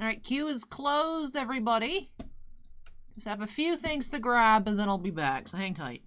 Alright, queue is closed, everybody. Just have a few things to grab and then I'll be back, so hang tight.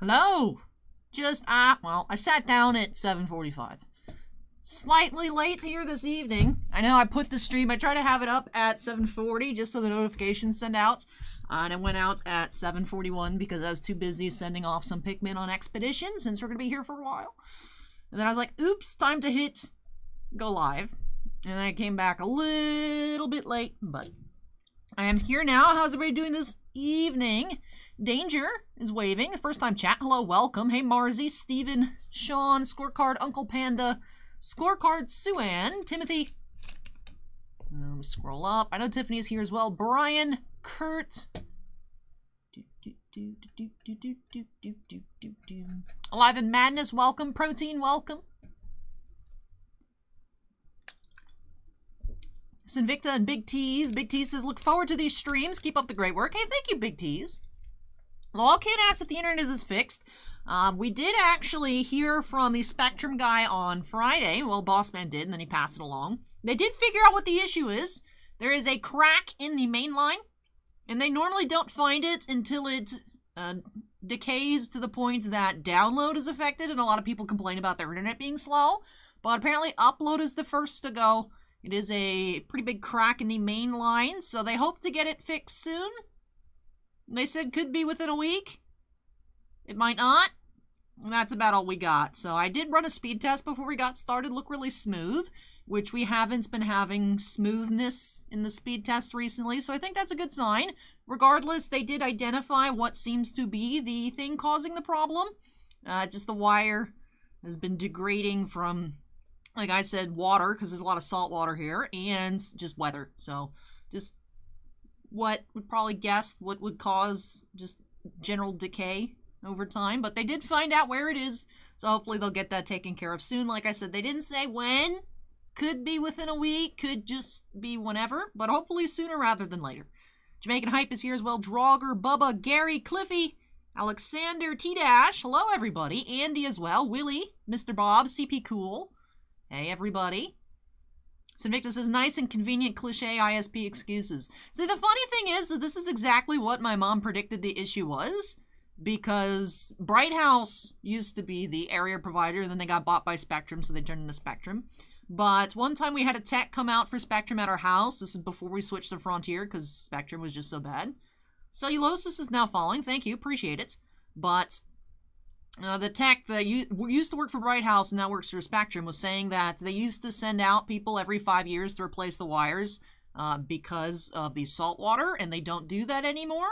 Hello! Well, I sat down at 7:45. Slightly late here this evening. I know I put the stream, I try to have it up at 7:40 just so the notifications send out. And it went out at 7:41 because I was too busy sending off some Pikmin on Expedition since we're going to be here for a while. And then I was like, oops, time to hit go live. And then I came back a little bit late, but I am here now. How's everybody doing this evening? Danger is waving. The first time chat. Hello, welcome. Hey, Marzi, Steven, Shaun, Scorecard, Uncle Panda, Scorecard, Suan, Timothy. Let me scroll up. I know Tiffany is here as well. Bryan, Kurt. Alive in Madness, welcome. Protein, welcome. Sinvicta and Big T's. Big T says, look forward to these streams. Keep up the great work. Hey, thank you, Big T's. Lawkid asks if the internet is fixed. We did actually hear from the Spectrum guy on Friday. Well, Bossman did, and then he passed it along. They did figure out what the issue is. There is a crack in the main line, and they normally don't find it until it decays to the point that download is affected, and a lot of people complain about their internet being slow. But apparently upload is the first to go. It is a pretty big crack in the main line, so they hope to get it fixed soon. They said could be within a week. It might not. And that's about all we got. So I did run a speed test before we got started. Looked really smooth, which we haven't been having smoothness in the speed tests recently. So I think that's a good sign. Regardless, they did identify what seems to be the thing causing the problem. Just the wire has been degrading from, like I said, water, because there's a lot of salt water here, and just weather. So just what would probably guess what would cause just general decay over time, but they did find out where it is, so hopefully they'll get that taken care of soon. Like I said, they didn't say when. Could be within a week, could just be whenever, but hopefully sooner rather than later. Jamaican Hype is here as well. Draugr, Bubba, Gary, Cliffy, Alexander T-Dash, hello everybody. Andy as well. Willie, Mr. Bob, CP Cool. Hey everybody. Sinvictus says, nice and convenient cliche ISP excuses. See, the funny thing is that this is exactly what my mom predicted the issue was, because Bright House used to be the area provider, and then they got bought by Spectrum, so they turned into Spectrum. But one time we had a tech come out for Spectrum at our house. This is before we switched to Frontier, because Spectrum was just so bad. Cellulosis is now falling. Thank you. Appreciate it. But the tech that used to work for Bright House and now works for Spectrum was saying that they used to send out people every 5 years to replace the wires because of the salt water, and they don't do that anymore.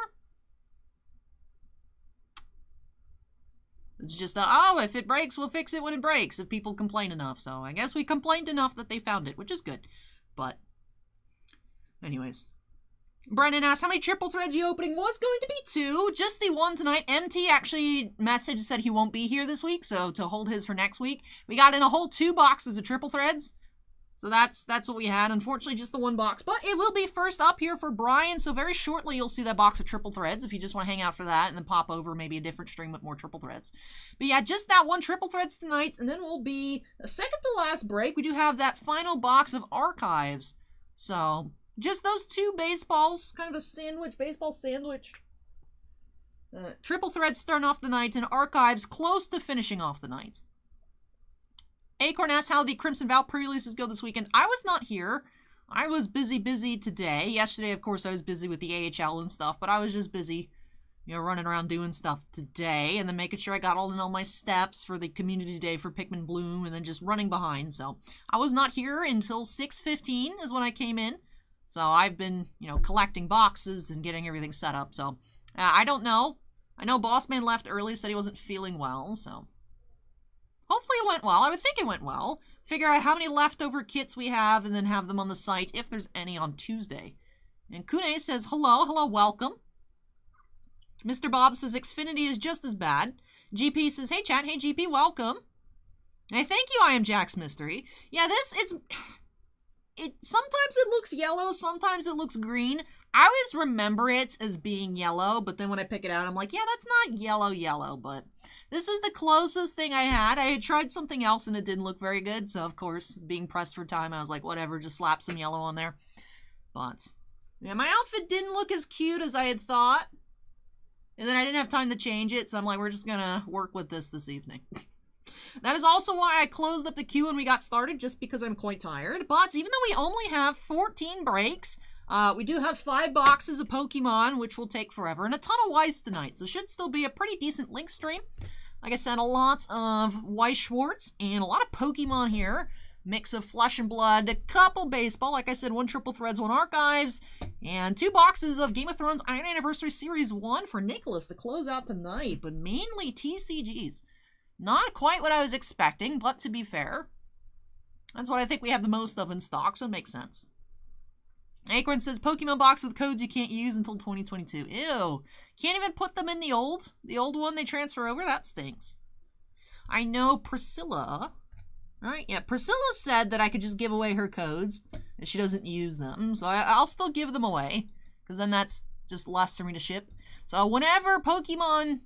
It's just, oh, if it breaks, we'll fix it when it breaks, if people complain enough. So I guess we complained enough that they found it, which is good. But anyways. Brennan asks, how many triple threads are you opening? Was going to be 2, just the 1 tonight. MT actually messaged, said he won't be here this week, so to hold his for next week. We got in a whole 2 boxes of triple threads, so that's what we had. Unfortunately, just the 1 box, but it will be first up here for Bryan, so very shortly you'll see that box of triple threads if you just want to hang out for that and then pop over maybe a different stream with more triple threads. But yeah, just that 1 triple threads tonight, and then we'll be a second to last break. We do have that final box of archives, so just those 2 baseballs, kind of a sandwich, baseball sandwich. Triple threads starting off the night, and archives close to finishing off the night. Acorn asks how the Crimson Vow pre-releases go this weekend. I was not here. I was busy today. Yesterday, of course, I was busy with the AHL and stuff, but I was just busy, you know, running around doing stuff today, and then making sure I got all my steps for the community day for Pikmin Bloom, and then just running behind. So I was not here until 6:15 is when I came in. So I've been, you know, collecting boxes and getting everything set up. So I don't know. I know Bossman left early, said he wasn't feeling well. So hopefully it went well. I would think it went well. Figure out how many leftover kits we have and then have them on the site if there's any on Tuesday. And Kune says, hello, welcome. Mr. Bob says, Xfinity is just as bad. GP says, hey chat, hey GP, welcome. Hey, thank you, I am Jack's Mystery. Yeah, sometimes it looks yellow, sometimes it looks green. I always remember it as being yellow, but then when I pick it out, I'm like, yeah, that's not yellow, but this is the closest thing I had. I had tried something else and it didn't look very good, so of course, being pressed for time, I was like, whatever, just slap some yellow on there. But yeah, my outfit didn't look as cute as I had thought, and then I didn't have time to change it, so I'm like, we're just gonna work with this evening. That is also why I closed up the queue when we got started, just because I'm quite tired. But even though we only have 14 breaks, we do have 5 boxes of Pokemon, which will take forever, and a ton of Weiss tonight, so should still be a pretty decent Link stream. Like I said, a lot of Weiss Schwartz and a lot of Pokemon here. Mix of Flesh and Blood, a couple baseball, like I said, 1 triple threads, 1 archives, and 2 boxes of Game of Thrones Iron Anniversary Series 1 for Nicholas to close out tonight, but mainly TCGs. Not quite what I was expecting, but to be fair, that's what I think we have the most of in stock, so it makes sense. Acorn says, Pokemon box with codes you can't use until 2022. Ew. Can't even put them in the old one they transfer over? That stinks. I know Priscilla. Alright, yeah, Priscilla said that I could just give away her codes, and she doesn't use them, so I'll still give them away, because then that's just less for me to ship. So whenever Pokemon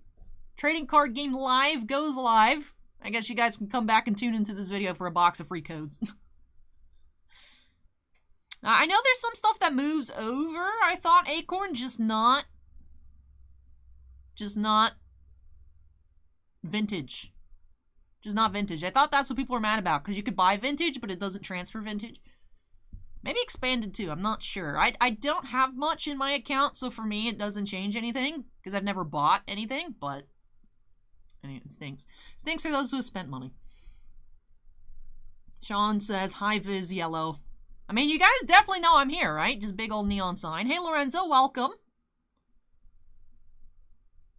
Trading Card Game Live goes live, I guess you guys can come back and tune into this video for a box of free codes. I know there's some stuff that moves over. I thought Acorn, just not vintage. Just not vintage. I thought that's what people were mad about, because you could buy vintage, but it doesn't transfer vintage. Maybe expanded too, I'm not sure. I don't have much in my account, so for me it doesn't change anything, because I've never bought anything, but anyway, it stinks. Stinks for those who have spent money. Shaun says, high vis yellow. I mean, you guys definitely know I'm here, right? Just big old neon sign. Hey, Lorenzo, welcome.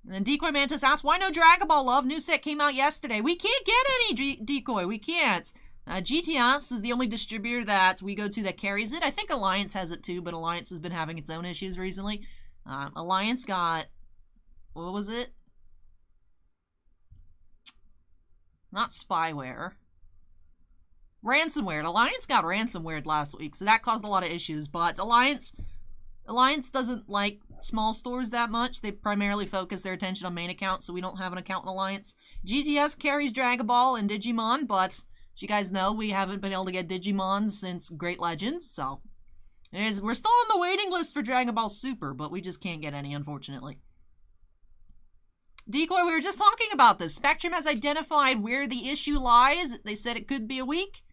And then Decoy Mantis asks, why no Dragon Ball Love? New set came out yesterday. We can't get any, Decoy. We can't. GTS is the only distributor that we go to that carries it. I think Alliance has it too, but Alliance has been having its own issues recently. Alliance got, what was it? Not spyware. Ransomware. Alliance got ransomware last week, so that caused a lot of issues, but Alliance doesn't like small stores that much. They primarily focus their attention on main accounts, so we don't have an account in Alliance. GTS carries Dragon Ball and Digimon, but as you guys know, we haven't been able to get Digimon since Great Legends, so we're still on the waiting list for Dragon Ball Super, but we just can't get any, unfortunately. Decoy, we were just talking about this. Spectrum has identified where the issue lies. They said it could be a week,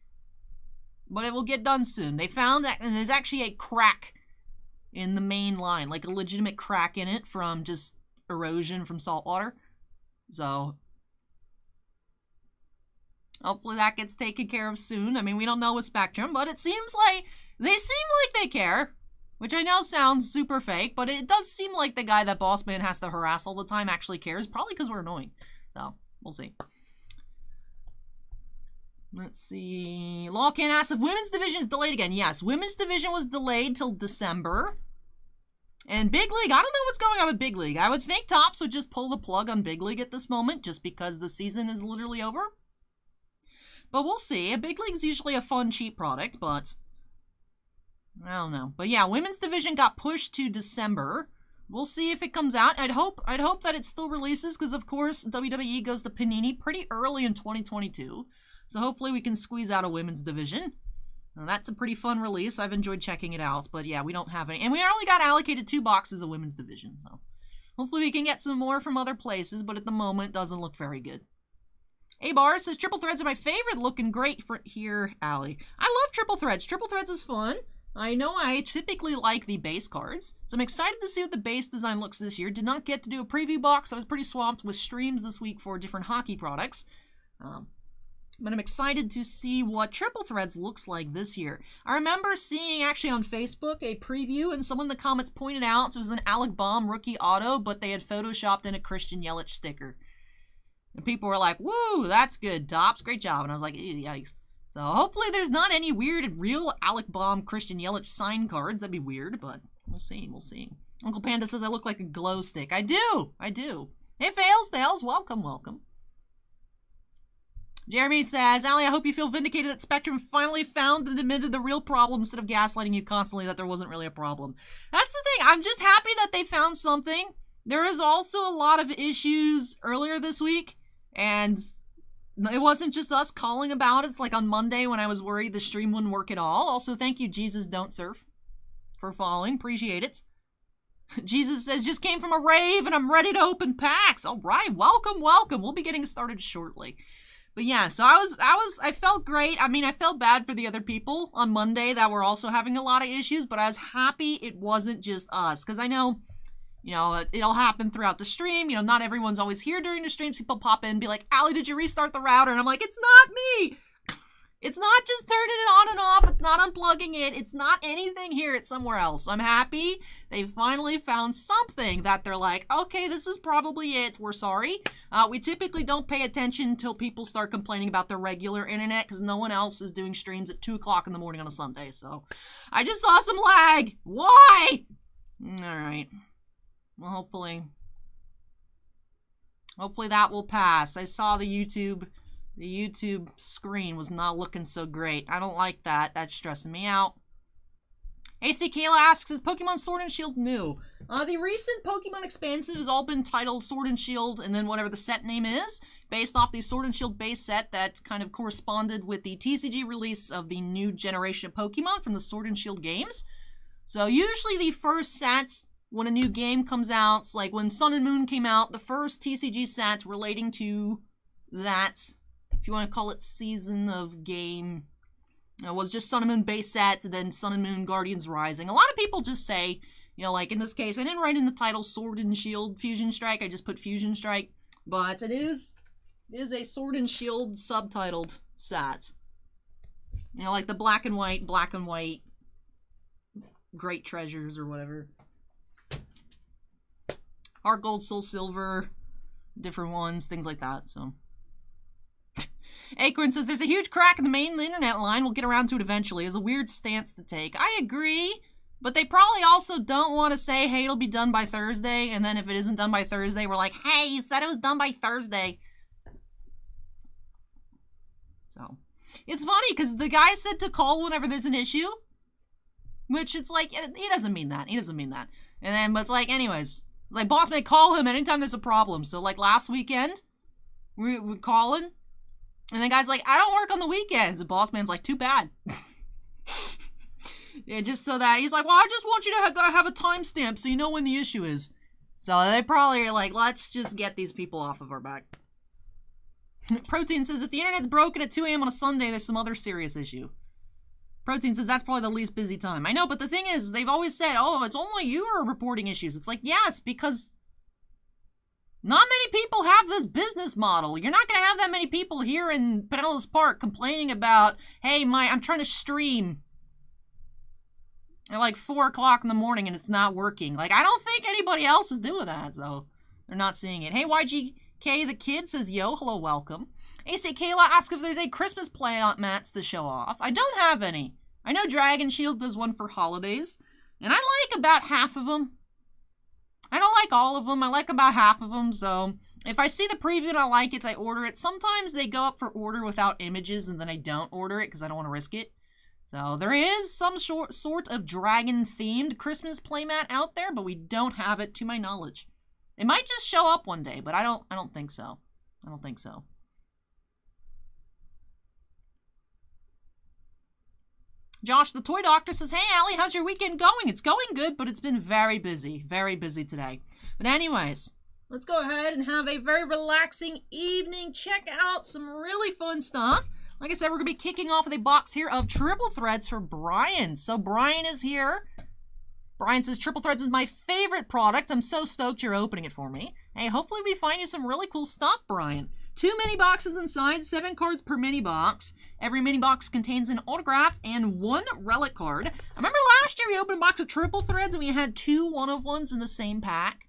but it will get done soon. They found that, and there's actually a crack in the main line, like a legitimate crack in it from just erosion from salt water. So hopefully that gets taken care of soon. I mean, we don't know with Spectrum, but it seems like they care, which I know sounds super fake, but it does seem like the guy that Boss Man has to harass all the time actually cares, probably because we're annoying. So we'll see. Let's see. Lawcan asks if women's division is delayed again. Yes, women's division was delayed till December. And Big League, I don't know what's going on with Big League. I would think Topps would just pull the plug on Big League at this moment, just because the season is literally over. But we'll see. A Big League's usually a fun, cheap product, but I don't know. But yeah, women's division got pushed to December. We'll see if it comes out. I'd hope that it still releases, because of course WWE goes to Panini pretty early in 2022. So hopefully we can squeeze out a women's division. Now, that's a pretty fun release. I've enjoyed checking it out. But yeah, we don't have any. And we only got allocated 2 boxes of women's division. So hopefully we can get some more from other places. But at the moment, it doesn't look very good. A-Bar says, triple threads are my favorite. Looking great for here, Allie. I love triple threads. Triple threads is fun. I know I typically like the base cards. So I'm excited to see what the base design looks this year. Did not get to do a preview box. I was pretty swamped with streams this week for different hockey products. But I'm excited to see what Triple Threads looks like this year. I remember seeing actually on Facebook a preview, and someone in the comments pointed out it was an Alec Baum rookie auto, but they had photoshopped in a Christian Yelich sticker. And people were like, woo, that's good, Topps, great job. And I was like, yikes. So hopefully there's not any weird real Alec Baum Christian Yelich sign cards. That'd be weird, but we'll see, we'll see. Uncle Panda says I look like a glow stick. I do. Hey, Fales Tales, welcome. Jeremy says, Allie, I hope you feel vindicated that Spectrum finally found and admitted the real problem instead of gaslighting you constantly that there wasn't really a problem. That's the thing. I'm just happy that they found something. There is also a lot of issues earlier this week, and it wasn't just us calling about it. It's like on Monday when I was worried the stream wouldn't work at all. Also, thank you, Jesus Don't Surf, for following. Appreciate it. Jesus says, just came from a rave and I'm ready to open packs. All right, welcome. We'll be getting started shortly. But yeah, so I felt great. I mean, I felt bad for the other people on Monday that were also having a lot of issues, but I was happy it wasn't just us. Because I know, it'll happen throughout the stream. Not everyone's always here during the streams. People pop in and be like, Allie, did you restart the router? And I'm like, it's not me. It's not just turning it on and off. It's not unplugging it. It's not anything here. It's somewhere else. I'm happy they finally found something that they're like, okay, this is probably it. We're sorry. We typically don't pay attention until people start complaining about their regular internet because no one else is doing streams at 2 o'clock in the morning on a Sunday. So I just saw some lag. Why? All right. Well, hopefully that will pass. I saw the YouTube screen was not looking so great. I don't like that. That's stressing me out. AC Kayla asks, is Pokemon Sword and Shield new? The recent Pokemon expansive has all been titled Sword and Shield and then whatever the set name is, based off the Sword and Shield base set that kind of corresponded with the TCG release of the new generation of Pokemon from the Sword and Shield games. So usually the first sets when a new game comes out, like when Sun and Moon came out, the first TCG sets relating to that, if you want to call it season of game, was just Sun and Moon base sets, and then Sun and Moon Guardians Rising. A lot of people just say, like in this case, I didn't write in the title Sword and Shield Fusion Strike, I just put Fusion Strike, but it is a Sword and Shield subtitled set. Like the black and white, Great Treasures or whatever. Heart Gold, Soul Silver, different ones, things like that, so. Acorn says, there's a huge crack in the main internet line. We'll get around to it eventually. It's a weird stance to take. I agree, but they probably also don't want to say, hey, it'll be done by Thursday, and then if it isn't done by Thursday, we're like, hey, you said it was done by Thursday. So, it's funny, because the guy said to call whenever there's an issue, which it's like, he doesn't mean that. And then, but it's like, anyways, like, boss may call him anytime there's a problem. So, like, last weekend, we were calling, and the guy's like, I don't work on the weekends. And boss man's like, too bad. Yeah, just so that, he's like, well, I just want you to have a timestamp so you know when the issue is. So they probably are like, let's just get these people off of our back. Protein says, if the internet's broken at 2 a.m. on a Sunday, there's some other serious issue. Protein says, that's probably the least busy time. I know, but the thing is, they've always said, oh, it's only you who are reporting issues. It's like, yes, because not many people have this business model. You're not going to have that many people here in Prerelease Park complaining about, hey, I'm trying to stream at like 4 o'clock in the morning and it's not working. Like, I don't think anybody else is doing that, so they're not seeing it. Hey, YGK the Kid says, yo, hello, welcome. AC Kayla asks if there's a Christmas play mats to show off. I don't have any. I know Dragon Shield does one for holidays, and I like about half of them. I don't like all of them. I like about half of them, so if I see the preview and I like it, I order it. Sometimes they go up for order without images, and then I don't order it because I don't want to risk it. So there is some sort of dragon-themed Christmas playmat out there, but we don't have it to my knowledge. It might just show up one day, but I don't think so. I don't think so. Josh, the toy doctor, says, hey, Allie, how's your weekend going? It's going good, but it's been very busy today. But anyways, let's go ahead and have a very relaxing evening. Check out some really fun stuff. Like I said, we're going to be kicking off with a box here of triple threads for Bryan. So Bryan is here. Bryan says, triple threads is my favorite product. I'm so stoked you're opening it for me. Hey, hopefully we find you some really cool stuff, Bryan. 2 mini boxes inside, 7 cards per mini box. Every mini box contains an autograph and 1 relic card. I remember last year we opened a box of triple threads and we had 2 one-of-ones in the same pack.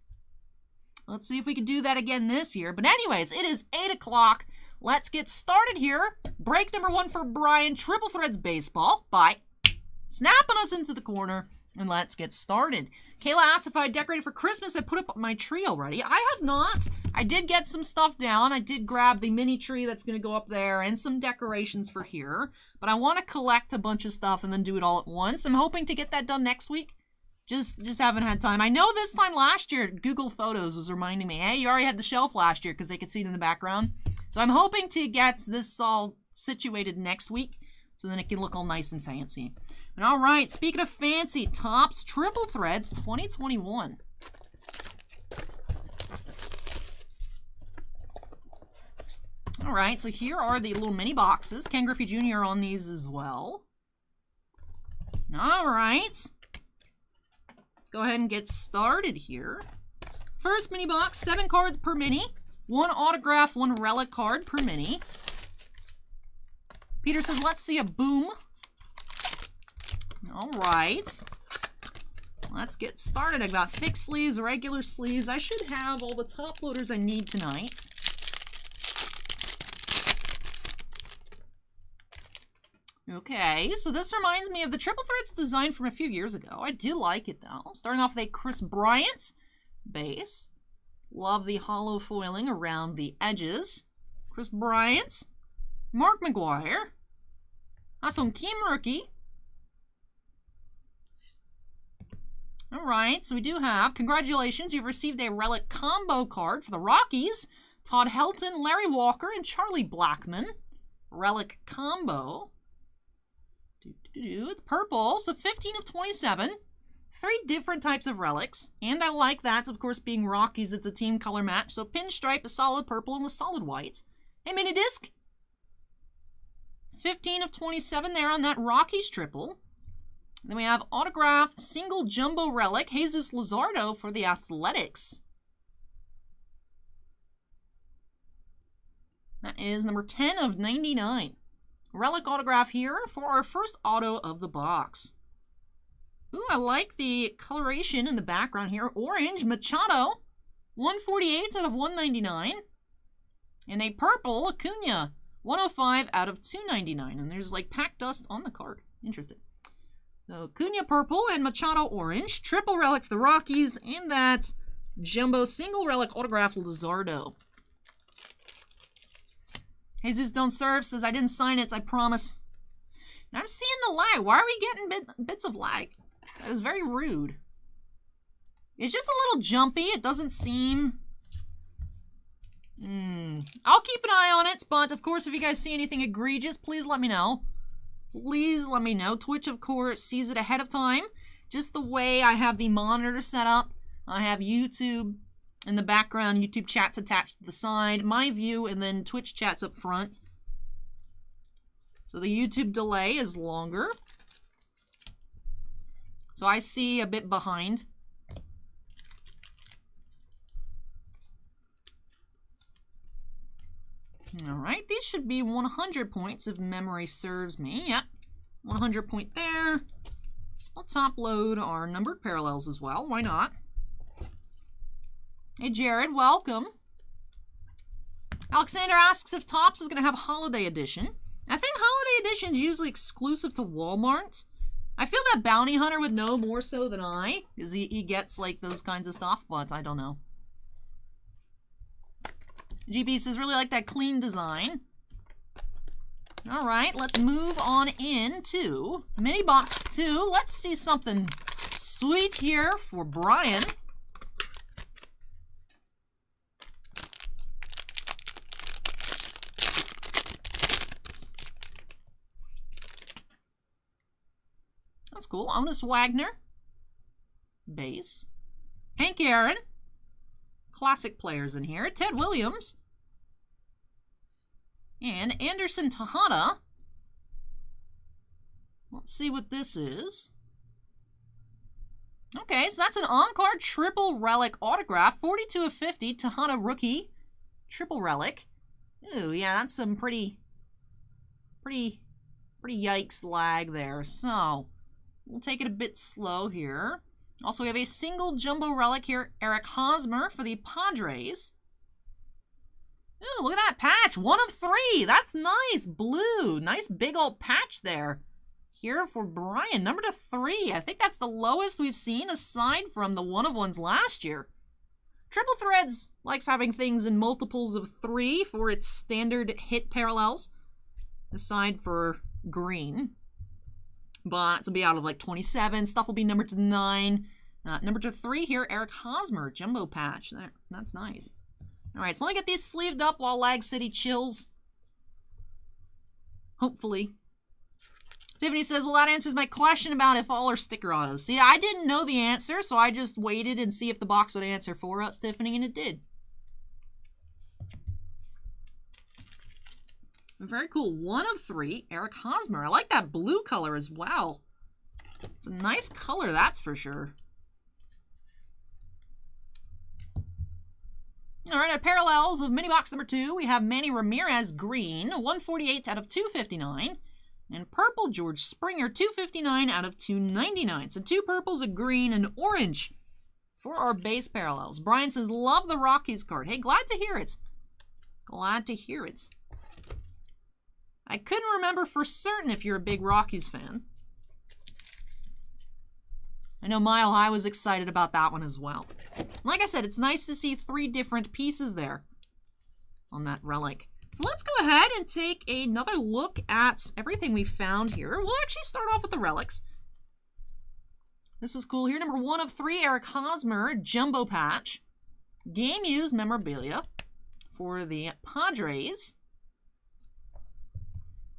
Let's see if we can do that again this year. But anyways, it is 8 o'clock. Let's get started here. Break number 1 for Bryan, triple threads baseball by snapping us into the corner. And let's get started. Kayla asked if I decorated for Christmas. I put up my tree already. I have not. I did get some stuff down. I did grab the mini tree that's going to go up there and some decorations for here. But I want to collect a bunch of stuff and then do it all at once. I'm hoping to get that done next week. Just haven't had time. I know this time last year, Google Photos was reminding me, hey, you already had the shelf last year because they could see it in the background. So I'm hoping to get this all situated next week so then it can look all nice and fancy. And all right, speaking of fancy, Topps Triple Threads 2021. All right, so here are the little mini boxes. Ken Griffey Jr. on these as well. All right. Let's go ahead and get started here. First mini box, 7 cards per mini. 1 autograph, 1 relic card per mini. Peter says, let's see a boom. All right. Let's get started. I got thick sleeves, regular sleeves. I should have all the top loaders I need tonight. Okay, so this reminds me of the triple threads design from a few years ago. I do like it, though. Starting off with a Chris Bryant base. Love the hollow foiling around the edges. Chris Bryant. Mark McGuire. Ha-Seong Kim rookie. All right, so we do have, congratulations, you've received a relic combo card for the Rockies. Todd Helton, Larry Walker, and Charlie Blackmon. Relic combo. It's purple, so 15 of 27. 3 different types of relics. And I like that, of course, being Rockies, it's a team color match. So pinstripe, a solid purple, and a solid white. A mini disc. 15 of 27 there on that Rockies triple. Then we have autograph, single jumbo relic, Jesus Luzardo for the Athletics. That is number 10 of 99. Relic autograph here for our first auto of the box. Ooh, I like the coloration in the background here. Orange, Machado, 148 out of 199. And a purple, Acuna, 105 out of 299. And there's like pack dust on the card. Interesting. So Acuna purple and Machado orange. Triple relic for the Rockies. And that jumbo single relic autograph Luzardo. Jesus Don't Serve says, I didn't sign it, I promise. And I'm seeing the lag. Why are we getting bits of lag? That is very rude. It's just a little jumpy. It doesn't seem... I'll keep an eye on it, but of course, if you guys see anything egregious, please let me know. Please let me know. Twitch, of course, sees it ahead of time. Just the way I have the monitor set up. I have YouTube in the background, YouTube chat's attached to the side, my view, and then Twitch chat's up front. So the YouTube delay is longer. So I see a bit behind. Alright, these should be 100 points if memory serves me. Yep, 100 point there. I'll top load our numbered parallels as well. Why not? Hey Jared, welcome. Alexander asks if Topps is going to have Holiday Edition. I think Holiday Edition is usually exclusive to Walmart. I feel that Bounty Hunter would know more so than I, because he gets like those kinds of stuff, but I don't know. GB says, really like that clean design. Alright, let's move on into Mini Box 2. Let's see something sweet here for Bryan. That's cool. Honus Wagner. Base. Hank Aaron. Classic players in here. Ted Williams. And Anderson Tejada. Let's see what this is. Okay, so that's an on-card triple relic autograph. 42 of 50. Tejada rookie. Triple relic. Ooh, yeah, that's some pretty yikes lag there. So, we'll take it a bit slow here. Also, we have a single jumbo relic here. Eric Hosmer for the Padres. Ooh, look at that patch. 1 of 3. That's nice. Blue. Nice big old patch there. Here for Bryan. Number to 3. I think that's the lowest we've seen aside from the 1 of 1s last year. Triple Threads likes having things in multiples of 3 for its standard hit parallels. Aside for green. But it'll be out of like 27. Stuff will be numbered to 9. Number to 3 here, Eric Hosmer, jumbo patch. That's nice. All right, so let me get these sleeved up while Lag City chills. Hopefully. Tiffany says, well, that answers my question about if all are sticker autos. See, I didn't know the answer, so I just waited and see if the box would answer for us, Tiffany, and it did. Very cool. 1 of 3, Eric Hosmer. I like that blue color as well. It's a nice color, that's for sure. All right, at parallels of mini box number 2, we have Manny Ramirez green, 148 out of 259. And purple George Springer, 259 out of 299. So 2 purples, a green, and orange for our base parallels. Bryan says, love the Rockies card. Hey, glad to hear it. Glad to hear it. I couldn't remember for certain if you're a big Rockies fan. I know Mile High was excited about that one as well. Like I said, it's nice to see 3 different pieces there on that relic. So let's go ahead and take another look at everything we found here. We'll actually start off with the relics. This is cool here. Number 1 of 3, Eric Hosmer, jumbo patch. Game used memorabilia for the Padres.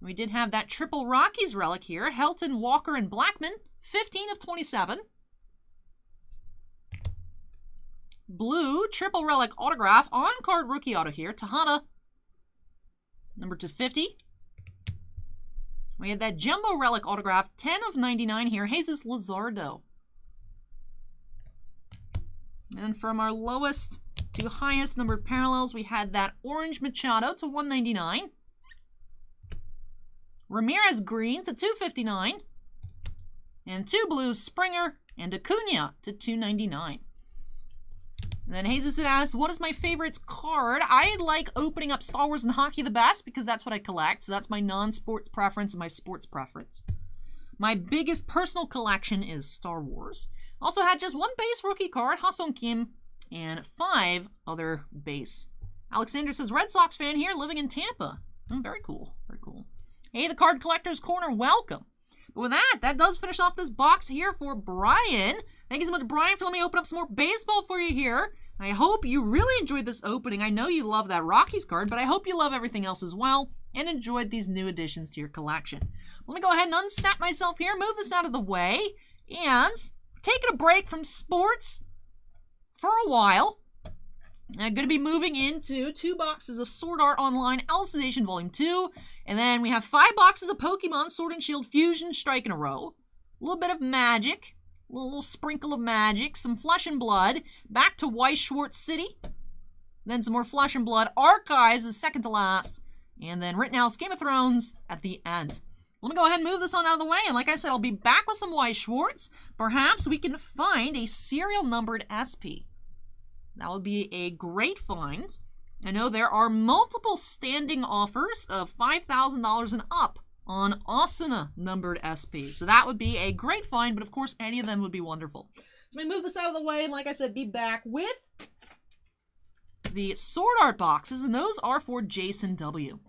We did have that triple Rockies relic here. Helton, Walker, and Blackman. 15 of 27. Blue, triple relic autograph. On-card rookie auto here. Tejada. Number 250. We had that jumbo relic autograph. 10 of 99 here. Jesus Luzardo. And from our lowest to highest numbered parallels, we had that orange Machado to 199. Ramirez green to 259. And 2 blues Springer and Acuna to 299. And then Jesus had asked, what is my favorite card? I like opening up Star Wars and hockey the best because that's what I collect. So that's my non-sports preference and my sports preference. My biggest personal collection is Star Wars. Also had just 1 base rookie card, Ha-Seong Kim, and 5 other base. Alexander says, Red Sox fan here living in Tampa. Oh, very cool. Very cool. Hey, the Card Collector's Corner, welcome. But with that, that does finish off this box here for Bryan. Thank you so much, Bryan, for letting me open up some more baseball for you here. I hope you really enjoyed this opening. I know you love that Rockies card, but I hope you love everything else as well and enjoyed these new additions to your collection. Let me go ahead and unsnap myself here, move this out of the way, and taking a break from sports for a while. I'm going to be moving into 2 boxes of Sword Art Online Alicization Volume 2, and then we have 5 boxes of Pokemon Sword and Shield Fusion Strike in a row. A little bit of magic. A little sprinkle of magic, some Flesh and Blood, back to Weiss Schwartz City, then some more Flesh and Blood, Archives is second to last, and then Rittenhouse Game of Thrones at the end. Let me go ahead and move this on out of the way, and like I said, I'll be back with some Weiss Schwartz. Perhaps we can find a serial numbered SP. That would be a great find. I know there are multiple standing offers of $5,000 and up on Asuna numbered SP. So that would be a great find, but of course any of them would be wonderful. So let me move this out of the way, and like I said, be back with the Sword Art boxes, and those are for Jason W.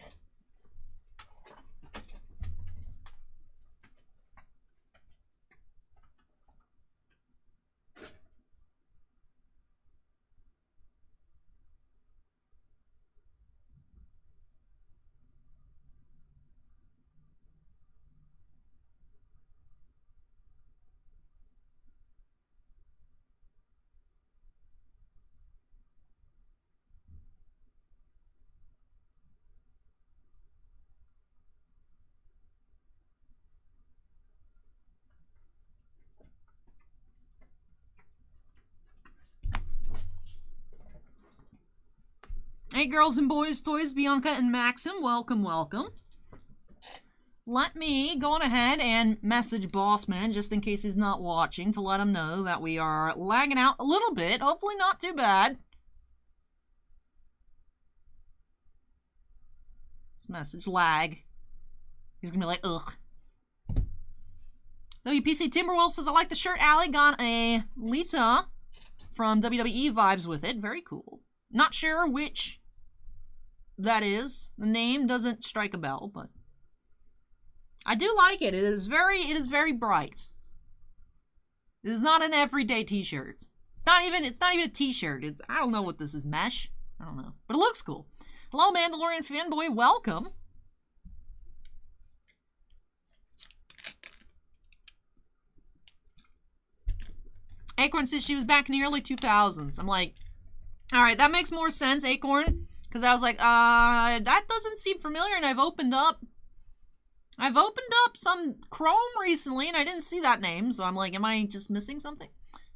Hey girls and boys, toys, Bianca and Maxim, welcome, welcome. Let me go on ahead and message Bossman, just in case he's not watching, to let him know that we are lagging out a little bit, hopefully not too bad. This message lag. He's gonna be like, ugh. WPC Timberwolf says, I like the shirt. Allie got a Lita from WWE vibes with it. Very cool. Not sure which that is. The name doesn't strike a bell, but I do like it. It is very bright. It is not an everyday t-shirt. It's not even a t-shirt. I don't know what this is, mesh. I don't know. But it looks cool. Hello, Mandalorian fanboy, welcome. Acorn says she was back in the early 2000s. I'm like, all right, that makes more sense, Acorn. Because I was like, that doesn't seem familiar, and I've opened up some Chrome recently, and I didn't see that name, so I'm like, am I just missing something?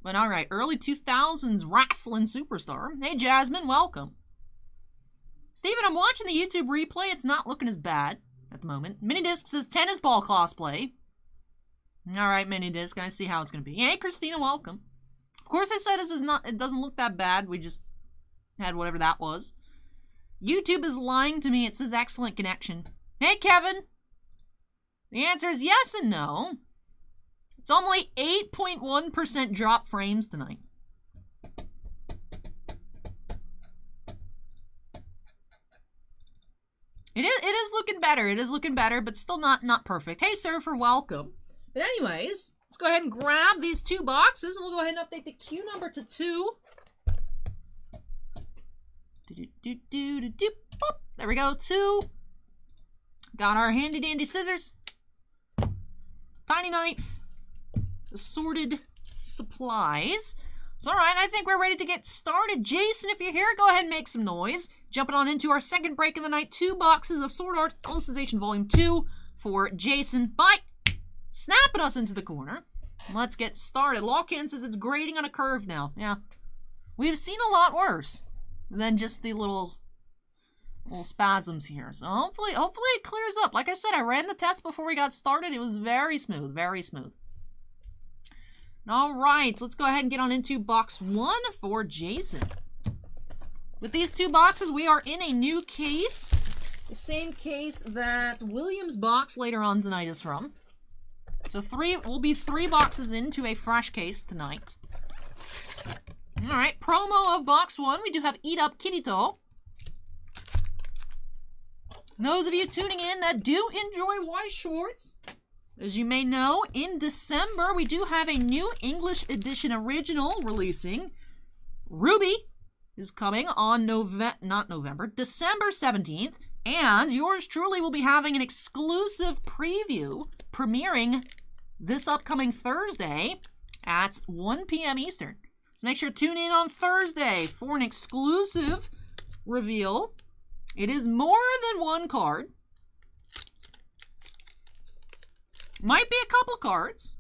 But all right, early 2000s wrestling superstar. Hey, Jasmine, welcome. Steven, I'm watching the YouTube replay. It's not looking as bad at the moment. Minidisc says tennis ball cosplay. All right, Minidisc, I see how it's going to be. Hey, Christina, welcome. Of course I said it doesn't look that bad. We just had whatever that was. YouTube is lying to me. It says excellent connection. Hey, Kevin. The answer is yes and no. It's only 8.1% drop frames tonight. It is looking better. It is looking better, but still not perfect. Hey, Surfer, welcome. But anyways, let's go ahead and grab these 2 boxes, and we'll go ahead and update the queue number to 2. Boop. There we go, 2. Got our handy dandy scissors, tiny knife, assorted supplies. So all right, I think we're ready to get started. Jason, if you're here, go ahead and make some noise. Jumping on into our second break of the night. 2 boxes of Sword Art Alicization Volume 2 for Jason. By snapping us into the corner. Let's get started. Lawcan says it's grading on a curve now. Yeah, we've seen a lot worse than just the little spasms here. So hopefully it clears up. Like I said, I ran the test before we got started. It was very smooth, very smooth. All right, so let's go ahead and get on into box 1 for Jason. With these 2 boxes, we are in a new case. The same case that William's box later on tonight is from. So we'll be 3 boxes into a fresh case tonight. All right, promo of box 1. We do have Eat Up Kirito. And those of you tuning in that do enjoy Weiss Schwartz, As you may know, in December, we do have a new English edition original releasing. Ruby is coming on December 17th, and yours truly will be having an exclusive preview premiering this upcoming Thursday at 1 p.m. Eastern. So make sure to tune in on Thursday for an exclusive reveal. It is more than one card. Might be a couple cards.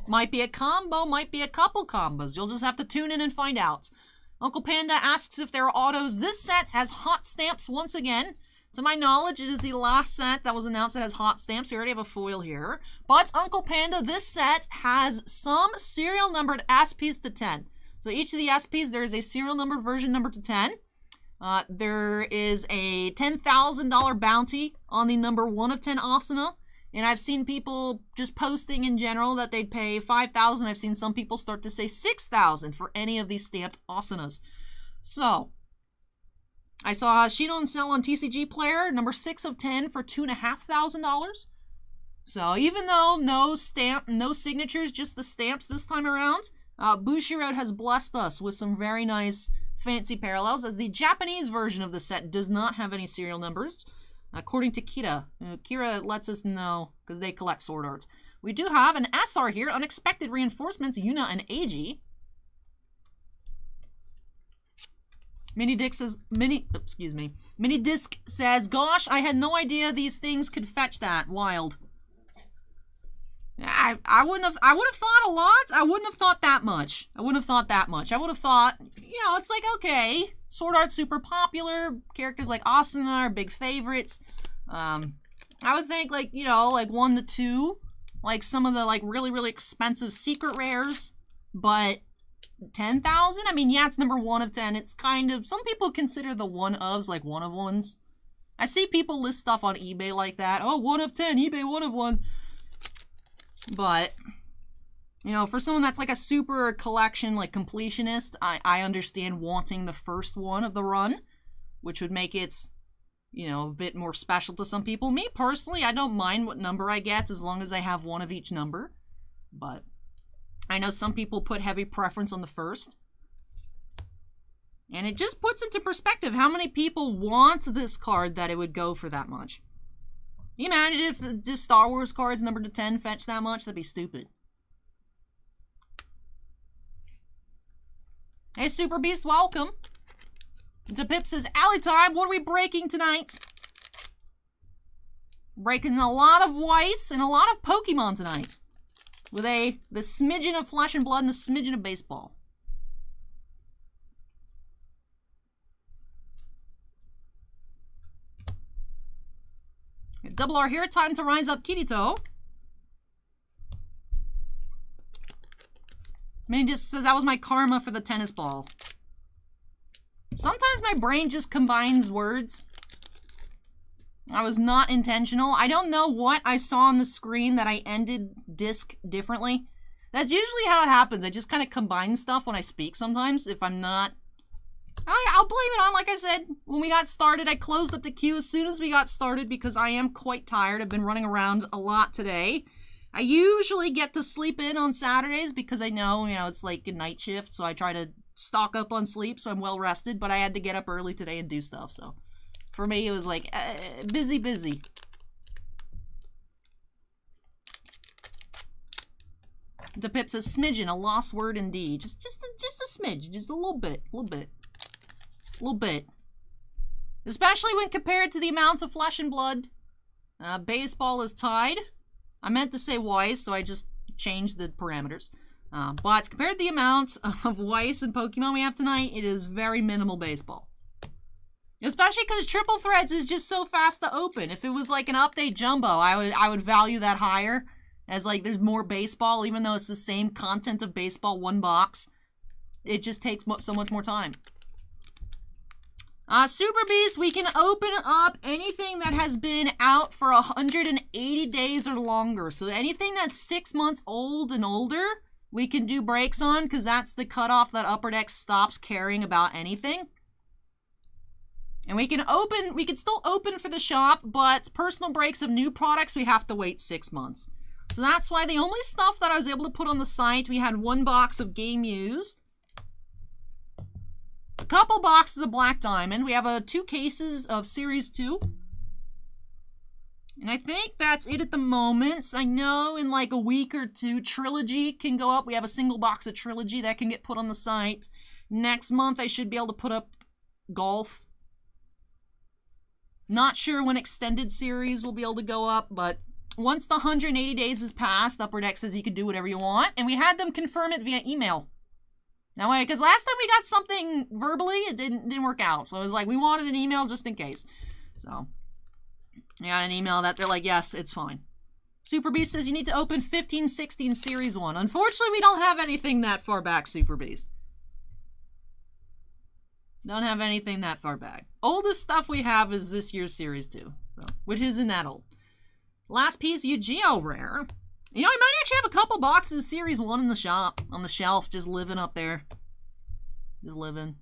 Might be a combo, might be a couple combos. You'll just have to tune in and find out. Uncle Panda asks if there are autos. This set has hot stamps once again. To my knowledge, it is the last set that was announced that has hot stamps. We already have a foil here. But Uncle Panda, this set has some serial numbered SPs to 10. So each of the SPs, there is a serial numbered version number to 10. There is a $10,000 bounty on the number 1 of 10 Asuna. And I've seen people just posting in general that they'd pay $5,000. I've seen some people start to say $6,000 for any of these stamped Asunas. So, I saw Shaun sell on TCG Player, number 6 of 10 for $2,500. So, even though no signatures, just the stamps this time around, Bushiroad has blessed us with some very nice fancy parallels, as the Japanese version of the set does not have any serial numbers. According to Kira. Kira lets us know, because they collect sword arts. We do have an SR here, Unexpected Reinforcements, Yuna and Eiji. Minidisc says, gosh, I had no idea these things could fetch that. Wild. I would have thought a lot. I wouldn't have thought that much. I would have thought, you know, it's like, okay, Sword Art's super popular. Characters like Asuna are big favorites. I would think, like, you know, like 1 to 2. Like some of the, like, really, really expensive secret rares. But 10,000? I mean, yeah, it's number 1 of 10. It's kind of, some people consider the 1-ofs like 1 of 1s. I see people list stuff on eBay like that. Oh, 1 of 10, eBay 1 of 1. But, you know, for someone that's like a super collection, like completionist, I understand wanting the first one of the run, which would make it, you know, a bit more special to some people. Me, personally, I don't mind what number I get as long as I have one of each number. But I know some people put heavy preference on the first. And it just puts into perspective how many people want this card that it would go for that much. Can you imagine if just Star Wars cards numbered to 10 fetch that much? That'd be stupid. Hey, Super Beast, welcome. To Pip says, Alley time, what are we breaking tonight? Breaking a lot of Weiss and a lot of Pokemon tonight. With the smidgen of Flesh and Blood and a smidgen of Baseball. Double R here, time to rise up Kirito. Minidisc says that was my karma for the tennis ball. Sometimes my brain just combines words. I was not intentional. I don't know what I saw on the screen that I ended disc differently. That's usually how it happens. I just kind of combine stuff when I speak sometimes if I'm not. I'll blame it on, like I said, when we got started, I closed up the queue as soon as we got started because I am quite tired. I've been running around a lot today. I usually get to sleep in on Saturdays because I know, you know, it's like a night shift, so I try to stock up on sleep so I'm well rested, but I had to get up early today and do stuff, so for me it was like, busy. DePip says, smidgen, a lost word indeed. Just a smidge, just a little bit. Especially when compared to the amounts of Flesh and Blood. Baseball is tied. I meant to say Weiss, so I just changed the parameters. But compared to the amounts of Weiss and Pokemon we have tonight, it is very minimal Baseball. Especially because Triple Threads is just so fast to open. If it was like an update jumbo, I would value that higher. As like there's more Baseball, even though it's the same content of Baseball, one box. It just takes so much more time. Super Beast, we can open up anything that has been out for 180 days or longer. So anything that's 6 months old and older, we can do breaks on, because that's the cutoff that Upper Deck stops caring about anything. And we can still open for the shop, but personal breaks of new products, we have to wait 6 months. So that's why the only stuff that I was able to put on the site, we had 1 box of Game Used, a couple boxes of Black Diamond, we have 2 cases of Series 2, and I think that's it at the moment. I know in like a week or 2, Trilogy can go up. We have a single box of Trilogy that can get put on the site. Next month, I should be able to put up Golf. Not sure when Extended Series will be able to go up, but once the 180 days is passed, Upper Deck says you can do whatever you want, and we had them confirm it via email. Now, because last time we got something verbally, it didn't work out. So it was like, we wanted an email just in case. So I got an email that they're like, yes, it's fine. Super Beast says you need to open 15-16 Series 1. Unfortunately, we don't have anything that far back, Super Beast. Don't have anything that far back. Oldest stuff we have is this year's Series 2, so, which isn't that old. Last piece, Yu-Gi-Oh! Rare. You know, I might actually have a couple boxes of Series 1 in the shop, on the shelf, just living up there. Just living.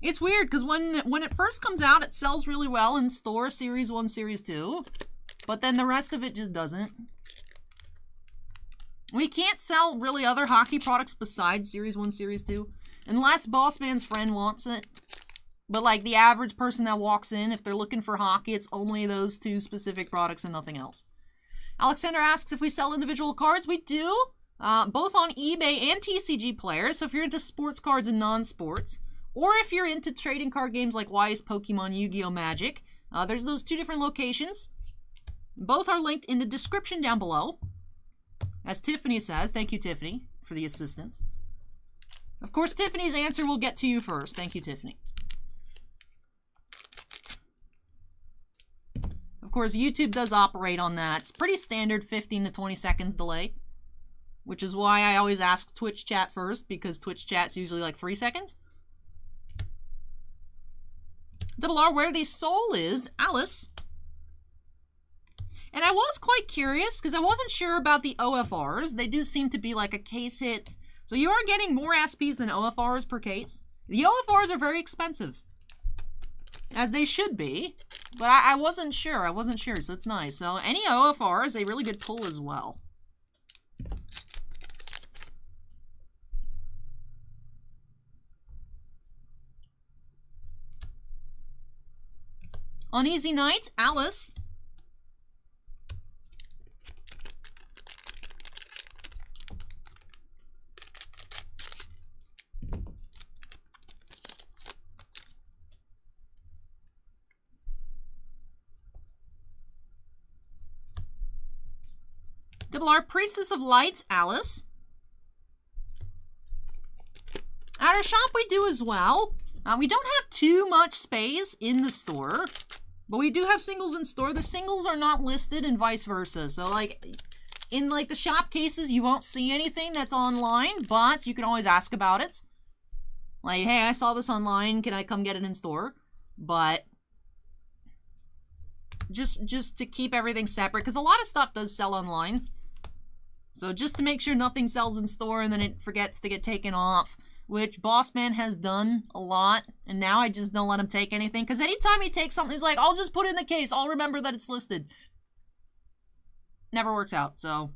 It's weird, because when it first comes out, it sells really well in store, Series 1, Series 2. But then the rest of it just doesn't. We can't sell really other hockey products besides Series 1, Series 2. Unless Boss Man's friend wants it. But like the average person that walks in, if they're looking for hockey, it's only those 2 specific products and nothing else. Alexander asks if we sell individual cards. We do, both on eBay and TCG Players. So if you're into sports cards and non-sports, or if you're into trading card games like Wise, Pokemon, Yu-Gi-Oh! Magic, there's those 2 different locations. Both are linked in the description down below. As Tiffany says, thank you, Tiffany, for the assistance. Of course, Tiffany's answer will get to you first. Thank you, Tiffany. Of course, YouTube does operate on that. It's pretty standard 15 to 20 seconds delay, which is why I always ask Twitch chat first, because Twitch chat's usually like 3 seconds. Double R, where the soul is, Alice. And I was quite curious, because I wasn't sure about the OFRs. They do seem to be like a case hit. So you are getting more SPs than OFRs per case. The OFRs are very expensive, as they should be, but I wasn't sure. So it's nice. So any OFRs, a really good pull as well. On Easy Night, Alice. Double R, Priestess of Light, Alice. At our shop, we do as well. We don't have too much space in the store, but we do have singles in store. The singles are not listed and vice versa. So, like, in, like, the shop cases, you won't see anything that's online, but you can always ask about it. Like, hey, I saw this online. Can I come get it in store? But just to keep everything separate, because a lot of stuff does sell online. So just to make sure nothing sells in store and then it forgets to get taken off, which Boss Man has done a lot, and now I just don't let him take anything, because anytime he takes something, he's like, I'll just put it in the case, I'll remember that it's listed. Never works out, so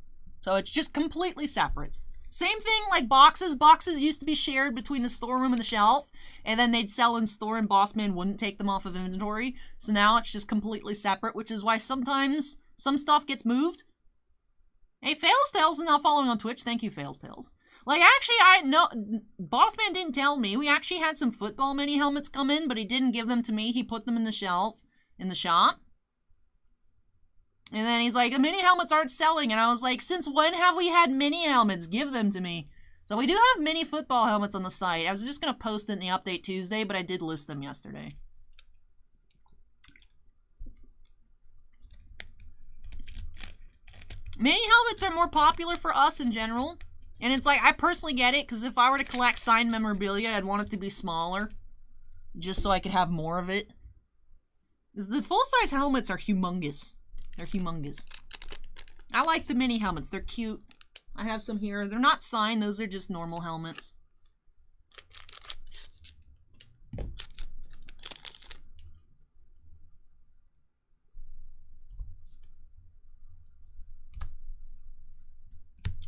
it's just completely separate. Same thing like boxes. Boxes used to be shared between the storeroom and the shelf, and then they'd sell in store and Boss Man wouldn't take them off of inventory, so now it's just completely separate, which is why sometimes some stuff gets moved. Hey, Fales Tales is now following on Twitch. Thank you, Fales Tales. Like, actually, I know, Boss Man didn't tell me. We actually had some football mini helmets come in, but he didn't give them to me. He put them in the shelf, in the shop. And then he's like, the mini helmets aren't selling. And I was like, since when have we had mini helmets? Give them to me. So we do have mini football helmets on the site. I was just going to post it in the update Tuesday, but I did list them yesterday. Mini helmets are more popular for us in general. And it's like, I personally get it, because if I were to collect signed memorabilia, I'd want it to be smaller. Just so I could have more of it. The full-size helmets are humongous. They're humongous. I like the mini helmets. They're cute. I have some here. They're not signed. Those are just normal helmets.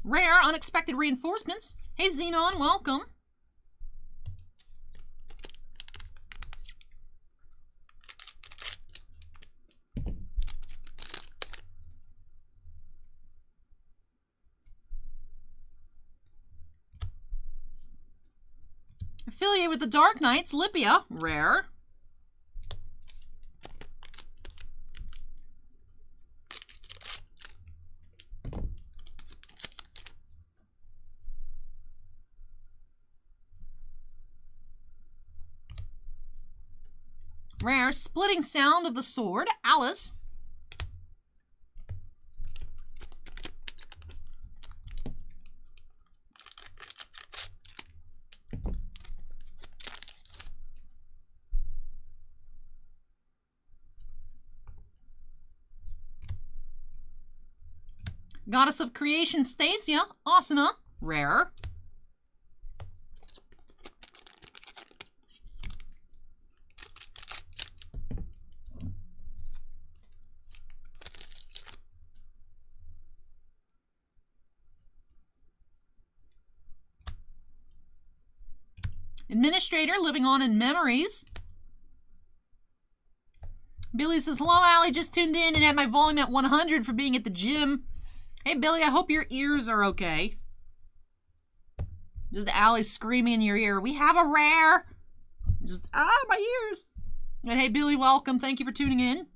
Rare, unexpected reinforcements. Hey, Xenon, welcome. Affiliate with the Dark Knights, Lipia, rare. Rare, splitting sound of the sword, Alice. Goddess of Creation, Stacia, Asuna, rare. Administrator, living on in memories. Billy says, hello, Allie, just tuned in and had my volume at 100 for being at the gym. Hey, Billy, I hope your ears are okay. Just Allie screaming in your ear, we have a rare. Just, my ears. And hey, Billy, welcome. Thank you for tuning in.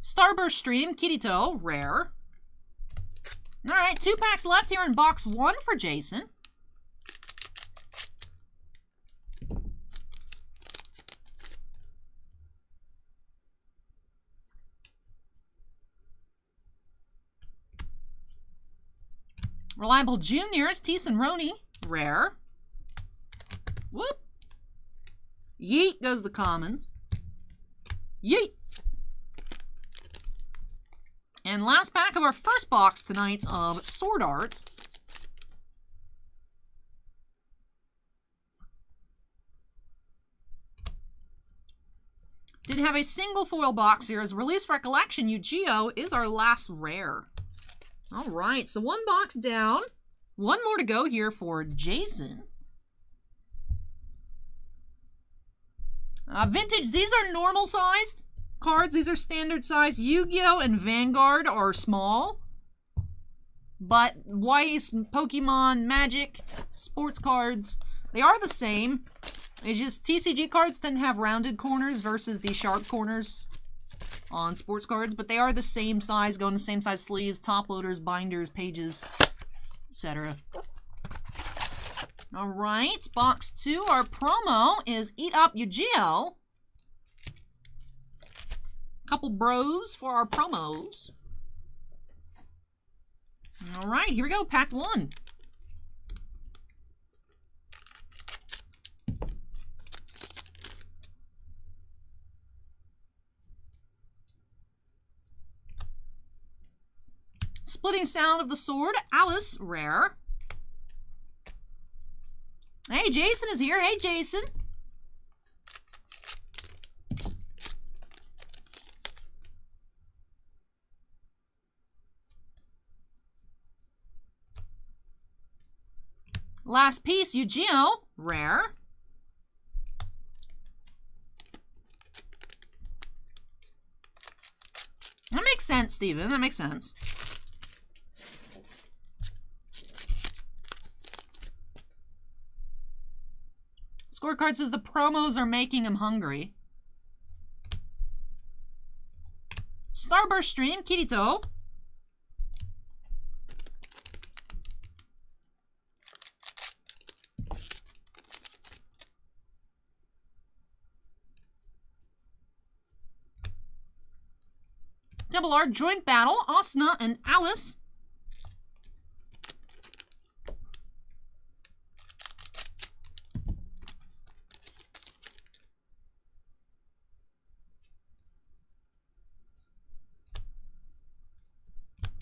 Starburst Stream, Kirito, rare. Alright, 2 packs left here in box 1 for Jason. Reliable Juniors, Tease and Roni, rare. Whoop. Yeet goes the commons. Yeet. And last pack of our first box tonight of Sword Art. Didn't have a single foil box here as Release Recollection. Yu-Gi-Oh! Is our last rare. All right, so 1 box down. 1 more to go here for Jason. Vintage, these are normal sized cards. These are standard size. Yu-Gi-Oh! And Vanguard are small. But Weiss, Pokemon, Magic, sports cards, they are the same. It's just TCG cards tend to have rounded corners versus the sharp corners on sports cards. But they are the same size, go in the same size sleeves, top loaders, binders, pages, etc. Alright, box 2, our promo is Eat Up Yu-Gi-Oh! Couple bros for our promos. All right, here we go. Pack 1. Splitting sound of the sword, Alice, rare. Hey, Jason is here. Hey, Jason. Last piece, Yu-Gi-Oh! Rare. That makes sense, Steven. That makes sense. Scorecard says the promos are making him hungry. Starburst Stream, Kirito. Double R Joint Battle, Asuna and Alice.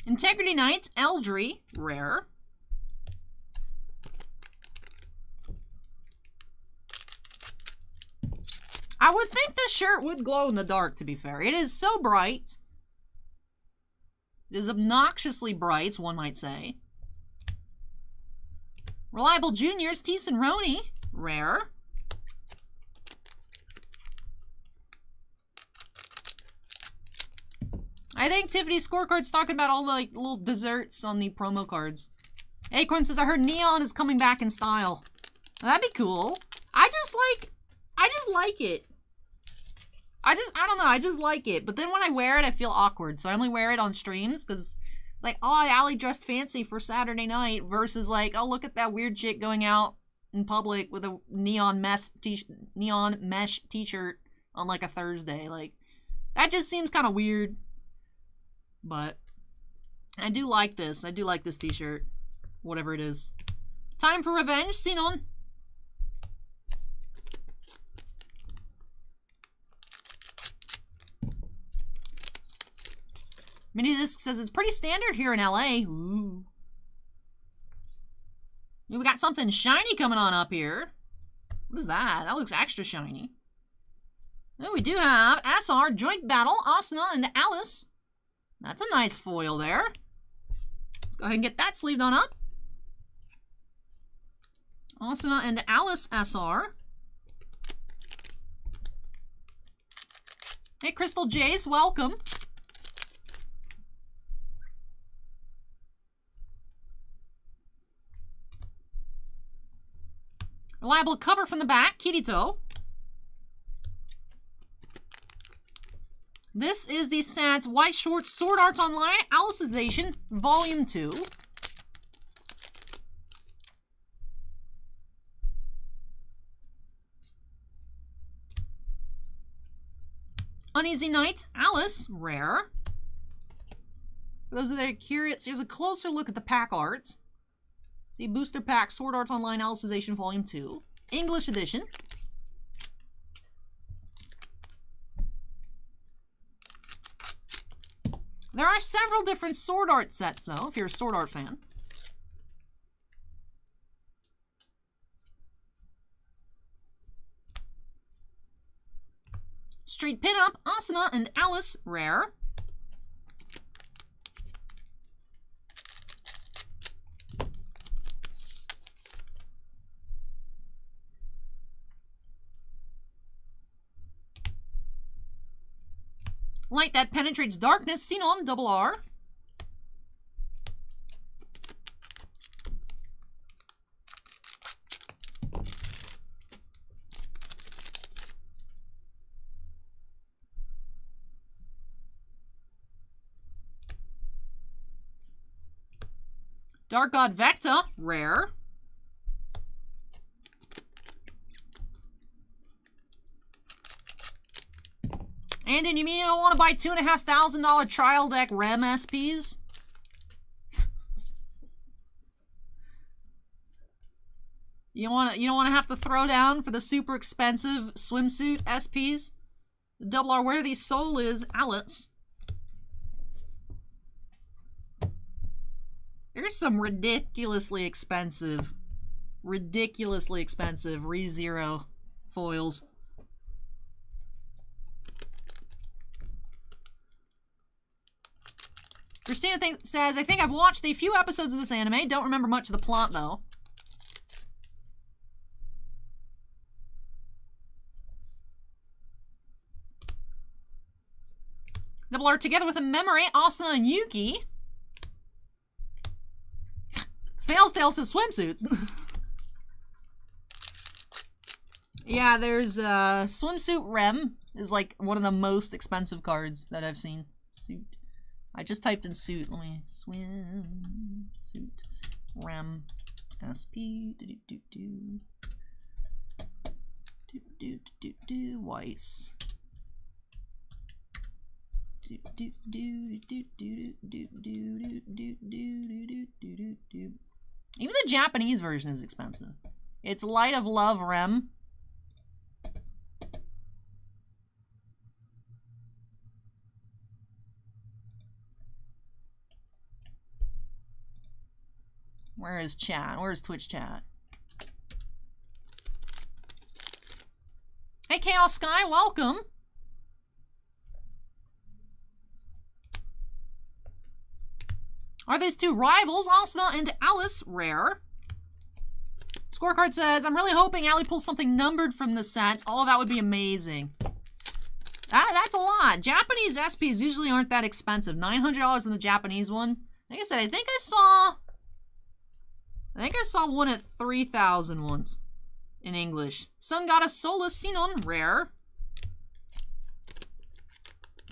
Integrity Knight, Eldry, rare. I would think this shirt would glow in the dark, to be fair. It is so bright. It is obnoxiously bright, one might say. Reliable Juniors, Tees and Roni. Rare. I think Tiffany's scorecard's talking about all the like, little desserts on the promo cards. Acorn says, I heard neon is coming back in style. Well, that'd be cool. I just like it. I don't know, I just like it. But then when I wear it, I feel awkward. So I only wear it on streams because it's like, oh, Allie dressed fancy for Saturday night versus like, oh, look at that weird chick going out in public with a neon mesh t-shirt on like a Thursday. Like, that just seems kind of weird. But I do like this. I do like this t-shirt. Whatever it is. Time for revenge, Sinon. Minidisc says it's pretty standard here in LA. Ooh. We got something shiny coming on up here. What is that? That looks extra shiny. Oh, we do have SR, Joint Battle, Asuna, and Alice. That's a nice foil there. Let's go ahead and get that sleeved on up. Asuna and Alice SR. Hey, Crystal Jace, welcome. Reliable cover from the back, Kirito. This is the set White Shorts Sword Art Online Alicization Volume 2. Uneasy Night, Alice, rare. For those that are curious, here's a closer look at the pack art. See, Booster Pack, Sword Art Online, Alicization, Volume 2. English edition. There are several different Sword Art sets, though, if you're a Sword Art fan. Street Pinup, Asuna, and Alice, rare. Light that penetrates darkness, Sinon, double R. Dark God Vecta, rare. Andon, you mean you don't want to buy $2,500 trial deck Rem SPs? You don't want to have to throw down for the super expensive swimsuit SPs? Double R, where the soul is, Alice. There's some ridiculously expensive ReZero foils. Christina says, I think I've watched a few episodes of this anime. Don't remember much of the plot, though. Double R together with a memory, Asuna and Yuki. Fales Tales says swimsuits. Yeah, there's Swimsuit Rem is like one of the most expensive cards that I've seen. Suit. I just typed in suit. Let me swimsuit Rem SP Weiss. Even the Japanese version is expensive. It's Light of Love Rem. Where is chat? Where's Twitch chat? Hey, Hi, Chaos Sky, welcome. Are these two rivals, Asuna and Alice, rare? Scorecard says, I'm really hoping Ali pulls something numbered from the set. Oh, that would be amazing. That's a lot. Japanese SPs usually aren't that expensive. $900 in the Japanese one. Like I said, I think I saw one at 3,000 once in English. Sun Goddess Sola Sinon, rare.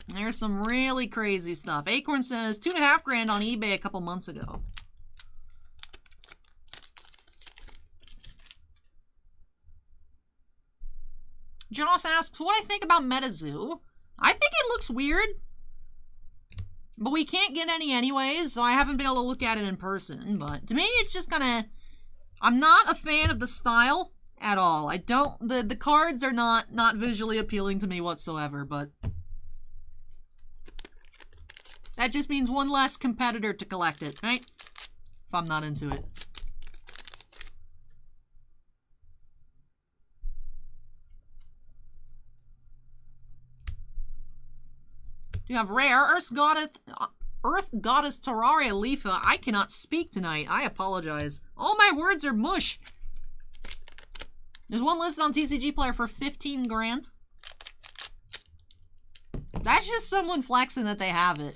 There's some really crazy stuff. Acorn says $2.5 grand on eBay a couple months ago. Joss asks, what I think about MetaZoo. I think it looks weird, but we can't get any anyways, so I haven't been able to look at it in person. But to me, it's just gonna... I'm not a fan of the style at all. I don't... The cards are not visually appealing to me whatsoever, but... that just means one less competitor to collect it, right? If I'm not into it. You have rare Earth Goddess Terraria Leafa. I cannot speak tonight. I apologize. All my words are mush. There's one listed on TCG Player for 15 grand. That's just someone flexing that they have it.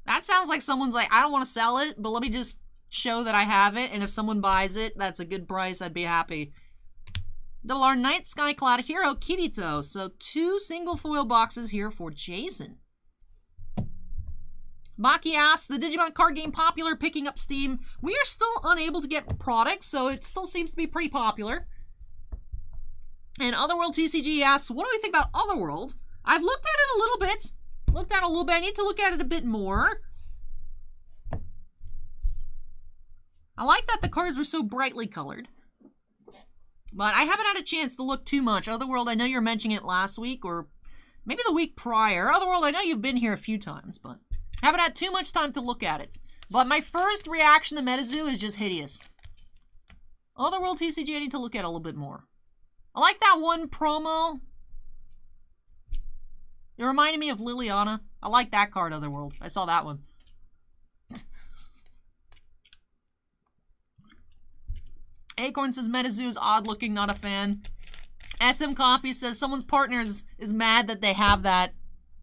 That sounds like someone's like, I don't want to sell it, but let me just show that I have it, and if someone buys it, that's a good price, I'd be happy. Double R Night Sky Cloud Hero Kirito. So 2 single foil boxes here for Jason. Maki asks, the Digimon card game popular, picking up steam. We are still unable to get products, so it still seems to be pretty popular. And Otherworld TCG asks, what do we think about Otherworld? I've looked at it a little bit. I need to look at it a bit more. I like that the cards were so brightly colored. But I haven't had a chance to look too much. Otherworld, I know you were mentioning it last week, or maybe the week prior. Otherworld, I know you've been here a few times, but haven't had too much time to look at it. But my first reaction to MetaZoo is just hideous. Otherworld TCG, I need to look at it a little bit more. I like that one promo. It reminded me of Liliana. I like that card, Otherworld. I saw that one. Acorn says MetaZoo is odd looking, not a fan. SM Coffee says someone's partner is mad that they have that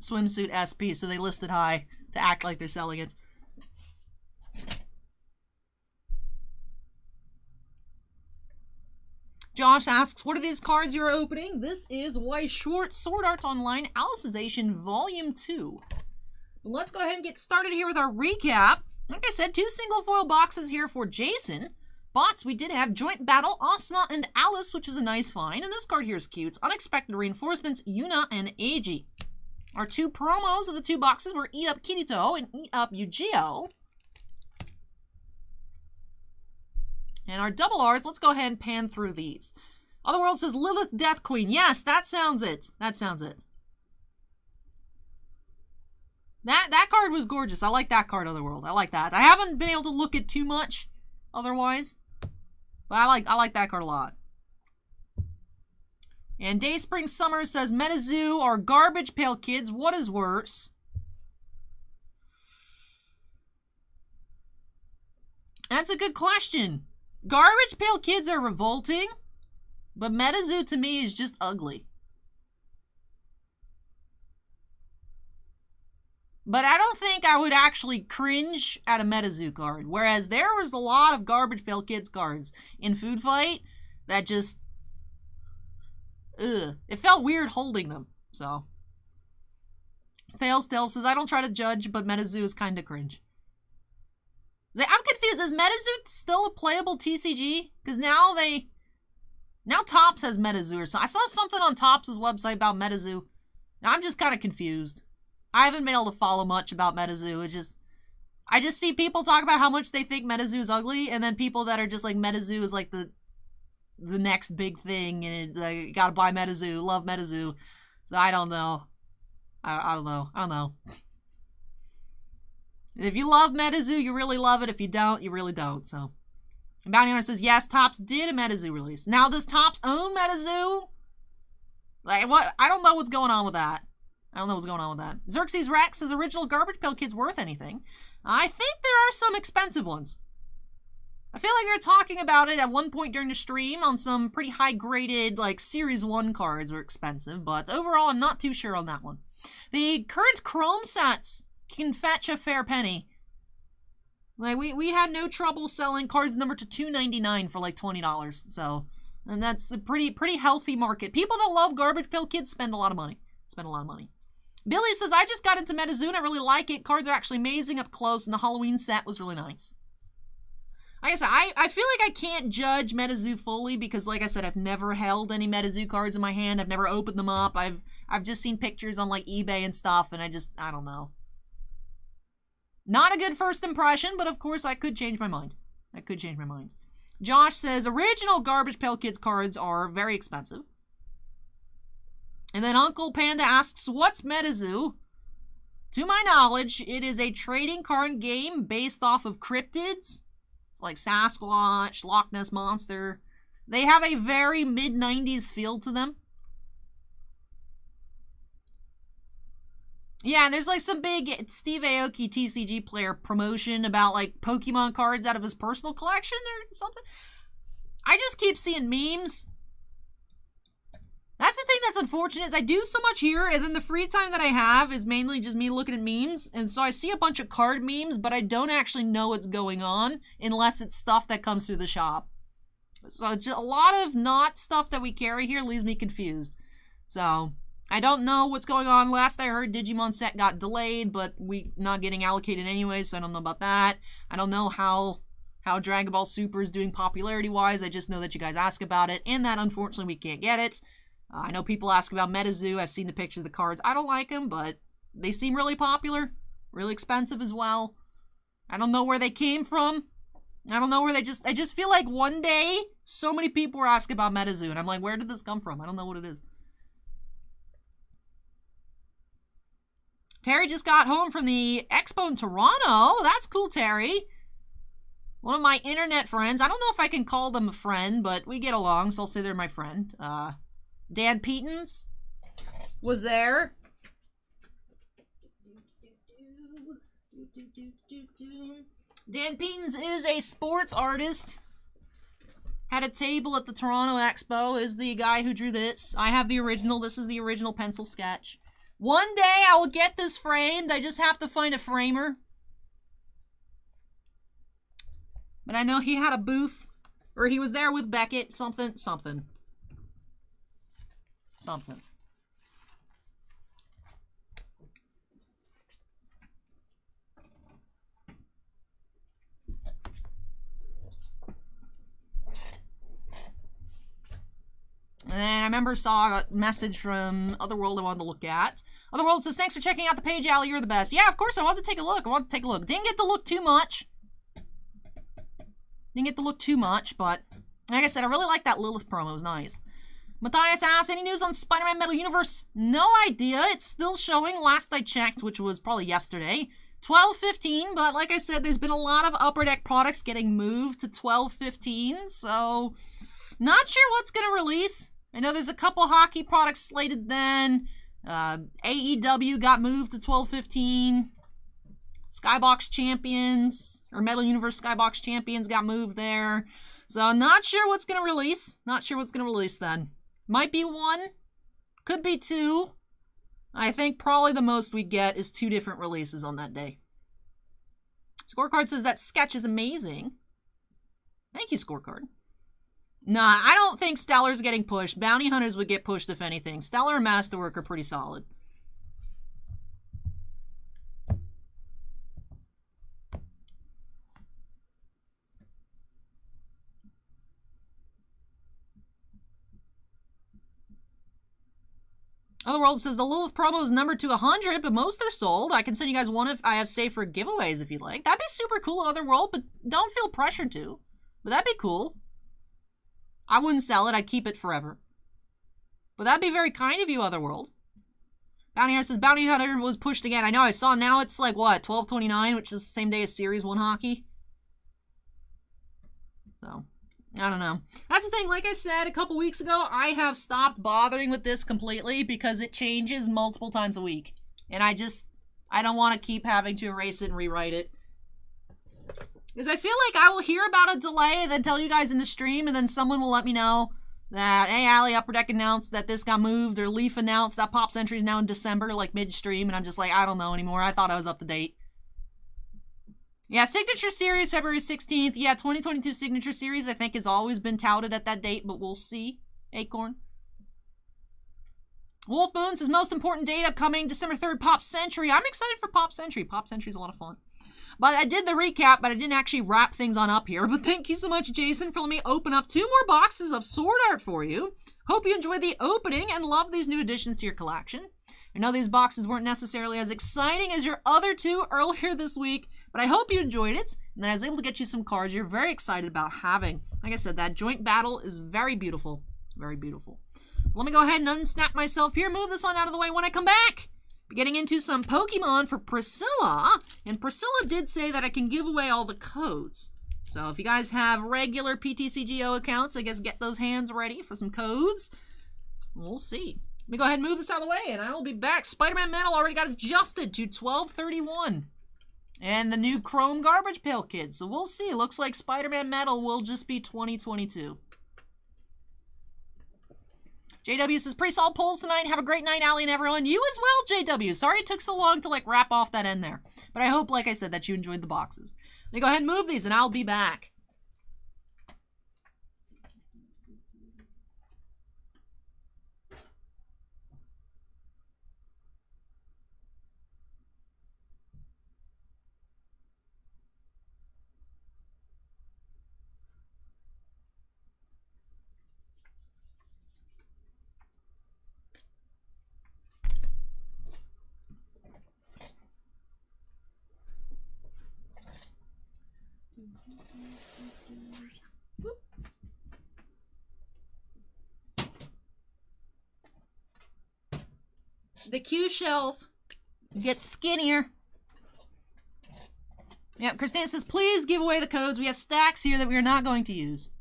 swimsuit SP, so they list it high to act like they're selling it. Josh asks, what are these cards you're opening? This is Weiss Schwarz Sword Art Online Alicization Volume 2. Let's go ahead and get started here with our recap. Like I said, 2 single foil boxes here for Jason. Bots, we did have Joint Battle, Asuna, and Alice, which is a nice find. And this card here is cute. It's Unexpected Reinforcements, Yuna, and Eiji. Our 2 promos of the 2 boxes were Eat Up Kirito and Eat Up Yu-Gi-Oh! And our double R's, let's go ahead and pan through these. Otherworld says Lilith Death Queen. Yes, that sounds it. That sounds it. That card was gorgeous. I like that card, Otherworld. I like that. I haven't been able to look at too much otherwise, but I like that card a lot. And Day Spring Summer says MetaZoo or Garbage Pail Kids. What is worse? That's a good question. Garbage Pail Kids are revolting, but MetaZoo to me is just ugly. But I don't think I would actually cringe at a MetaZoo card. Whereas there was a lot of Garbage Pail Kids cards in Food Fight that just... ugh. It felt weird holding them, so... Fales Tales says, I don't try to judge, but MetaZoo is kinda cringe. I'm confused. Is MetaZoo still a playable TCG? Because now Topps has MetaZoo or something. I saw something on Topps' website about MetaZoo. Now I'm just kind of confused. I haven't been able to follow much about MetaZoo. It's just... I just see people talk about how much they think MetaZoo is ugly, and then people that are just like, MetaZoo is like the next big thing, and you gotta buy MetaZoo, love MetaZoo. So I don't know. I don't know. If you love MetaZoo, you really love it. If you don't, you really don't, so. And Bounty Hunter says, yes, Topps did a MetaZoo release. Now, does Topps own MetaZoo? Like, what? I don't know what's going on with that. I don't know what's going on with that. Xerxes Rex says, original Garbage Pail Kids worth anything? I think there are some expensive ones. I feel like we were talking about it at one point during the stream on some pretty high-graded, like, Series 1 cards were expensive, but overall, I'm not too sure on that one. The current Chrome sets can fetch a fair penny. Like, we had no trouble selling cards numbered to $2.99 for, like, $20, so... And that's a pretty healthy market. People that love Garbage Pail Kids spend a lot of money. Billy says, I just got into MetaZoo and I really like it. Cards are actually amazing up close, and the Halloween set was really nice. Like I said, I feel like I can't judge MetaZoo fully because, like I said, I've never held any MetaZoo cards in my hand. I've never opened them up. I've just seen pictures on, like, eBay and stuff, and I don't know. Not a good first impression, but of course I could change my mind. Josh says, original Garbage Pail Kids cards are very expensive. And then Uncle Panda asks, what's MetaZoo? To my knowledge, it is a trading card game based off of cryptids. It's like Sasquatch, Loch Ness Monster. They have a very mid-90s feel to them. Yeah, and there's like some big Steve Aoki TCG player promotion about like Pokemon cards out of his personal collection or something. I just keep seeing memes. That's the thing that's unfortunate is I do so much here, and then the free time that I have is mainly just me looking at memes, and so I see a bunch of card memes, but I don't actually know what's going on unless it's stuff that comes through the shop. So just a lot of not stuff that we carry here leaves me confused. So... I don't know what's going on. Last I heard, Digimon set got delayed, but we not getting allocated anyway, so I don't know about that. I don't know how Dragon Ball Super is doing popularity-wise. I just know that you guys ask about it, and that unfortunately we can't get it. I know people ask about MetaZoo. I've seen the pictures of the cards. I don't like them, but they seem really popular, really expensive as well. I don't know where they came from. I don't know where I just feel like one day, so many people were asking about MetaZoo, and I'm like, where did this come from? I don't know what it is. Terry just got home from the expo in Toronto. That's cool, Terry. One of my internet friends. I don't know if I can call them a friend, but we get along, so I'll say they're my friend. Dan Peetons was there. Dan Peetons is a sports artist. Had a table at the Toronto Expo. Is the guy who drew this. I have the original. This is the original pencil sketch. One day I will get this framed. I just have to find a framer. But I know he had a booth, or he was there with Beckett, something. And then I remember saw a message from Otherworld I wanted to look at. Otherworld says, thanks for checking out the page, Allie. You're the best. Yeah, of course, I wanted to take a look. Didn't get to look too much. But like I said, I really like that Lilith promo. It was nice. Matthias asks, any news on Spider-Man Metal Universe? No idea. It's still showing. Last I checked, which was probably yesterday. 12/15, but like I said, there's been a lot of Upper Deck products getting moved to 12/15, so not sure what's going to release. I know there's a couple hockey products slated then. AEW got moved to 12/15. Skybox Champions, or Metal Universe Skybox Champions got moved there. So not sure what's going to release. Then. Might be one. Could be two. I think probably the most we get is 2 different releases on that day. Scorecard says that sketch is amazing. Thank you, Scorecard. Nah, I don't think Stellar's getting pushed. Bounty Hunters would get pushed if anything. Stellar and Masterwork are pretty solid. Otherworld says the Lilith promo is numbered to 100, but most are sold. I can send you guys one if I have saved for giveaways if you'd like. That'd be super cool, Otherworld, but don't feel pressured to. But that'd be cool. I wouldn't sell it. I'd keep it forever. But that'd be very kind of you, Otherworld. Bounty Hunter says Bounty Hunter was pushed again. I know, I saw now it's like, what, 12/29, which is the same day as Series 1 hockey? So, I don't know. That's the thing, like I said a couple weeks ago, I have stopped bothering with this completely because it changes multiple times a week. And I don't want to keep having to erase it and rewrite it. Because I feel like I will hear about a delay and then tell you guys in the stream, and then someone will let me know that, hey, Ali, Upper Deck announced that this got moved, or Leaf announced that Pop's entry is now in December, like midstream, and I'm just like, I don't know anymore. I thought I was up to date. Yeah, Signature Series, February 16th. Yeah, 2022 Signature Series, I think, has always been touted at that date, but we'll see. Acorn. Wolf Moon says, most important date upcoming, December 3rd, Pop Century. I'm excited for Pop Century. Pop Century is a lot of fun. But I did the recap, but I didn't actually wrap things on up here. But thank you so much, Jason, for letting me open up 2 more boxes of sword art for you. Hope you enjoyed the opening and love these new additions to your collection. I know these boxes weren't necessarily as exciting as your other 2 earlier this week, but I hope you enjoyed it, and that I was able to get you some cards you're very excited about having. Like I said, that joint battle is very beautiful. Very beautiful. Let me go ahead and unsnap myself here, move this on out of the way when I come back. Be getting into some Pokemon for Priscilla, and Priscilla did say that I can give away all the codes. So if you guys have regular PTCGO accounts, I guess get those hands ready for some codes. We'll see. Let me go ahead and move this out of the way, and I will be back. Spider-Man Metal already got adjusted to 1231. And the new Chrome Garbage Pail Kid. So we'll see. Looks like Spider-Man Metal will just be 2022. JW says, pre-sol polls tonight. Have a great night, Ali and everyone. You as well, JW. Sorry it took so long to, like, wrap off that end there. But I hope, like I said, that you enjoyed the boxes. Let me go ahead and move these, and I'll be back. The Q shelf gets skinnier. Yep, Christina says, please give away the codes. We have stacks here that we are not going to use.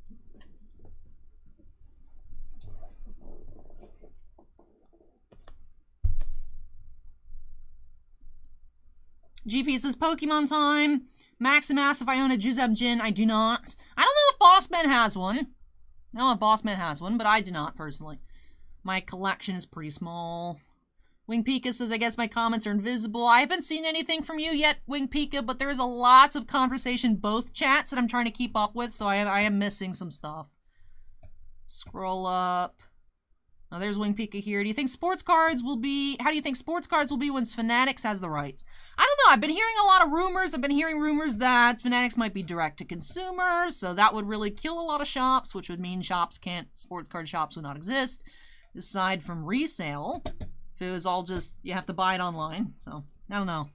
GP says, Pokemon time. Maximus, if I own a Juzab Jin, I do not. I don't know if Bossman has one. I don't know if Bossman has one, but I do not, personally. My collection is pretty small. Wing Pika says, I guess my comments are invisible. I haven't seen anything from you yet, Wing Pika, but there is a lots of conversation, both chats, that I'm trying to keep up with, so I am missing some stuff. Scroll up. Oh, there's Wing Pika here. Do you think sports cards will be... How do you think sports cards will be once Fanatics has the rights? I don't know. I've been hearing a lot of rumors. I've been hearing rumors that Fanatics might be direct-to-consumer, so that would really kill a lot of shops, which would mean sports card shops would not exist, aside from resale. If it was all just, you have to buy it online. So, I don't know.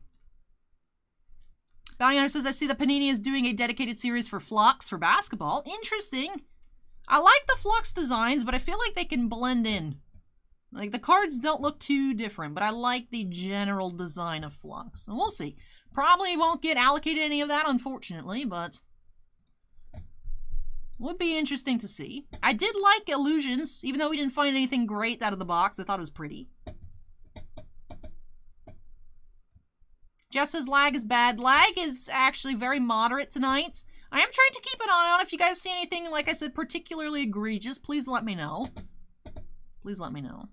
Bounty Hunter says, I see that Panini is doing a dedicated series for Flux for basketball. Interesting. I like the Flux designs, but I feel like they can blend in. Like, the cards don't look too different, but I like the general design of Flux. And we'll see. Probably won't get allocated any of that, unfortunately, but... would be interesting to see. I did like Illusions, even though we didn't find anything great out of the box. I thought it was pretty. Jeff says lag is bad. Lag is actually very moderate tonight. I am trying to keep an eye on. If you guys see anything, like I said, particularly egregious, please let me know. Please let me know.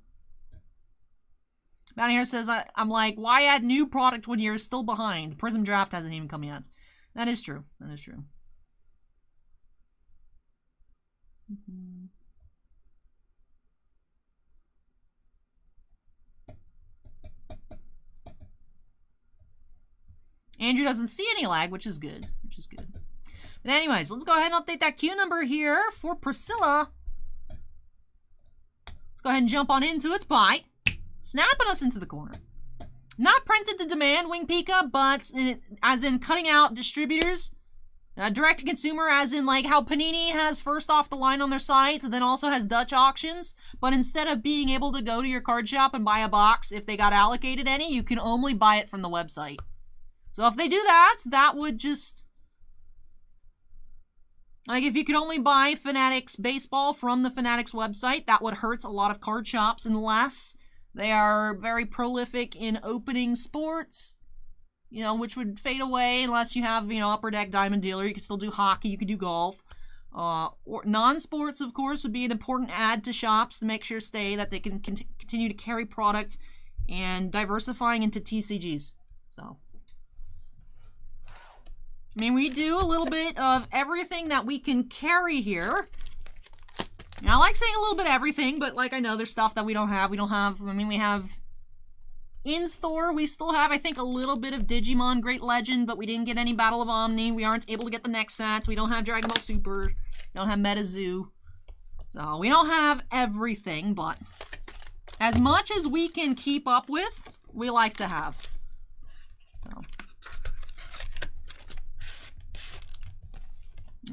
Bounty here says, I'm like, why add new product when you're still behind? Prism Draft hasn't even come yet. That is true. That is true. Andrew doesn't see any lag, which is good. Which is good. But anyways, let's go ahead and update that queue number here for Priscilla. Let's go ahead and jump on into its bite. Snapping us into the corner. Not printed to demand, Wing Pika, but as in cutting out distributors. Direct to consumer, as in like how Panini has first off the line on their site, and then also has Dutch auctions. But instead of being able to go to your card shop and buy a box, if they got allocated any, you can only buy it from the website. So if they do that, that would just Like, if you could only buy Fanatics Baseball from the Fanatics website, that would hurt a lot of card shops unless they are very prolific in opening sports, you know, which would fade away unless you have, you know, Upper Deck Diamond Dealer. You could still do hockey, you could do golf. Or non-sports, of course, would be an important add to shops to make sure that they can continue to carry product and diversifying into TCGs. So, I mean, we do a little bit of everything that we can carry here. Now, I like saying a little bit of everything, but like I know there's stuff that we don't have. I mean, we have in-store, we still have, I think, a little bit of Digimon Great Legend, but we didn't get any Battle of Omni. We aren't able to get the next sets. We don't have Dragon Ball Super. We don't have MetaZoo. So, we don't have everything, but as much as we can keep up with, we like to have. So.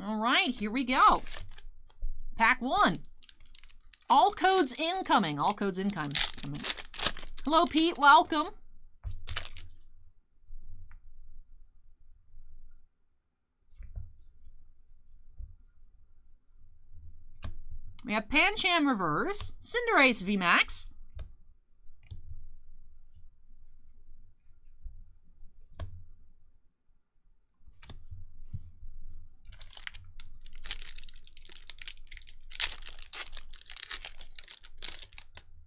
Alright, here we go. Pack 1. All codes incoming. All codes incoming. Hello, Pete. Welcome. We have Pancham Reverse, Cinderace VMAX,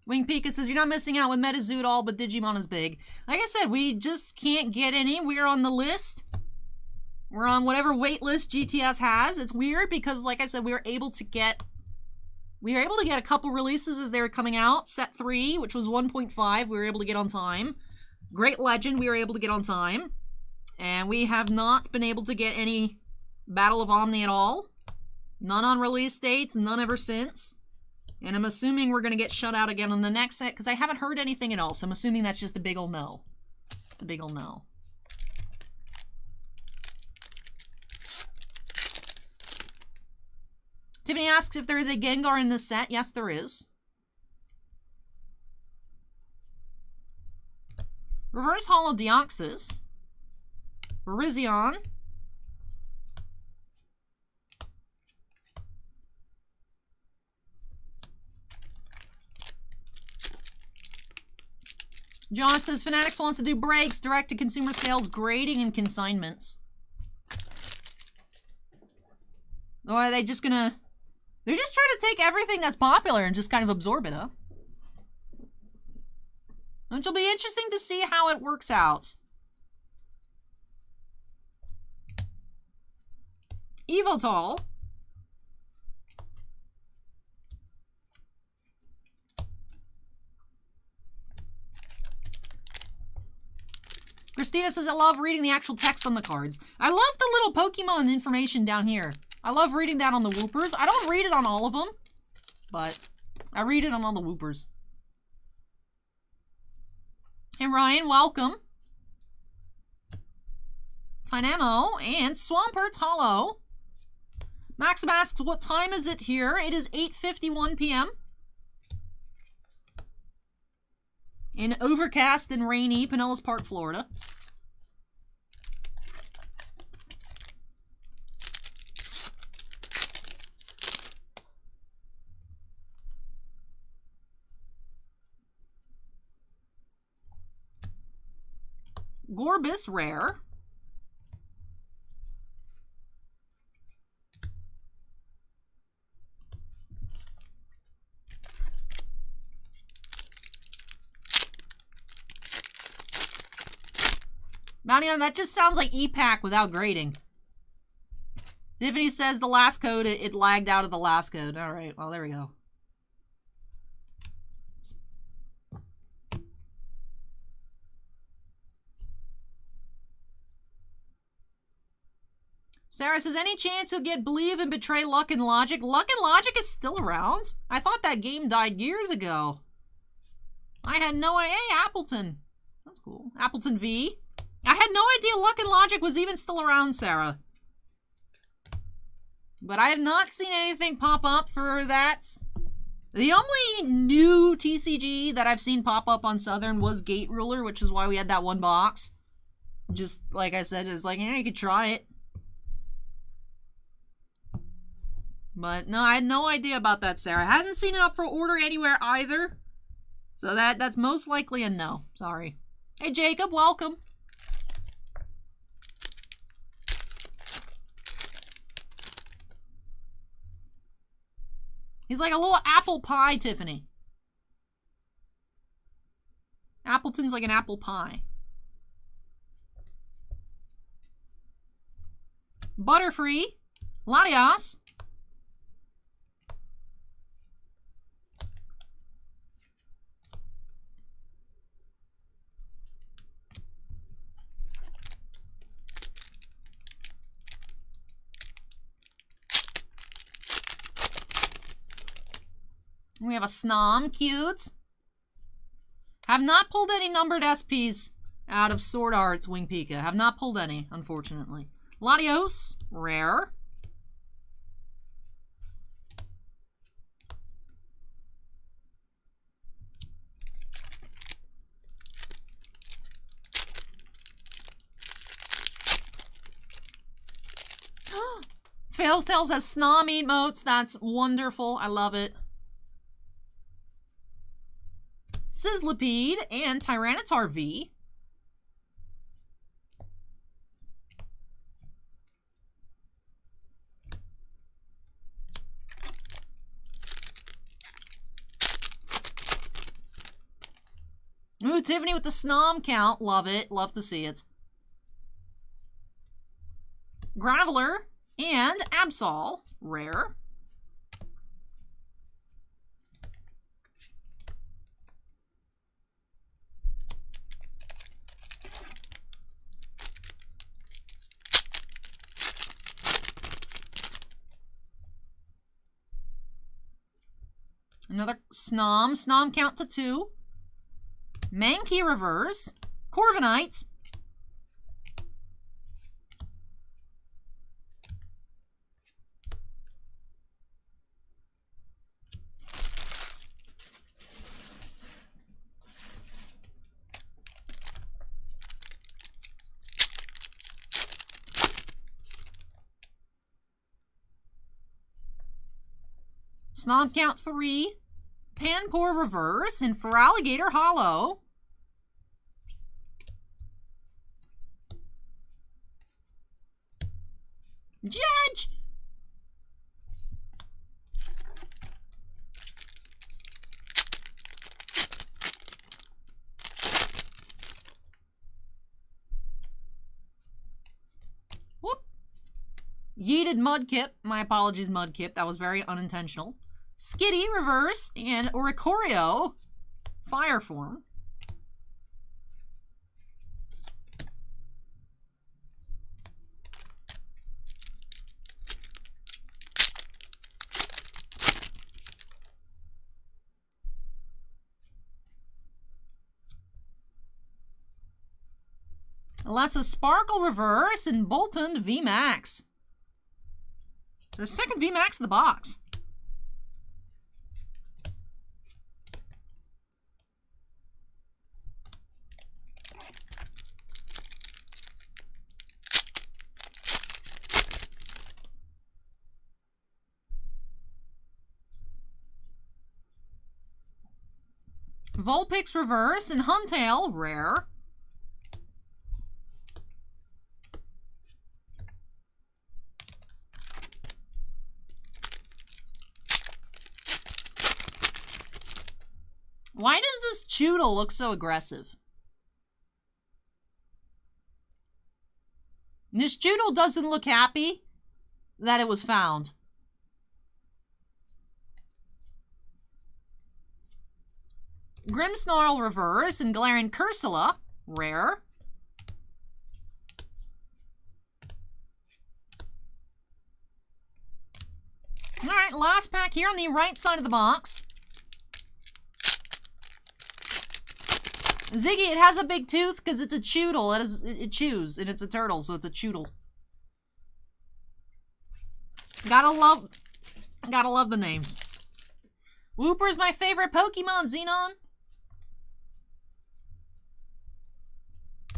Wing Pika says, you're not missing out with MetaZoo at all, but Digimon is big. Like I said, we just can't get any. We're on the list. We're on whatever wait list GTS has. It's weird because, like I said, we were able to get a couple releases as they were coming out. Set 3, which was 1.5, we were able to get on time. Great Legend, we were able to get on time. And we have not been able to get any Battle of Omni at all. None on release dates, none ever since. And I'm assuming we're going to get shut out again on the next set, because I haven't heard anything at all, so I'm assuming that's just a big ol' no. It's a big ol' no. Tiffany asks if there is a Gengar in this set. Yes, there is. Reverse Holo Deoxys. Virizion. John says, Fanatics wants to do breaks, direct-to-consumer sales, grading, and consignments. Or are they just gonna... They're just trying to take everything that's popular and just kind of absorb it, huh? Which will be interesting to see how it works out. Evoltol. Christina says, I love reading the actual text on the cards. I love the little Pokemon information down here. I love reading that on the Whoopers. I don't read it on all of them, but I read it on all the Whoopers. Hey, Ryan, welcome. Dynamo and Swampert Hollow. Maxim asks, what time is it here? It is 8:51 p.m. in overcast and rainy Pinellas Park, Florida. Gorbis Rare. Bounty on that just sounds like E-Pack without grading. Tiffany says the last code, it lagged out of the last code. Alright, well, there we go. Sarah says, any chance you'll get Believe and Betray Luck and Logic? Luck and Logic is still around? I thought that game died years ago. I had no idea. Hey, Appleton. That's cool. Appleton V. I had no idea Luck and Logic was even still around, Sarah. But I have not seen anything pop up for that. The only new TCG that I've seen pop up on Southern was Gate Ruler, which is why we had that one box. Just, like I said, it's like, yeah, you could try it. But no, I had no idea about that, Sarah. I hadn't seen it up for order anywhere either. So that's most likely a no. Sorry. Hey, Jacob, welcome. He's like a little apple pie, Tiffany. Appleton's like an apple pie. Butterfree. Latias. We have a Snom, cute. Have not pulled any numbered SPs out of Sword Art's Wing Pika. Have not pulled any, unfortunately. Latios, rare. Fales Tales has Snom emotes. That's wonderful. I love it. Sizzlipede and Tyranitar V. Ooh, Tiffany with the Snom count. Love it. Love to see it. Graveler and Absol. Rare. Another Snom. Snom count to 2. Mankey reverse. Corviknight. Snom count 3. Panpour reverse and Feraligatr hollow. Judge! Whoop. Yeeted Mudkip. My apologies, Mudkip. That was very unintentional. Skitty reverse and Oricorio fire form. Alessa Sparkle reverse and Bolton VMAX. There's a second VMAX in the box. Vulpix reverse and Huntail rare. Why does this Choodle look so aggressive? This Choodle doesn't look happy that it was found. Grimmsnarl reverse and Galarian Cursula rare. Alright, last pack here on the right side of the box. Ziggy, it has a big tooth because it's a Choodle. It chews, and it's a turtle, so it's a Choodle. Gotta love the names. Wooper's my favorite Pokemon, Xenon.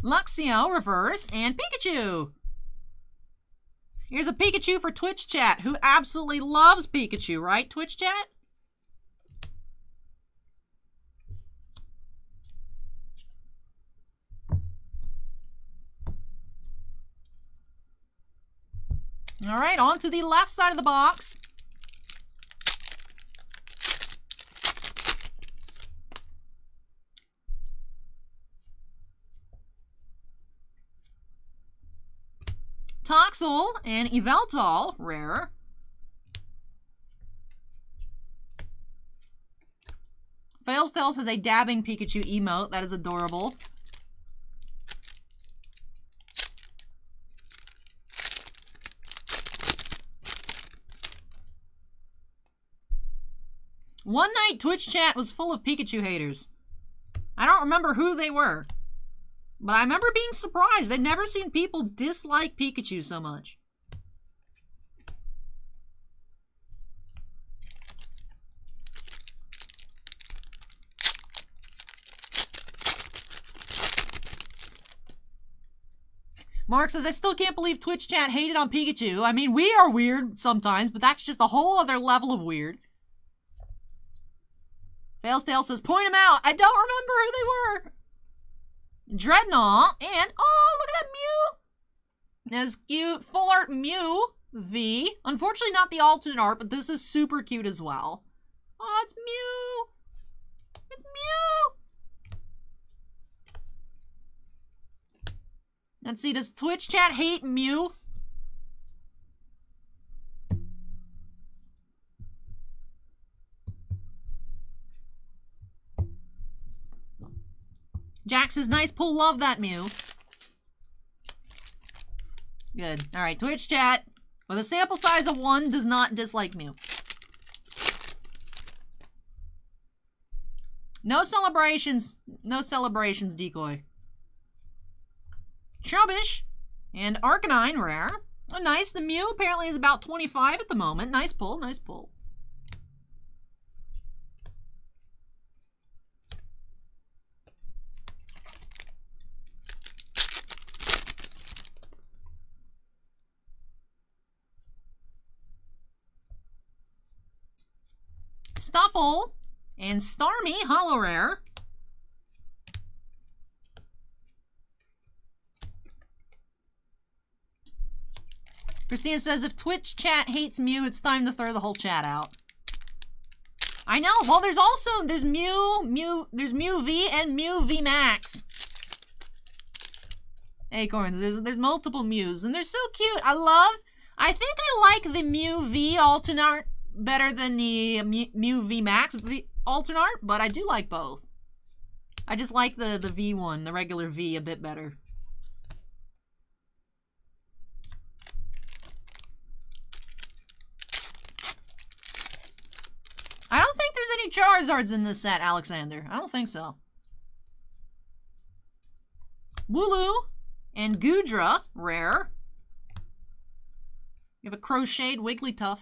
Luxio reverse and Pikachu. Here's a Pikachu for Twitch chat, who absolutely loves Pikachu, right, Twitch chat? All right, on to the left side of the box. Toxel and Yveltal, rare. Fales Tales has a dabbing Pikachu emote. That is adorable. One night, Twitch chat was full of Pikachu haters. I don't remember who they were, but I remember being surprised. I'd never seen people dislike Pikachu so much. Mark says, I still can't believe Twitch chat hated on Pikachu. I mean, we are weird sometimes, but that's just a whole other level of weird. Fales Tales says, point them out. I don't remember who they were. Dreadnought, and, oh, look at that Mew. That's cute. Full art Mew V. Unfortunately, not the alternate art, but this is super cute as well. Oh, it's Mew. It's Mew. Let's see, does Twitch chat hate Mew? Jax says, nice pull, love that Mew. Good. Alright, Twitch chat, with a sample size of 1, does not dislike Mew. No celebrations. No celebrations, Decoy. Chubbish and Arcanine, rare. Oh, nice. The Mew apparently is about 25 at the moment. Nice pull, nice pull. Stuffle and Starmie, holo rare. Christina says, if Twitch chat hates Mew, it's time to throw the whole chat out. I know. Well, there's Mew V and Mew V Max. Acorns, there's multiple Mews, and they're so cute. I think I like the Mew V alternate art better than the Mew V Max alternate art, but I do like both. I just like the V one, the regular V, a bit better. I don't think there's any Charizards in this set, Alexander. I don't think so. Wooloo and Goodra, rare. You have a crocheted Wigglytuff.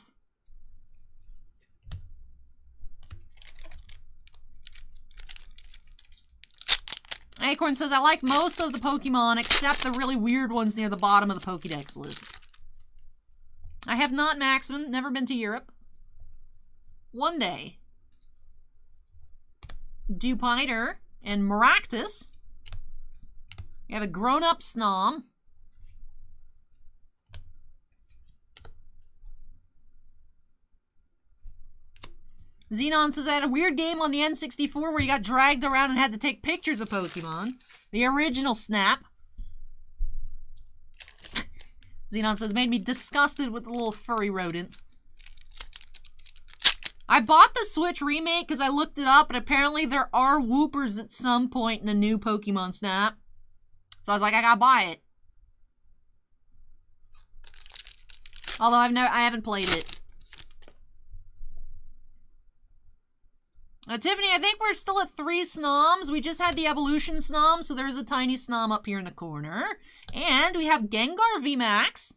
Acorn says, I like most of the Pokemon except the really weird ones near the bottom of the Pokédex list. I have not maxed them, never been to Europe. One day. Dupiter and Maractus. You have a grown-up Snom. Xenon says, I had a weird game on the N64 where you got dragged around and had to take pictures of Pokemon. The original Snap. Xenon says, made me disgusted with the little furry rodents. I bought the Switch remake because I looked it up, and apparently there are Whoopers at some point in the new Pokemon Snap. So I was like, I gotta buy it. Although I haven't played it. Tiffany, I think we're still at 3 Snoms. We just had the Evolution Snom, so there's a tiny Snom up here in the corner. And we have Gengar VMAX.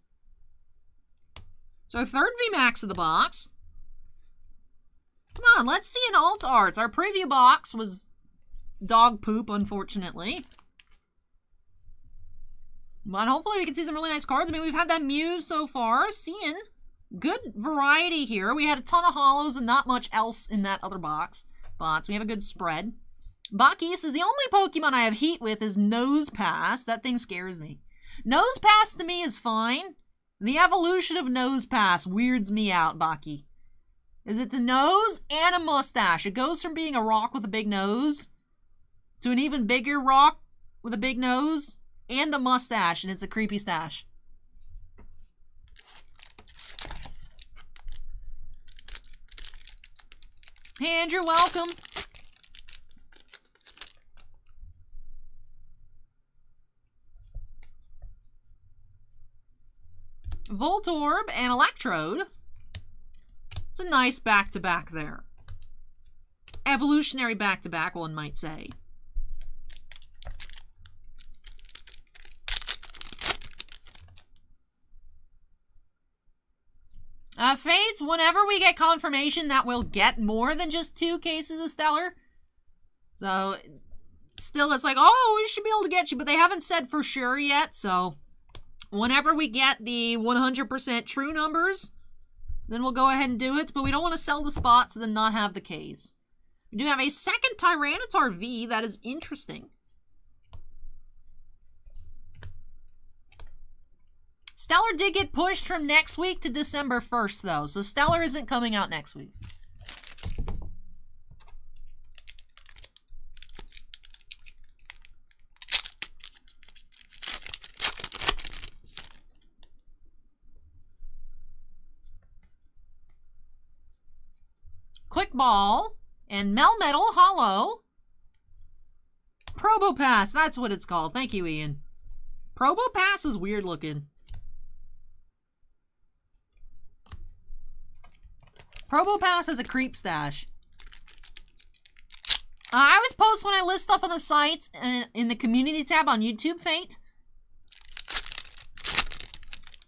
So our third VMAX of the box. Come on, let's see an alt arts. Our preview box was dog poop, unfortunately. But hopefully we can see some really nice cards. I mean, we've had that Mew so far. Seeing good variety here. We had a ton of holos and not much else in that other box. But we have a good spread. Baki says, the only Pokemon I have heat with is Nose Pass. That thing scares me. Nose Pass to me is fine. The evolution of Nose Pass weirds me out, Baki. Is it's a nose and a mustache. It goes from being a rock with a big nose to an even bigger rock with a big nose and a mustache, and it's a creepy stash. Hey, Andrew, welcome. Voltorb and Electrode. It's a nice back-to-back there. Evolutionary back-to-back, one might say. Fates, whenever we get confirmation that we'll get more than just 2 cases of Stellar. So, still it's like, oh, we should be able to get you, but they haven't said for sure yet, so whenever we get the 100% true numbers, then we'll go ahead and do it, but we don't want to sell the spots and then not have the Ks. We do have a second Tyranitar V, that is interesting. Stellar did get pushed from next week to December 1st, though, so Stellar isn't coming out next week. Quick Ball and Melmetal Hollow. Probopass, that's what it's called. Thank you, Ian. Probopass is weird looking. Probopass is a creep stash. I always post when I list stuff on the site in the community tab on YouTube, Fate.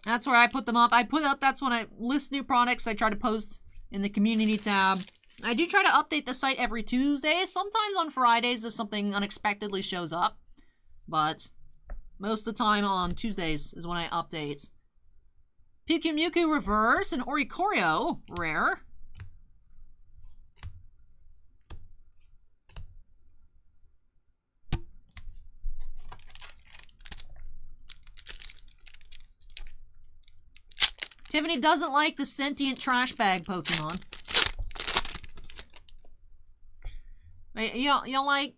That's where I put them up. That's when I list new products. I try to post in the community tab. I do try to update the site every Tuesday, sometimes on Fridays if something unexpectedly shows up. But most of the time on Tuesdays is when I update. Pikumuku Reverse and Oricorio Rare. Tiffany doesn't like the sentient trash bag Pokemon. Wait, you don't like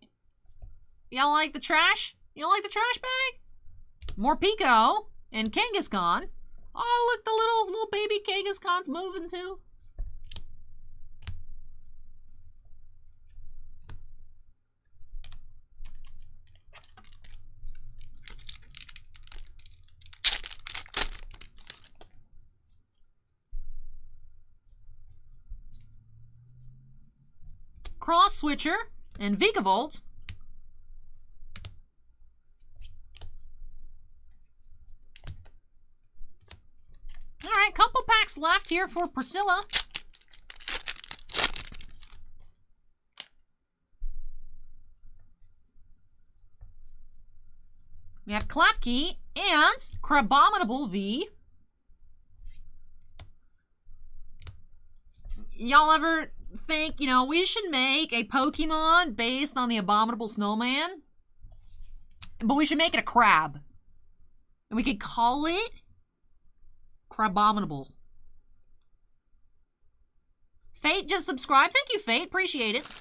the trash? You don't like the trash bag? Morpeko and Kangaskhan. Oh, look, the little baby Kangaskhan's moving too. Cross Switcher and Vigavolt. Alright, couple packs left here for Priscilla. We have Klefki and Crabominable V. Y'all ever think, you know, we should make a Pokemon based on the Abominable Snowman, but we should make it a crab, and we could call it Crabominable. Fate just subscribed. Thank you, Fate. Appreciate it.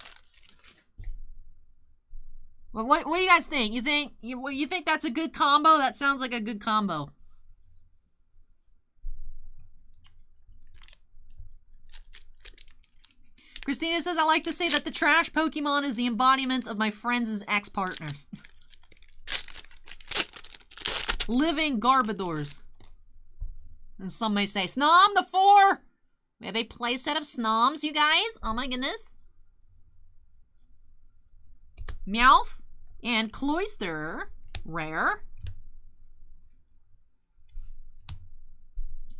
Well, what do you guys think? You think that's a good combo? That sounds like a good combo. Christina says, I like to say that the trash Pokemon is the embodiment of my friends' ex-partners. Living Garbodors. And some may say, Snom the 4! We have a playset of Snoms, you guys. Oh my goodness. Meowth and Cloyster. Rare.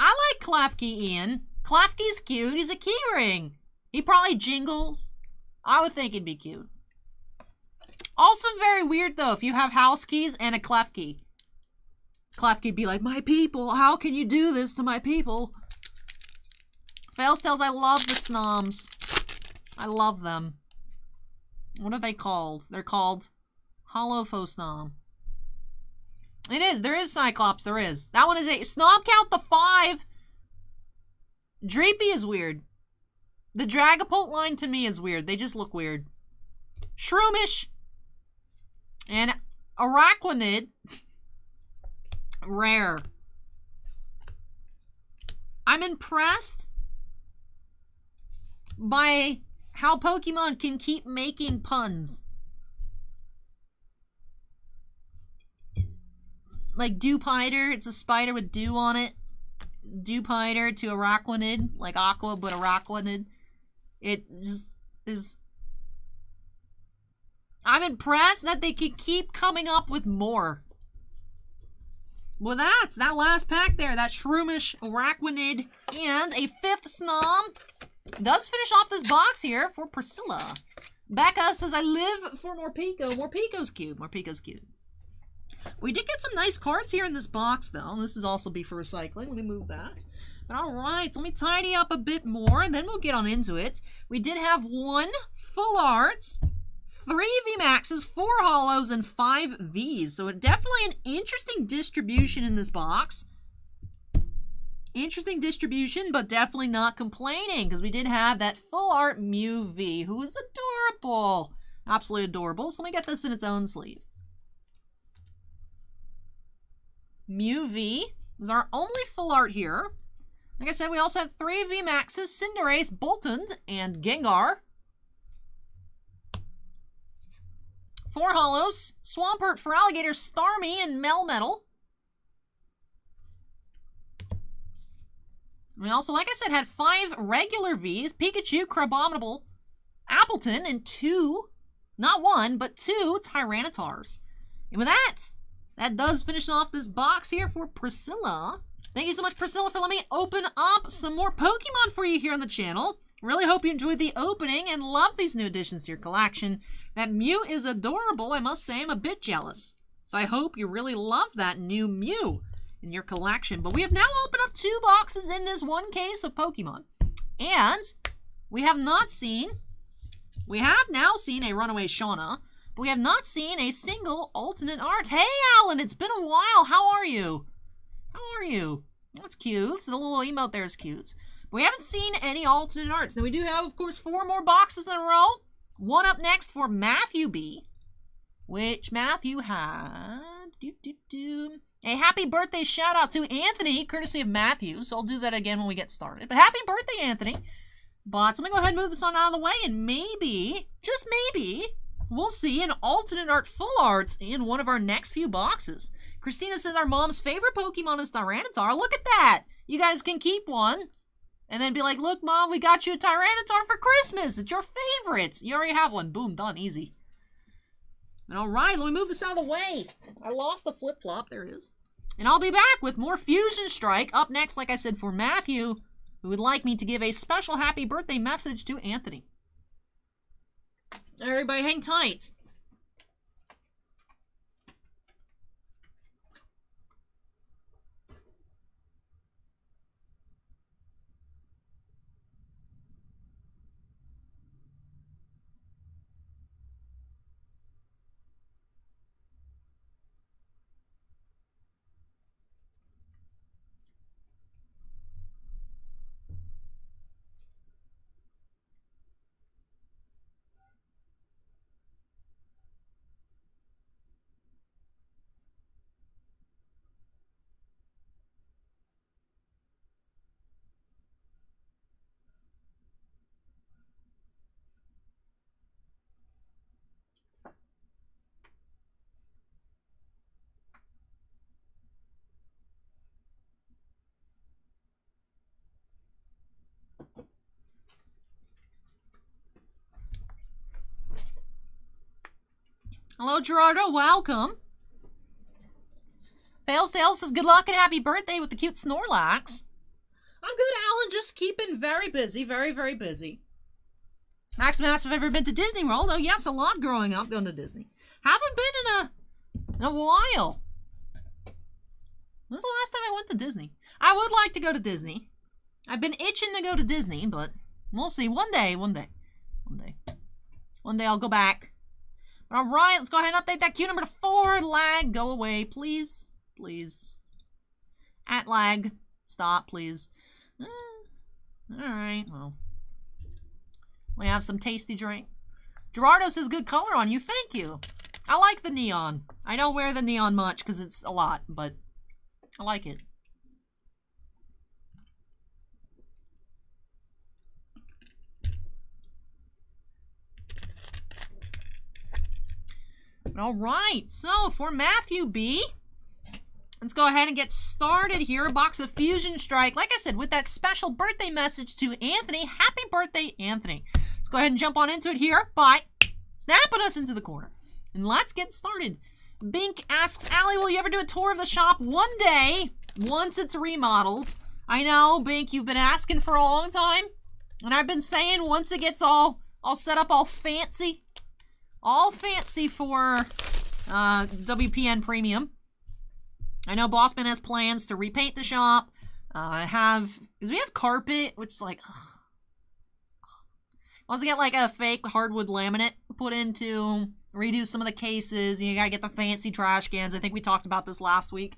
I like Klefki, Ian. Klefki's cute. He's a keyring. He probably jingles. I would think it'd be cute. Also very weird, though, if you have house keys and a Klefki. Klefki be like, my people, how can you do this to my people? Fales Tales, I love the Snoms. I love them. What are they called? They're called Holofosnom. It is. There is Cyclops. There is. That one is a Snom count the 5. Dreepy is weird. The Dragapult line to me is weird. They just look weird. Shroomish. And Araquanid. Rare. I'm impressed by how Pokemon can keep making puns. Like Dewpider, it's a spider with dew on it. Dewpider to Araquanid, like Aqua but Araquanid. It just is... I'm impressed that they can keep coming up with more. Well, that's that last pack there. That Shroomish, Araquanid, and a 5th Snom does finish off this box here for Priscilla. Becca says, I live for Morpeko. Morpeko's cute. Morpeko's cute. We did get some nice cards here in this box, though. This is also be for recycling. Let me move that. But all right, so let me tidy up a bit more, and then we'll get on into it. We did have 1 full art, 3 VMAXs, 4 holos, and 5 Vs. So definitely an interesting distribution in this box. Interesting distribution, but definitely not complaining, because we did have that full art Mew V, who is adorable. Absolutely adorable. So let me get this in its own sleeve. Mew V was our only full art here. Like I said, we also had 3 VMAXs, Cinderace, Boltund, and Gengar. 4 holos, Swampert, Feraligatr, Starmie, and Melmetal. We also, like I said, had 5 regular Vs, Pikachu, Crabominable, Appleton, and 2, not 1, but 2 Tyrantars. And with that does finish off this box here for Priscilla. Thank you so much, Priscilla, for letting me open up some more Pokemon for you here on the channel. Really hope you enjoyed the opening and love these new additions to your collection. That Mew is adorable. I must say I'm a bit jealous. So I hope you really love that new Mew in your collection. But we have now opened up 2 boxes in this one case of Pokemon. And we have now seen a runaway Shauna. But we have not seen a single alternate art. Hey, Alan, it's been a while. How are you? How are you? That's cute. So the little emote there is cute. But we haven't seen any alternate arts. Now we do have, of course, 4 more boxes in a row. One up next for Matthew B, which Matthew had a happy birthday shout out to Anthony, courtesy of Matthew. So I'll do that again when we get started. But happy birthday, Anthony. But so let me go ahead and move this on out of the way, and maybe, just maybe, we'll see an alternate art full art in one of our next few boxes. Christina says our mom's favorite Pokemon is Tyranitar. Look at that. You guys can keep one. And then be like, look, Mom, we got you a Tyranitar for Christmas. It's your favorite. You already have one. Boom, done, easy. All right, let me move this out of the way. I lost the flip-flop. There it is. And I'll be back with more Fusion Strike up next, like I said, for Matthew, who would like me to give a special happy birthday message to Anthony. Everybody hang tight. Hello, Gerardo. Welcome. Fales Tales says, good luck and happy birthday with the cute Snorlax. I'm good, Alan. Just keeping very busy. Very, very busy. Max Mass, have ever been to Disney World? Oh, yes, a lot growing up going to Disney. Haven't been in a while. When was the last time I went to Disney? I would like to go to Disney. I've been itching to go to Disney, but we'll see. One day I'll go back. All right, let's go ahead and update that queue number to 4. Lag, go away, please. Please. At lag. Stop, please. Alright, well. We have some tasty drink. Gerardo says good color on you. Thank you. I like the neon. I don't wear the neon much because it's a lot, but I like it. All right, so for Matthew B, let's go ahead and get started here. A box of Fusion Strike. Like I said, with that special birthday message to Anthony. Happy birthday, Anthony. Let's go ahead and jump on into it here by snapping us into the corner. And let's get started. Bink asks, Allie, will you ever do a tour of the shop one day once it's remodeled? I know, Bink, you've been asking for a long time. And I've been saying once it gets all set up all fancy for WPN Premium. I know Bossman has plans to repaint the shop. Because we have carpet, which is like, wants to get like a fake hardwood laminate put into, redo some of the cases. You gotta get the fancy trash cans. I think we talked about this last week.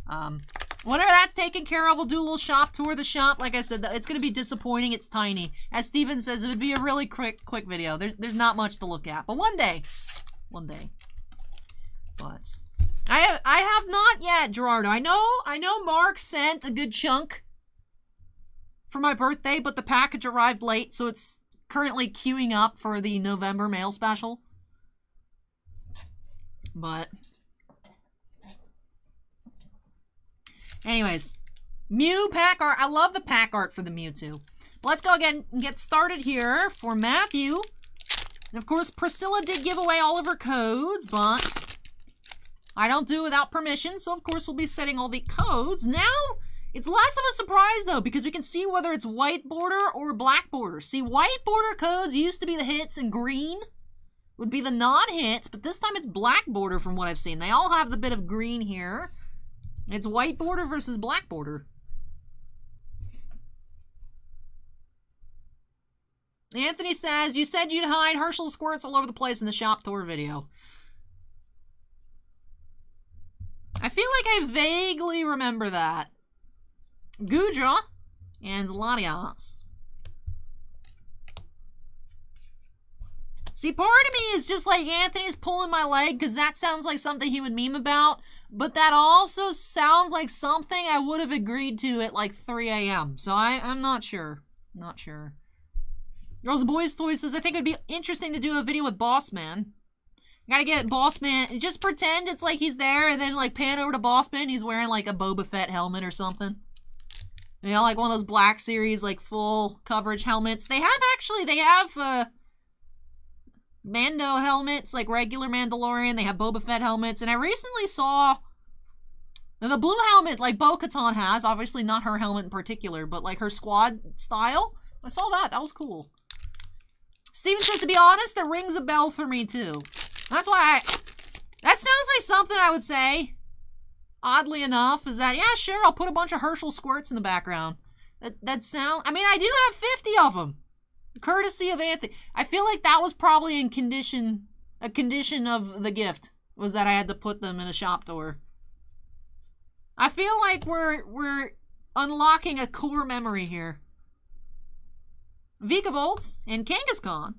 Whenever that's taken care of, we'll do a little shop tour of the shop. Like I said, it's going to be disappointing. It's tiny. As Steven says, it would be a really quick video. There's not much to look at. But one day. But I have not yet, Gerardo. I know Mark sent a good chunk for my birthday, but the package arrived late, so it's currently queuing up for the November mail special. But anyways, Mew pack art. I love the pack art for the Mewtwo. Let's go again and get started here for Matthew. And of course, Priscilla did give away all of her codes, but I don't do it without permission. So of course, we'll be setting all the codes. Now, it's less of a surprise though, because we can see whether it's white border or black border. See, white border codes used to be the hits and green would be the non-hits, but this time it's black border from what I've seen. They all have the bit of green here. It's white border versus black border. Anthony says, you said you'd hide Herschel squirts all over the place in the shop tour video. I feel like I vaguely remember that. Gudra and Latias. See, part of me is just like Anthony's pulling my leg because that sounds like something he would meme about. But that also sounds like something I would have agreed to at like 3 a.m. So I'm not sure. Not sure. Girls Boys Toy says, I think it would be interesting to do a video with Bossman. Gotta get Bossman and just pretend it's like he's there and then like pan over to Bossman. He's wearing like a Boba Fett helmet or something. You know, like one of those Black Series like full coverage helmets. They have Mando helmets, like regular Mandalorian. They have Boba Fett helmets. And I recently saw the blue helmet like Bo-Katan has. Obviously not her helmet in particular, but like her squad style. I saw that. That was cool. Steven says, to be honest, that rings a bell for me too. That's why that sounds like something I would say, oddly enough, is that, yeah, sure, I'll put a bunch of Herschel squirts in the background. That sound, I mean, I do have 50 of them. Courtesy of Anthony. I feel like that was probably a condition of the gift, was that I had to put them in a shop tour. I feel like we're unlocking a core memory here. Vikavolts and Kangaskhan.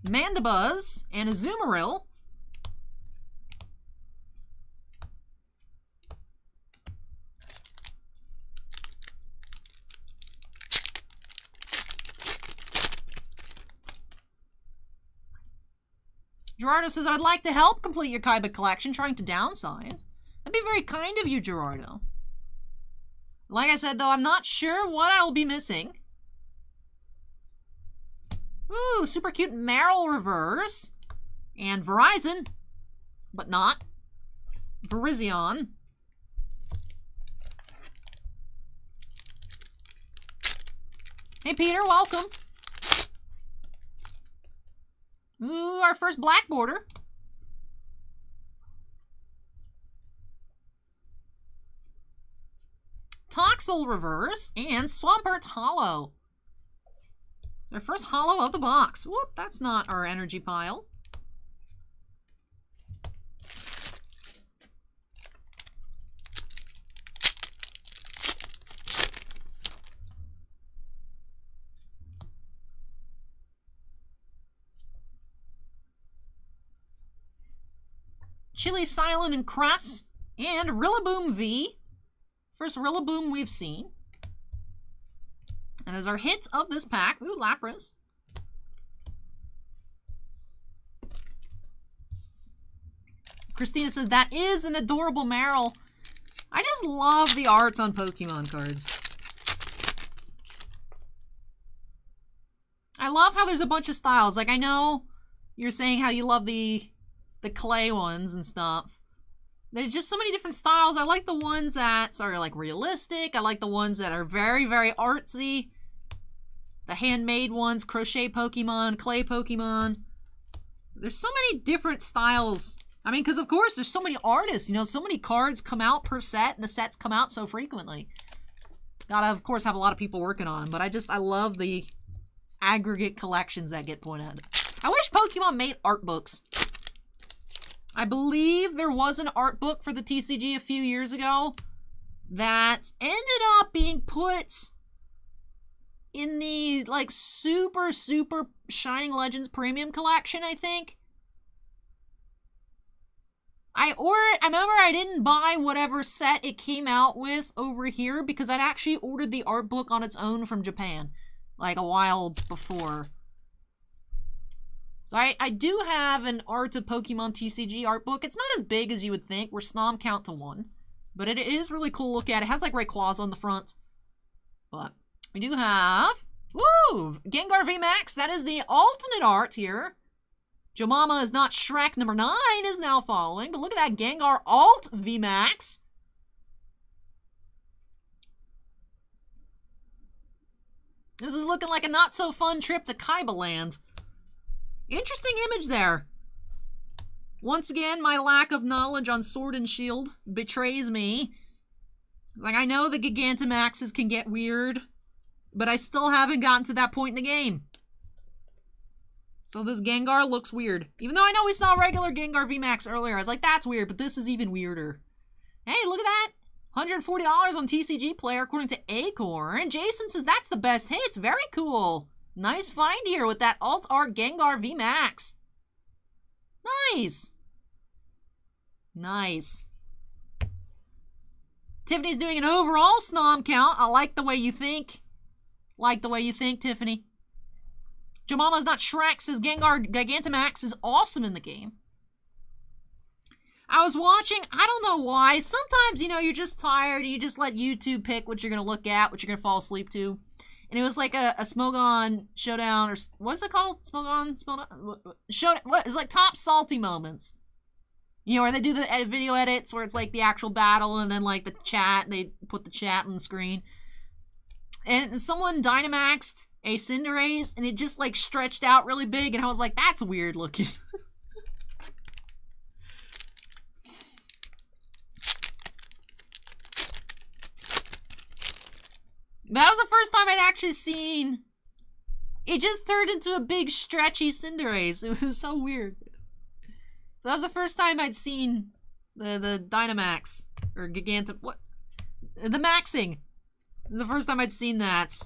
Mandibuzz and Azumarill. Gerardo says, I'd like to help complete your Kaiba collection, trying to downsize. That'd be very kind of you, Gerardo. Like I said, though, I'm not sure what I'll be missing. Ooh, super cute Meryl reverse. And Verizon, but not. Virizion. Hey, Peter, welcome. Ooh, our first black border. Toxel reverse and Swampert hollow. Our first hollow of the box. Whoop, that's not our energy pile. Chili Silent and Cress and Rillaboom V. First Rillaboom we've seen. And as our hit of this pack, ooh, Lapras. Christina says, that is an adorable Meryl. I just love the arts on Pokemon cards. I love how there's a bunch of styles. Like, I know you're saying how you love the clay ones and stuff. There's just so many different styles. I like the ones that are like realistic. I like the ones that are very, very artsy. The handmade ones, crochet Pokemon, clay Pokemon. There's so many different styles. I mean, because of course there's so many artists, you know, so many cards come out per set and the sets come out so frequently. Gotta, of course, have a lot of people working on them, but I love the aggregate collections that get put out. I wish Pokemon made art books. I believe there was an art book for the TCG a few years ago that ended up being put in the, like, super, super Shining Legends Premium Collection, I think. I remember I didn't buy whatever set it came out with over here because I'd actually ordered the art book on its own from Japan, like, a while before. So I do have an Art of Pokemon TCG art book. It's not as big as you would think. We're Snom count to 1. But it is really cool to look at. It has like Rayquaza on the front. But we do have, woo, Gengar VMAX. That is the alternate art here. Jomama is not Shrek. Number 9 is now following. But look at that Gengar Alt VMAX. This is looking like a not so fun trip to Kaiba Land. Interesting image there. Once again, my lack of knowledge on Sword and Shield betrays me. Like, I know the Gigantamaxes can get weird, but I still haven't gotten to that point in the game. So this Gengar looks weird. Even though I know we saw regular Gengar VMAX earlier, I was like, that's weird, but this is even weirder. Hey, look at that. $140 on TCG Player, according to Acorn. Jason says that's the best hits. Very cool. Nice find here with that alt art Gengar VMAX. Nice. Nice. Tiffany's doing an overall Snom count. I like the way you think. Like the way you think, Tiffany. Jomama's not Shrek says Gengar Gigantamax is awesome in the game. I was watching, I don't know why. Sometimes, you know, you're just tired and you just let YouTube pick what you're going to look at, what you're going to fall asleep to. And it was like a Smogon Showdown, or what's it called? Smogon Showdown? What? It's like top salty moments. You know, where they do the video edits where it's like the actual battle and then like the chat, they put the chat on the screen. And someone Dynamaxed a Cinderace and it just like stretched out really big and I was like, that's weird looking. That was the first time I'd actually seen it just turned into a big stretchy Cinderace. It was so weird. That was the first time I'd seen the Dynamax or what? The maxing. The first time I'd seen that.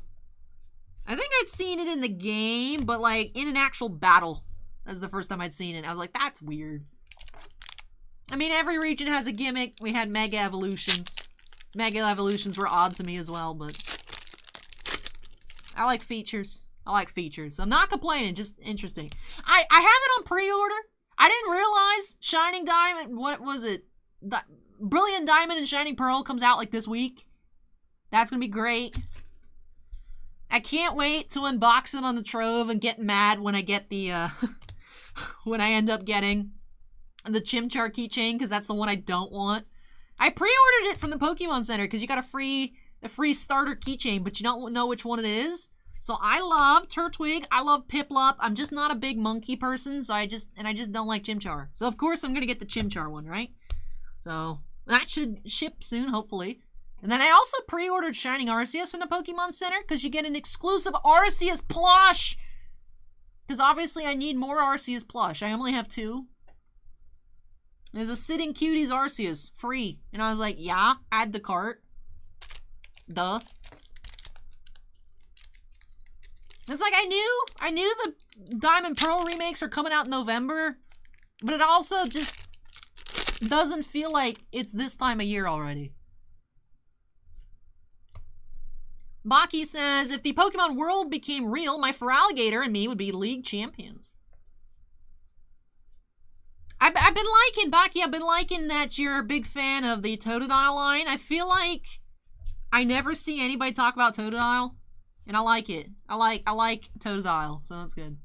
I think I'd seen it in the game, but like in an actual battle. That's the first time I'd seen it. I was like, that's weird. I mean, every region has a gimmick. We had Mega Evolutions. Mega Evolutions were odd to me as well, but I like features. I like features. I'm not complaining, just interesting. I have it on pre-order. I didn't realize Shining Diamond, what was it? Brilliant Diamond and Shining Pearl comes out like this week. That's gonna be great. I can't wait to unbox it on the Trove and get mad when I get the, when I end up getting the Chimchar keychain, because that's the one I don't want. I pre-ordered it from the Pokemon Center because you got a free starter keychain, but you don't know which one it is. So I love Turtwig, I love Piplup. I'm just not a big monkey person, so I just don't like Chimchar. So of course I'm gonna get the Chimchar one, right? So that should ship soon, hopefully. And then I also pre-ordered Shining Arceus from the Pokemon Center because you get an exclusive Arceus plush. Because obviously I need more Arceus plush. I only have 2. There's a Sitting Cuties Arceus, free. And I was like, yeah, add to cart. Duh. It's like I knew the Diamond Pearl remakes are coming out in November, but it also just doesn't feel like it's this time of year already. Baki says, if the Pokemon world became real, my Feraligatr and me would be league champions. I've been liking, Baki, I've been liking that you're a big fan of the Totodile line. I feel like I never see anybody talk about Totodile, and I like it. I like Totodile, so that's good.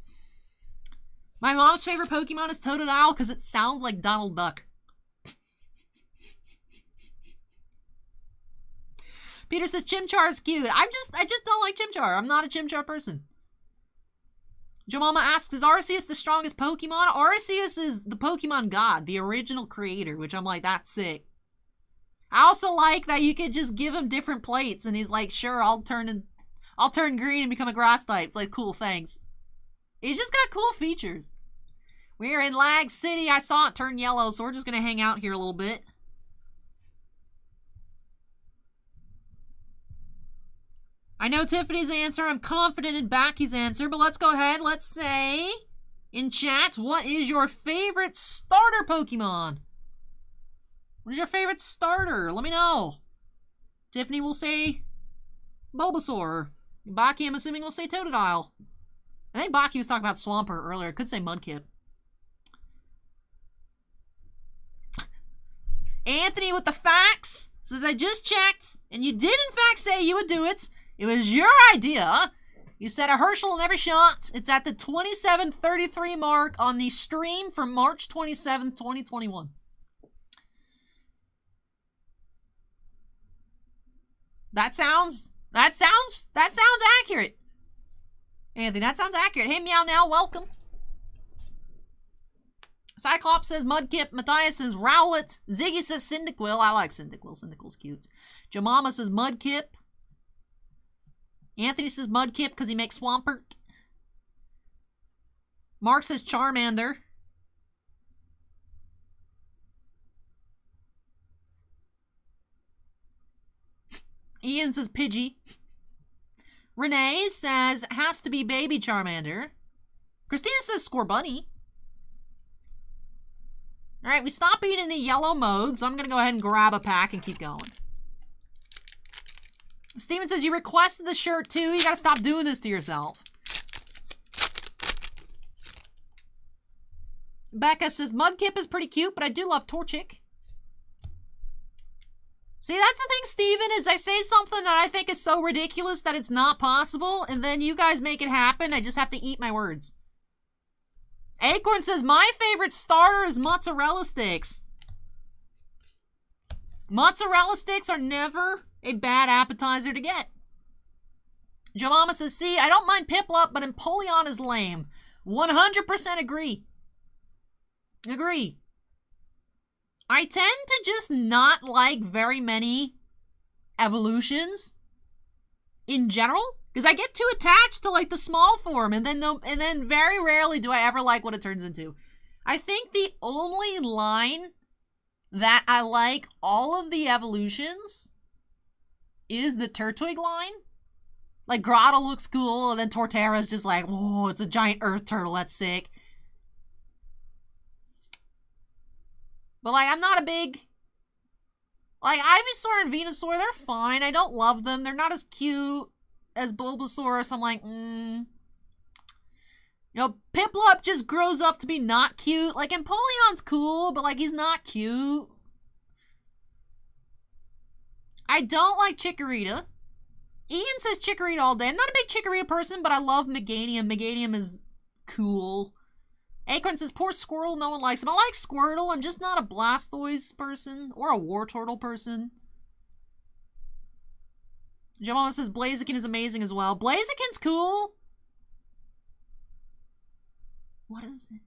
My mom's favorite Pokemon is Totodile because it sounds like Donald Duck. Peter says Chimchar is cute. I just don't like Chimchar. I'm not a Chimchar person. Jomama asks, is Arceus the strongest Pokemon? Arceus is the Pokemon god, the original creator, which I'm like, that's sick. I also like that you could just give him different plates, and he's like, sure, I'll turn green and become a grass type. It's like, cool, thanks. He's just got cool features. We're in Lag City. I saw it turn yellow, so we're just gonna hang out here a little bit. I know Tiffany's answer. I'm confident in Baki's answer, but let's go ahead. Let's say in chat, what is your favorite starter Pokemon? What is your favorite starter? Let me know. Tiffany will say Bulbasaur. Baki, I'm assuming, will say Totodile. I think Baki was talking about Swampert earlier. Could say Mudkip. Anthony with the facts says, I just checked, and you did in fact say you would do it. It was your idea. You said a Herschel in every shot. It's at the 27:33 mark on the stream for March 27th, 2021. That sounds accurate. Anthony, that sounds accurate. Hey, Meow Now, welcome. Cyclops says Mudkip. Matthias says Rowlet. Ziggy says Cyndaquil. I like Cyndaquil. Cyndaquil's cute. Jemama says Mudkip. Anthony says Mudkip because he makes Swampert. Mark says Charmander. Ian says Pidgey. Renee says has to be Baby Charmander. Christina says Scorbunny. Alright, we stop being in a yellow mode, so I'm going to go ahead and grab a pack and keep going. Steven says, you requested the shirt too. You gotta stop doing this to yourself. Becca says, Mudkip is pretty cute, but I do love Torchic. See, that's the thing, Steven, is I say something that I think is so ridiculous that it's not possible, and then you guys make it happen. I just have to eat my words. Acorn says, my favorite starter is mozzarella sticks. Mozzarella sticks are never a bad appetizer to get. Jemama says, see, I don't mind Piplup, but Empoleon is lame. 100% agree. Agree. I tend to just not like very many evolutions in general, because I get too attached to like the small form, and then very rarely do I ever like what it turns into. I think the only line that I like all of the evolutions is the Turtwig line. Like, Grotto looks cool, and then Torterra's just like, whoa, it's a giant earth turtle, that's sick. But, like, I'm not a big... Like, Ivysaur and Venusaur, they're fine. I don't love them. They're not as cute as Bulbasaur, so I'm like, You know, Piplup just grows up to be not cute. Like, Empoleon's cool, but, like, he's not cute. I don't like Chikorita. Ian says Chikorita all day. I'm not a big Chikorita person, but I love Meganium. Meganium is cool. Acorn says, poor Squirtle, no one likes him. I like Squirtle, I'm just not a Blastoise person or a Wartortle person. Joe Mama says Blaziken is amazing as well. Blaziken's cool. What is it?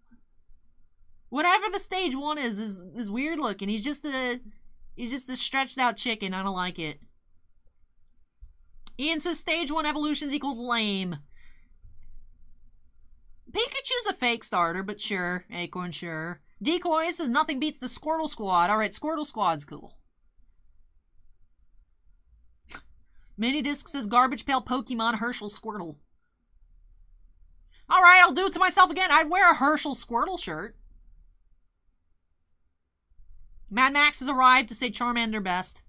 Whatever the stage 1 is weird looking. He's just a stretched out chicken. I don't like it. Ian says stage 1 evolutions equal lame. Pikachu's a fake starter, but sure. Acorn, sure. Decoy says nothing beats the Squirtle Squad. Alright, Squirtle Squad's cool. Minidisc says Garbage Pail Pokemon Herschel Squirtle. Alright, I'll do it to myself again. I'd wear a Herschel Squirtle shirt. Mad Max has arrived to say Charmander best.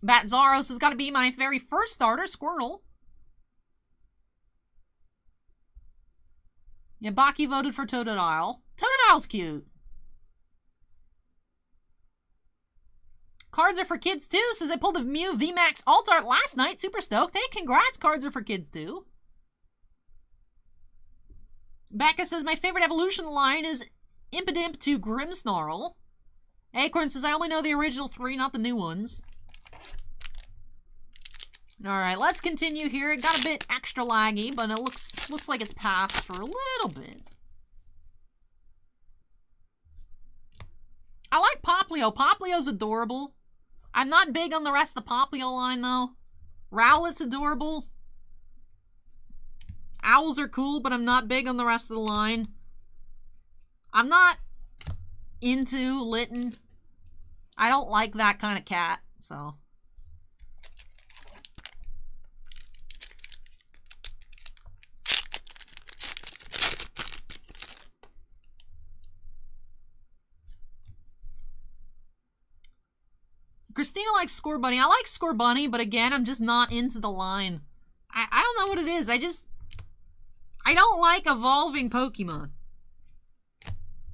Bat Zaros has got to be my very first starter, Squirtle. Yeah, Baki voted for Totodile. Totodile's cute. Cards are for kids too, says I pulled a Mew VMAX Alt Art last night. Super stoked. Hey, congrats, cards are for kids too. Becca says my favorite evolution line is Impidimp to Grimmsnarl. Acorn says I only know the original 3, not the new ones. Alright, let's continue here. It got a bit extra laggy, but it looks like it's passed for a little bit. I like Poplio. Poplio's adorable. I'm not big on the rest of the Poplio line, though. Rowlet's adorable. Owls are cool, but I'm not big on the rest of the line. I'm not into Litten. I don't like that kind of cat, so... Christina likes Score Bunny. I like Score Bunny, but again, I'm just not into the line. I don't know what it is. I don't like evolving Pokemon.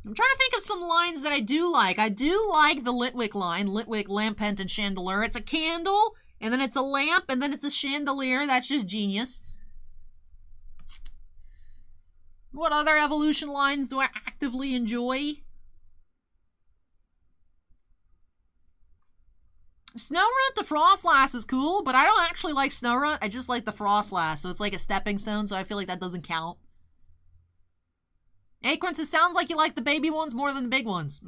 I'm trying to think of some lines that I do like. I do like the Litwick line. Litwick, Lampent, and Chandelure. It's a candle, and then it's a lamp, and then it's a chandelier. That's just genius. What other evolution lines do I actively enjoy? Snorunt the Frostlass is cool, but I don't actually like Snorunt. I just like the Frostlass, so it's like a stepping stone, so I feel like that doesn't count. Acorns, it sounds like you like the baby ones more than the big ones.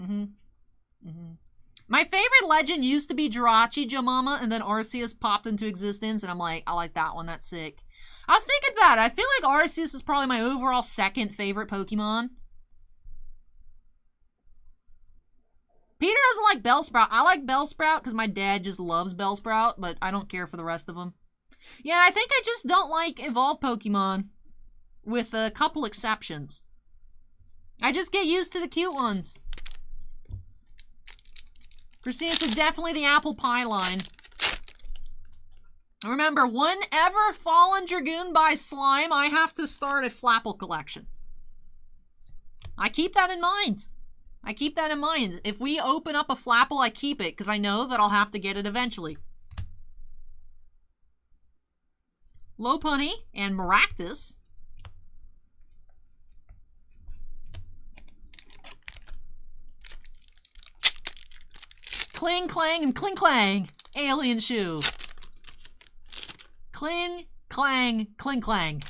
My favorite legend used to be Jirachi, Joe Mama, and then Arceus popped into existence, and I'm like, I like that one, that's sick. I was thinking about it. I feel like Arceus is probably my overall second favorite Pokemon. Peter doesn't like Bellsprout. I like Bellsprout because my dad just loves Bellsprout, but I don't care for the rest of them. Yeah, I think I just don't like evolved Pokemon, with a couple exceptions. I just get used to the cute ones. Christina says definitely the apple pie line. Remember, whenever Fallen Dragoon buys slime, I have to start a Flapple collection. I keep that in mind. I keep that in mind. If we open up a Flapple, I keep it, because I know that I'll have to get it eventually. Lopunny and Maractus. Kling Clang and Kling Clang. Alien Shoe. Kling Clang Kling Clang.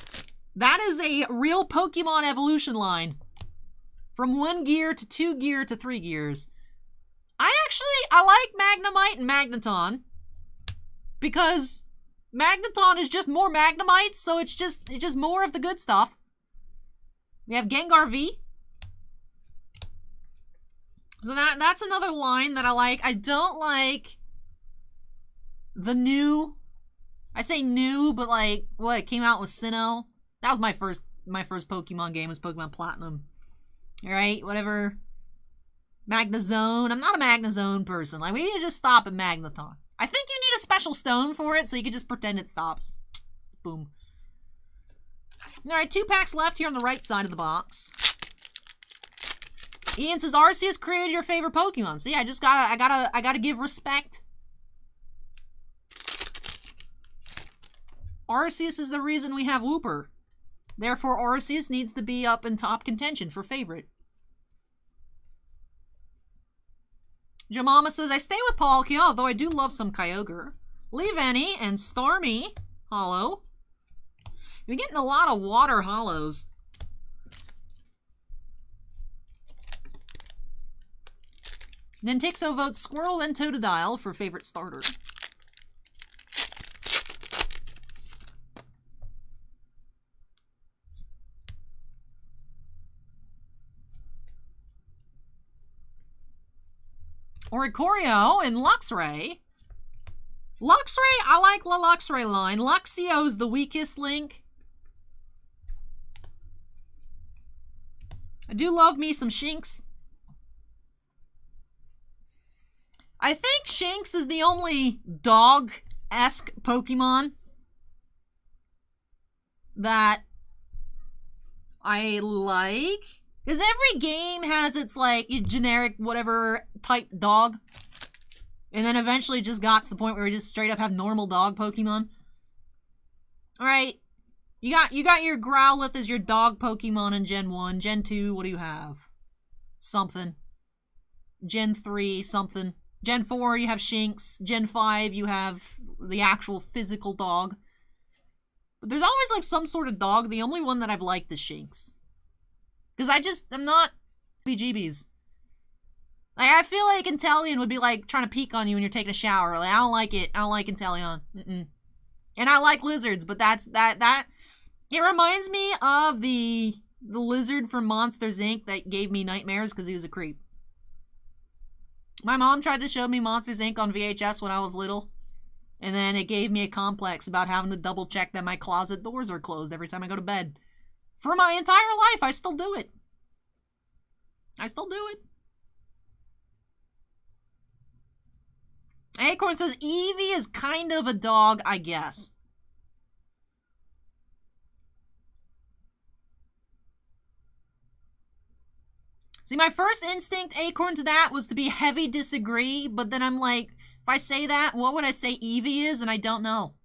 That is a real Pokemon evolution line. From 1 gear to 2 gear to 3 gears. I like Magnemite and Magneton. Because Magneton is just more Magnemite, so it's just more of the good stuff. We have Gengar V. So that's another line that I like. I don't like the new... I say new, but like, what, it came out with Sinnoh? That was my first Pokemon game, was Pokemon Platinum. Alright, whatever. Magnezone. I'm not a Magnezone person. Like, we need to just stop at Magneton. I think you need a special stone for it, so you can just pretend it stops. Boom. Alright, 2 packs left here on the right side of the box. Ian says, Arceus created your favorite Pokemon. See, I gotta give respect. Arceus is the reason we have Wooper. Therefore, Arceus needs to be up in top contention for favorite. Jamama says, I stay with Palkia, although I do love some Kyogre. Leavenny and Starmie Hollow. You're getting a lot of water hollows. Nintixo votes Squirtle and Totodile for favorite starter. Oricorio and Luxray. Luxray, I like the Luxray line. Luxio's the weakest link. I do love me some Shinx. I think Shinx is the only dog-esque Pokemon that I like. Because every game has its, like, generic whatever type dog. And then eventually just got to the point where we just straight up have normal dog Pokemon. Alright. You got your Growlithe as your dog Pokemon in Gen 1. Gen 2, what do you have? Something. Gen 3, something. Gen 4, you have Shinx. Gen 5, you have the actual physical dog. But there's always, like, some sort of dog. The only one that I've liked is Shinx. Because I'm not BGBs. Like, I feel like Inteleon would be, like, trying to peek on you when you're taking a shower. Like, I don't like it. I don't like Inteleon. And I like lizards, but it reminds me of the lizard from Monsters, Inc. that gave me nightmares because he was a creep. My mom tried to show me Monsters, Inc. on VHS when I was little. And then it gave me a complex about having to double check that my closet doors are closed every time I go to bed. For my entire life, I still do it. I still do it. Acorn says, Eevee is kind of a dog, I guess. See, my first instinct, Acorn, to that was to be heavy disagree, but then I'm like, if I say that, what would I say Eevee is? And I don't know.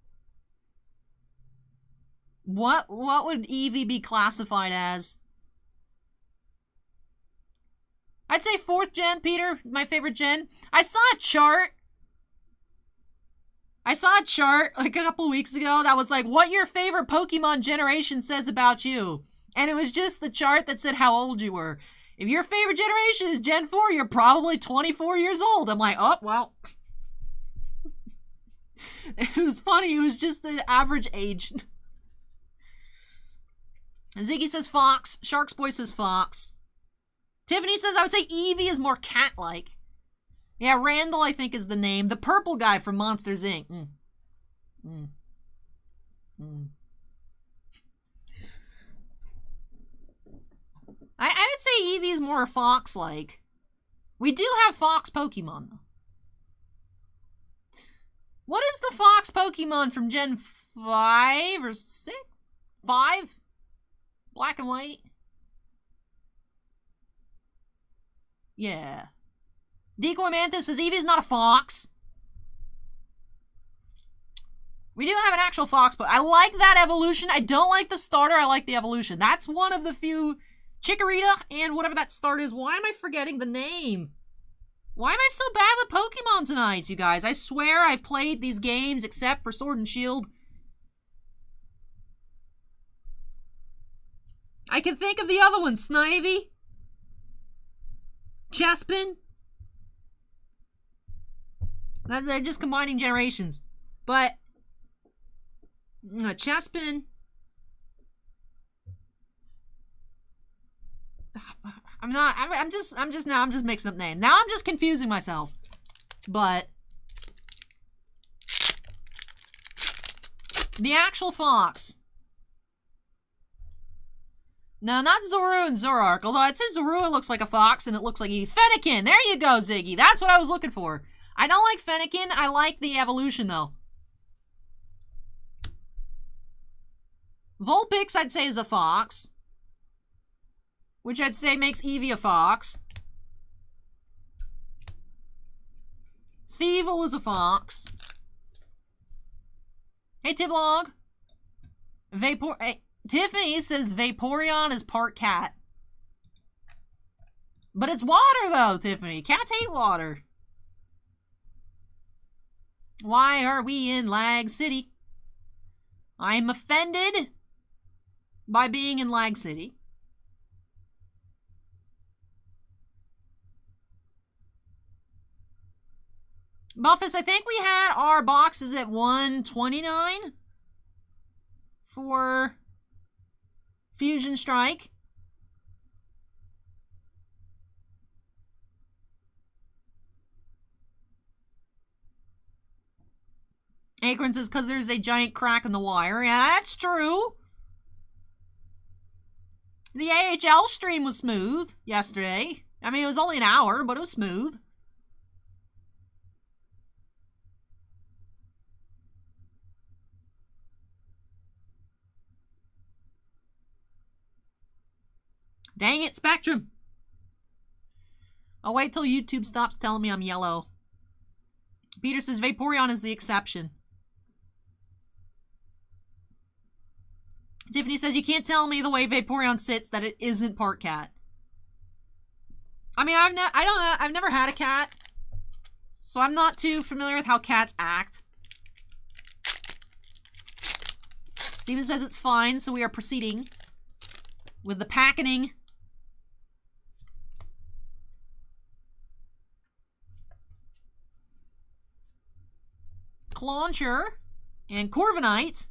What would Eevee be classified as? I'd say 4th gen, Peter, my favorite gen. I saw a chart like a couple weeks ago that was like, what your favorite Pokemon generation says about you. And it was just the chart that said how old you were. If your favorite generation is Gen 4, you're probably 24 years old. I'm like, oh, well. It was funny. It was just the average age. Ziggy says Fox. Sharks Boy says Fox. Tiffany says, I would say Eevee is more cat-like. Yeah, Randall, I think, is the name. The purple guy from Monsters, Inc. I would say Eevee is more fox-like. We do have fox Pokemon, though. What is the fox Pokemon from Gen 5 or 6? 5? Black and white? Yeah. Decoy Mantis says Eevee's not a fox. We do have an actual fox, but I like that evolution. I don't like the starter. I like the evolution. That's one of the few... Chikorita and whatever that starter is. Why am I forgetting the name? Why am I so bad with Pokemon tonight, you guys? I swear I've played these games except for Sword and Shield. I can think of the other one. Snivy. Chespin. They're just combining generations. But... Chespin... I'm just mixing up names. Now I'm just confusing myself. But the actual fox. No, not Zoru and Zoroark. Although I'd say Zorua looks like a fox and it looks like Fennekin. There you go, Ziggy. That's what I was looking for. I don't like Fennekin. I like the evolution, though. Vulpix, I'd say, is a fox. Which I'd say makes Eevee a fox. Thievul is a fox. Hey, Tivlog. Vapor... Hey, Tiffany says Vaporeon is part cat. But it's water, though, Tiffany. Cats hate water. Why are we in Lag City? I'm offended by being in Lag City. Buffus, I think we had our boxes at 129 for Fusion Strike. Acorn says, because there's a giant crack in the wire. Yeah, that's true. The AHL stream was smooth yesterday. I mean, it was only an hour, but it was smooth. Dang it, Spectrum. I'll wait till YouTube stops telling me I'm yellow. Peter says Vaporeon is the exception. Tiffany says, you can't tell me the way Vaporeon sits that it isn't part cat. I mean, I've never had a cat, so I'm not too familiar with how cats act. Steven says it's fine, so we are proceeding with the packing. Clauncher and Corviknight.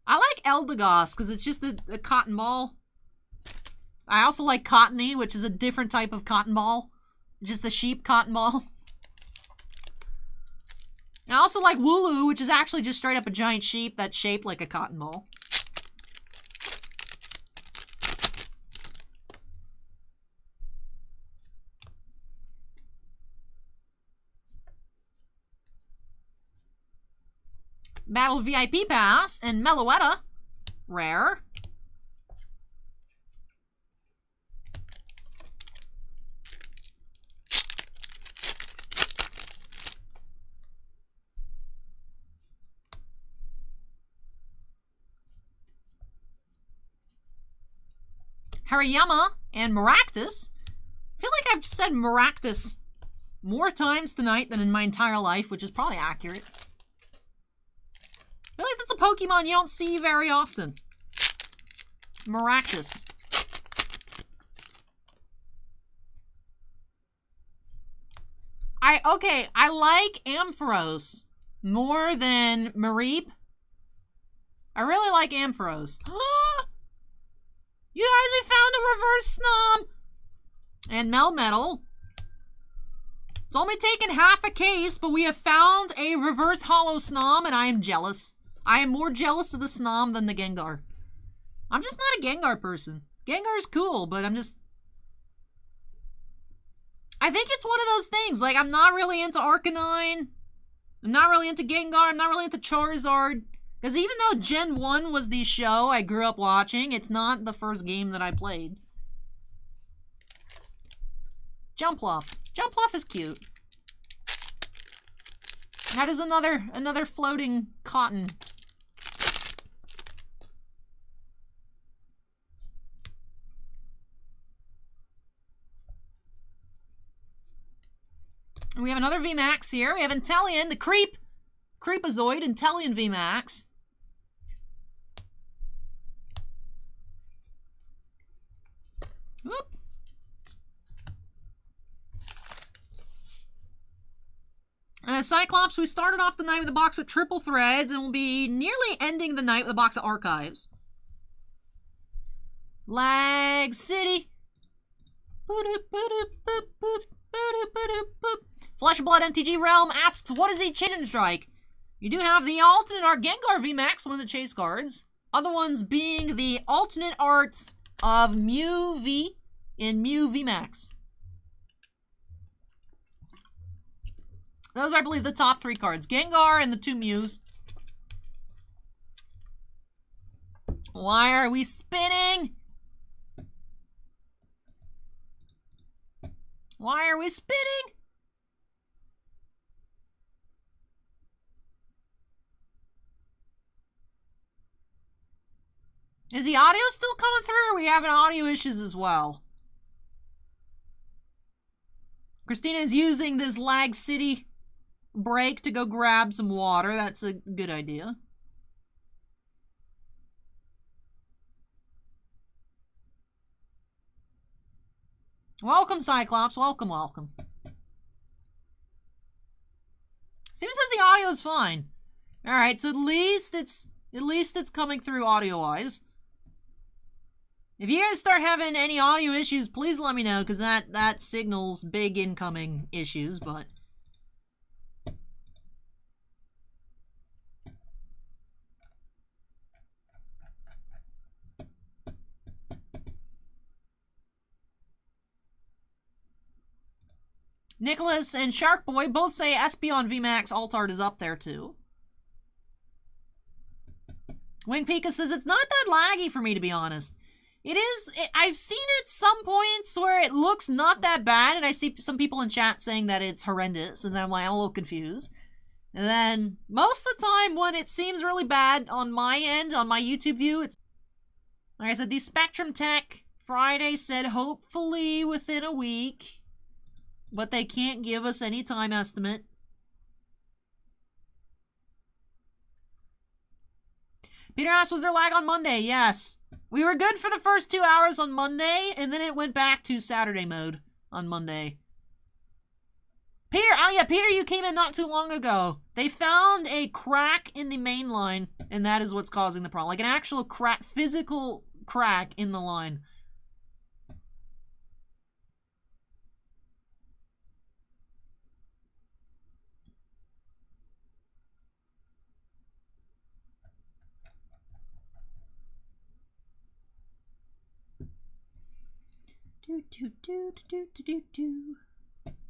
I like Eldegoss because it's just a cotton ball. I also like Cottony, which is a different type of cotton ball. Just the sheep cotton ball. I also like Wooloo, which is actually just straight up a giant sheep that's shaped like a cotton ball. Battle VIP Pass and Meloetta. Rare. Hariyama and Maractus. I feel like I've said Maractus more times tonight than in my entire life, which is probably accurate. I feel like that's a Pokemon you don't see very often. Maractus. I like Ampharos more than Mareep. I really like Ampharos. You guys, we found a reverse Snom! And Melmetal. It's only taken half a case, but we have found a reverse Hollow Snom, and I am jealous. I am more jealous of the Snom than the Gengar. I'm just not a Gengar person. Gengar's cool, but I'm just... I think it's one of those things. Like, I'm not really into Arcanine. I'm not really into Gengar. I'm not really into Charizard. Because even though Gen 1 was the show I grew up watching, it's not the first game that I played. Jumpluff. Jumpluff is cute. That is another floating cotton. And we have another VMAX here. We have Inteleon, the Creepazoid, Inteleon VMAX. Whoop. Cyclops, we started off the night with a box of triple threads and we'll be nearly ending the night with a box of archives. Lag City. Flesh and Blood MTG Realm asks, what is a Chitin Strike? You do have the alternate art Gengar VMAX, one of the chase cards. Other ones being the alternate arts of Mew V in Mew VMAX. Those are, I believe, the top three cards. Gengar and the two Mews. Why are we spinning? Why are we spinning? Is the audio still coming through, or are we having audio issues as well? Christina is using this Lag City break to go grab some water. That's a good idea. Welcome, Cyclops. Welcome, welcome. Steven says the audio is fine. All right, so at least it's coming through audio-wise. If you guys start having any audio issues, please let me know, because that signals big incoming issues, but... Nicholas and Shark Boy both say SP on VMAX alt art is up there too. Wing Pika says it's not that laggy for me, to be honest. It is. I've seen it some points where it looks not that bad, and I see some people in chat saying that it's horrendous, and then I'm like, I'm a little confused. And then most of the time when it seems really bad on my end, on my YouTube view, it's like I said, the Spectrum Tech Friday said hopefully within a week. But they can't give us any time estimate. Peter asked, was there lag on Monday? Yes. We were good for the first 2 hours on Monday, and then it went back to Saturday mode on Monday. Peter, oh yeah, Peter, you came in not too long ago. They found a crack in the main line, and that is what's causing the problem. Like an actual crack, physical crack in the line.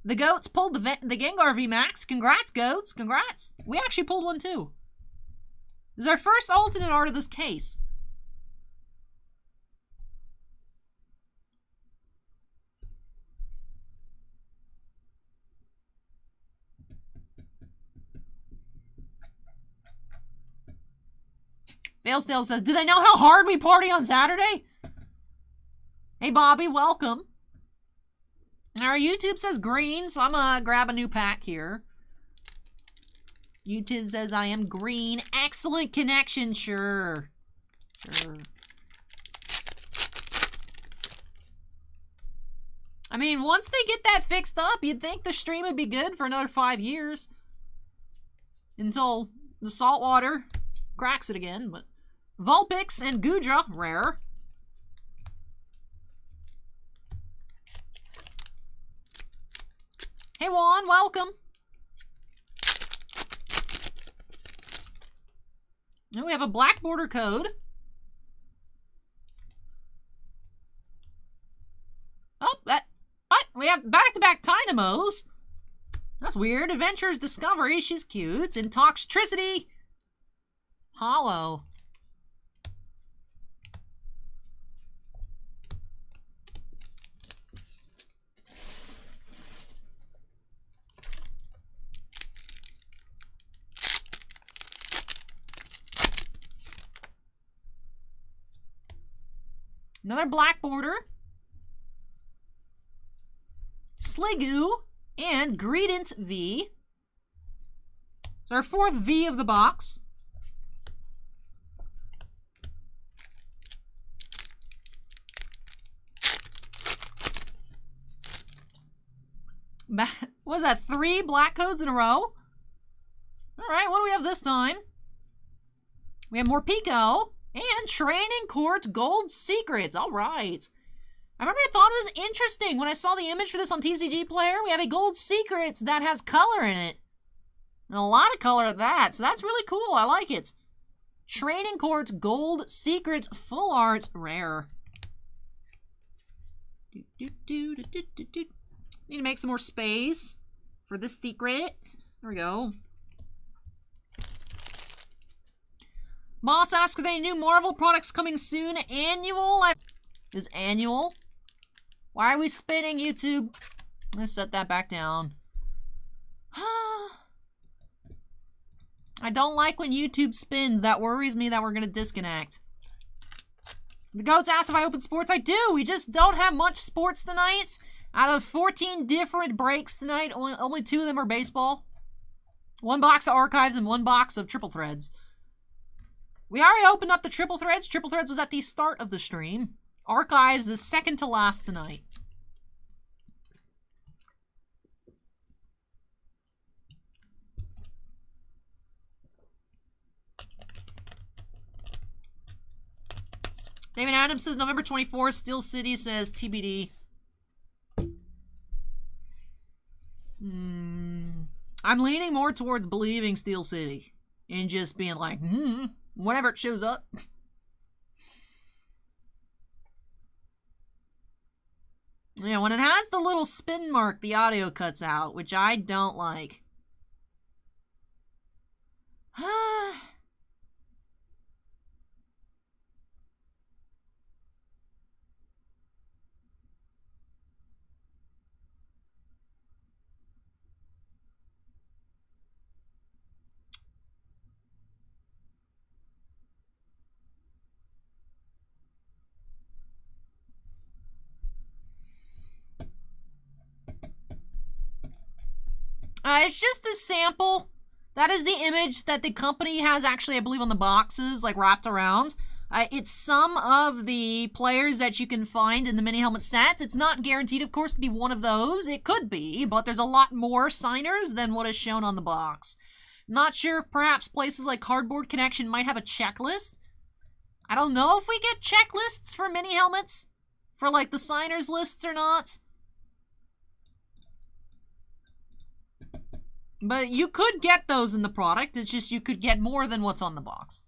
The goats pulled the Gengar VMAX. Congrats, goats. Congrats. We actually pulled one too. This is our first alternate art of this case. Fales Tales says, do they know how hard we party on Saturday? Hey, Bobby, welcome. Our YouTube says green, so I'm gonna grab a new pack here. YouTube says I am green. Excellent connection, sure. Sure. I mean, once they get that fixed up, you'd think the stream would be good for another 5 years. Until the saltwater cracks it again, but... Vulpix and Gudra, rare. Hey Juan, welcome. Now we have a black border code. Oh, what? We have back-to-back Dynamos. That's weird. Adventures Discovery, she's cute. And Toxtricity. Hollow. Another black border. Sliggoo and Greedent V. So our fourth V of the box. What was that, 3 black codes in a row? Alright, what do we have this time? We have more Pico. And Training Court Gold Secrets. All right. I remember I thought it was interesting when I saw the image for this on TCG Player. We have a Gold Secrets that has color in it. And a lot of color at that. So that's really cool. I like it. Training Court Gold Secrets Full Art Rare. Need to make some more space for this secret. There we go. Moss asks, are there any new Marvel products coming soon? Annual? Is annual? Why are we spinning, YouTube? I'm gonna set that back down. I don't like when YouTube spins. That worries me that we're gonna disconnect. The Goats asked if I open sports. I do. We just don't have much sports tonight. Out of 14 different breaks tonight, only 2 of them are baseball. 1 box of archives and 1 box of triple threads. We already opened up the triple threads. Triple threads was at the start of the stream. Archives is second to last tonight. David Adams says November 24th. Steel City says TBD. I'm leaning more towards believing Steel City and just being like, whenever it shows up. Yeah, when it has the little spin mark, the audio cuts out, which I don't like. It's just a sample. That is the image that the company has actually, I believe, on the boxes, like, wrapped around. It's some of the players that you can find in the mini helmet sets. It's not guaranteed, of course, to be one of those. It could be, but there's a lot more signers than what is shown on the box. Not sure if perhaps places like Cardboard Connection might have a checklist. I don't know if we get checklists for mini helmets, for, like, the signers lists or not. But you could get those in the product. It's just you could get more than what's on the box.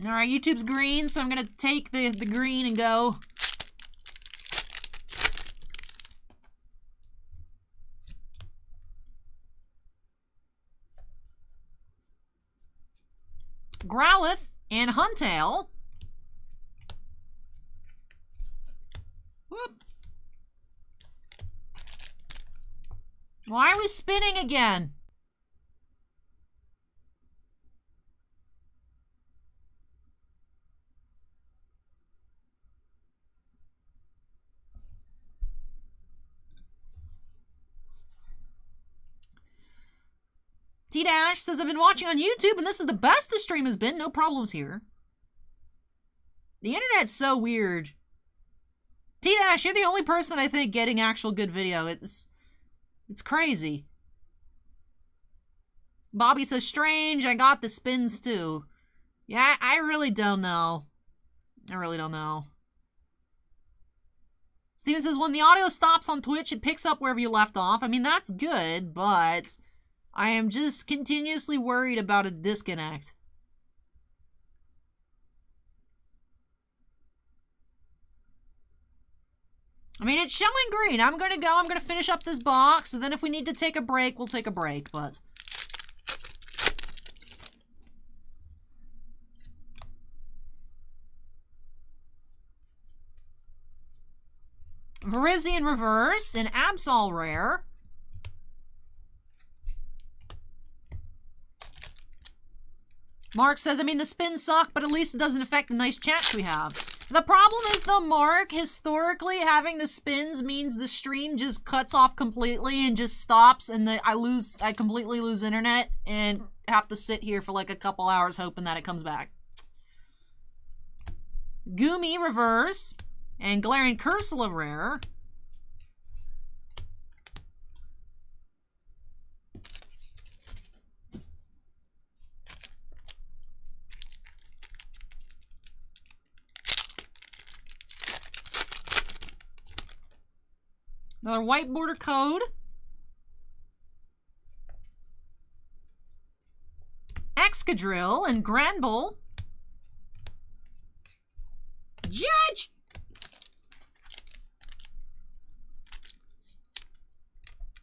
Alright, YouTube's green, so I'm going to take the green and go. Growlithe and Huntail. Whoop. Why are we spinning again? T-Dash says, I've been watching on YouTube and this is the best the stream has been. No problems here. The internet's so weird. T-Dash, you're the only person I think getting actual good video. It's crazy. Bobby says, strange, I got the spins too. Yeah, I really don't know. I really don't know. Steven says, when the audio stops on Twitch, it picks up wherever you left off. I mean, that's good, but I am just continuously worried about a disconnect. I mean, it's showing green. I'm gonna go. I'm gonna finish up this box, and then if we need to take a break, we'll take a break, but... Virizion Reverse, an Absol Rare. Mark says, I mean, the spins suck, but at least it doesn't affect the nice chats we have. The problem is, though, Mark, historically, having the spins means the stream just cuts off completely and just stops, and I completely lose internet and have to sit here for like a couple hours hoping that it comes back. Goomy Reverse and Galarian Cursula Rare. Another white border code. Excadrill and Granbull. Judge!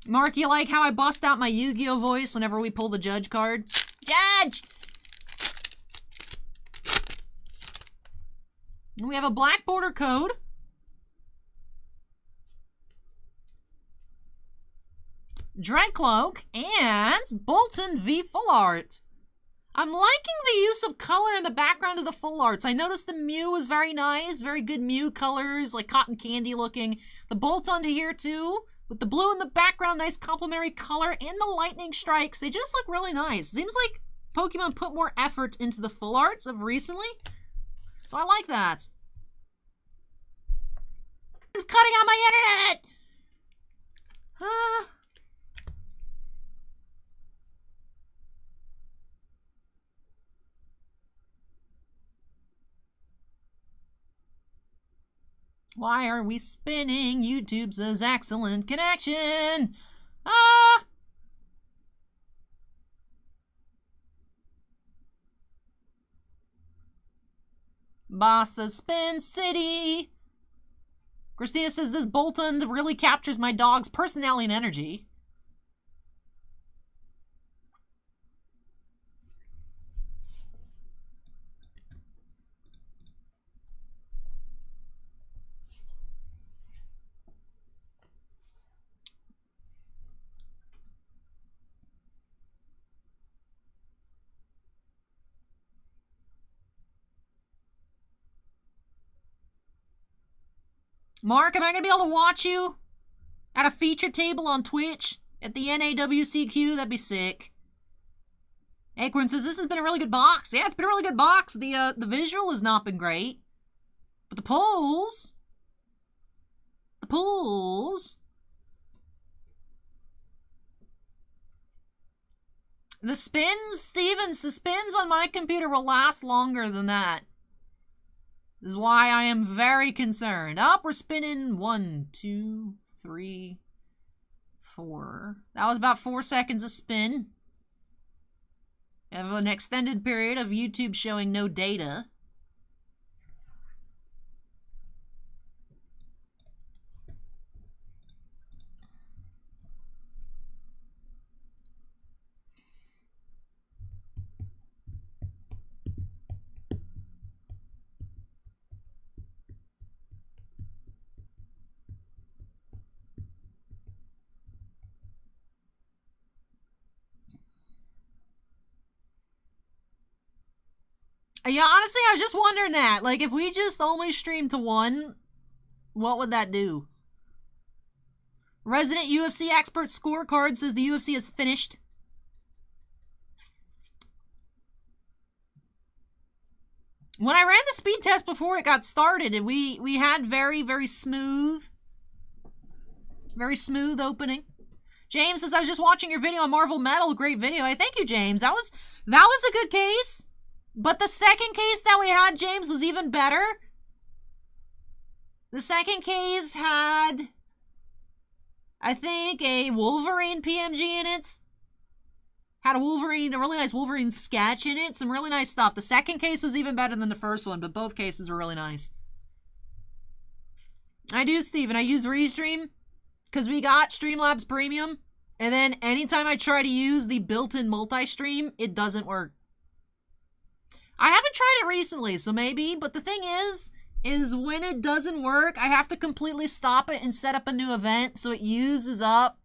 Mark, you like how I bust out my Yu-Gi-Oh voice whenever we pull the Judge card? Judge! And we have a black border code. Dragcloak and Bolton V Full Art. I'm liking the use of color in the background of the full arts. I noticed the Mew was very nice. Very good Mew colors, like cotton candy looking. The bolts onto here too, with the blue in the background, nice complementary color, and the lightning strikes. They just look really nice. Seems like Pokemon put more effort into the full arts of recently. So I like that. It's cutting out my internet! Why are we spinning? YouTube says excellent connection. Boss says Spin City. Christina says this Boltund really captures my dog's personality and energy. Mark, am I going to be able to watch you at a feature table on Twitch at the NAWCQ? That'd be sick. Acorn says, this has been a really good box. Yeah, it's been a really good box. The visual has not been great. But the pulls... The spins, Stevens, the spins on my computer will last longer than that. This is why I am very concerned. We're spinning 1, 2, 3, 4. That was about 4 seconds of spin. We have an extended period of YouTube showing no data. Yeah, honestly, I was just wondering that. Like, if we just only stream to 1, what would that do? Resident UFC Expert Scorecard says the UFC is finished. When I ran the speed test before it got started, we had very, very smooth opening. James says, I was just watching your video on Marvel Metal. Great video. Hey, thank you, James. That was a good case. But the second case that we had, James, was even better. The second case had, I think, a Wolverine PMG in it. Had a really nice Wolverine sketch in it. Some really nice stuff. The second case was even better than the first one, but both cases were really nice. I do, Steven. I use Restream because we got Streamlabs Premium. And then anytime I try to use the built-in multi-stream, it doesn't work. I haven't tried it recently, so maybe, but the thing is when it doesn't work, I have to completely stop it and set up a new event so it uses up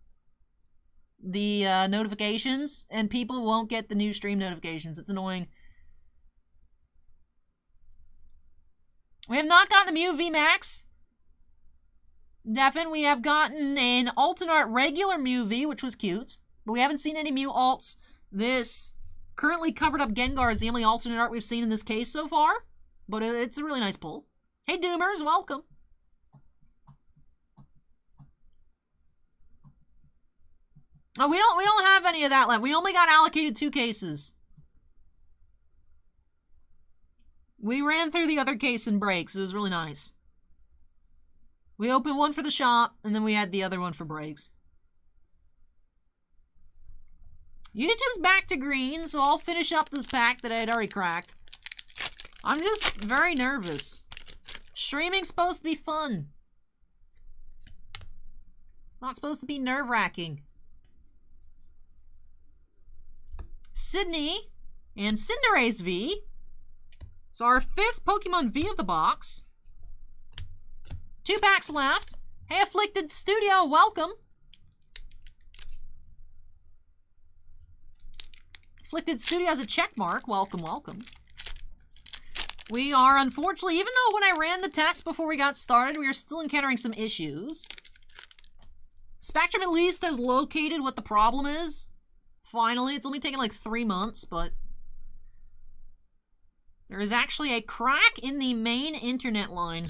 the notifications, and people won't get the new stream notifications. It's annoying. We have not gotten a Mew VMAX. Defin, we have gotten an Altanart regular Mew V, which was cute, but we haven't seen any Mew alts. This currently covered up Gengar is the only alternate art we've seen in this case so far, but it's a really nice pull. Hey Doomers, welcome. Oh, we don't have any of that left. We only got allocated 2 cases. We ran through the other case in breaks. It was really nice. We opened one for the shop, and then we had the other one for breaks. YouTube's back to green, so I'll finish up this pack that I had already cracked. I'm just very nervous. Streaming's supposed to be fun. It's not supposed to be nerve-wracking. Sydney and Cinderace V. So our 5th Pokemon V of the box. 2 packs left. Hey, Afflicted Studio, welcome. Afflicted Studio has a check mark. Welcome, welcome. We are, unfortunately, even though when I ran the test before we got started, we are still encountering some issues. Spectrum at least has located what the problem is. Finally, it's only taken like 3 months, but there is actually a crack in the main internet line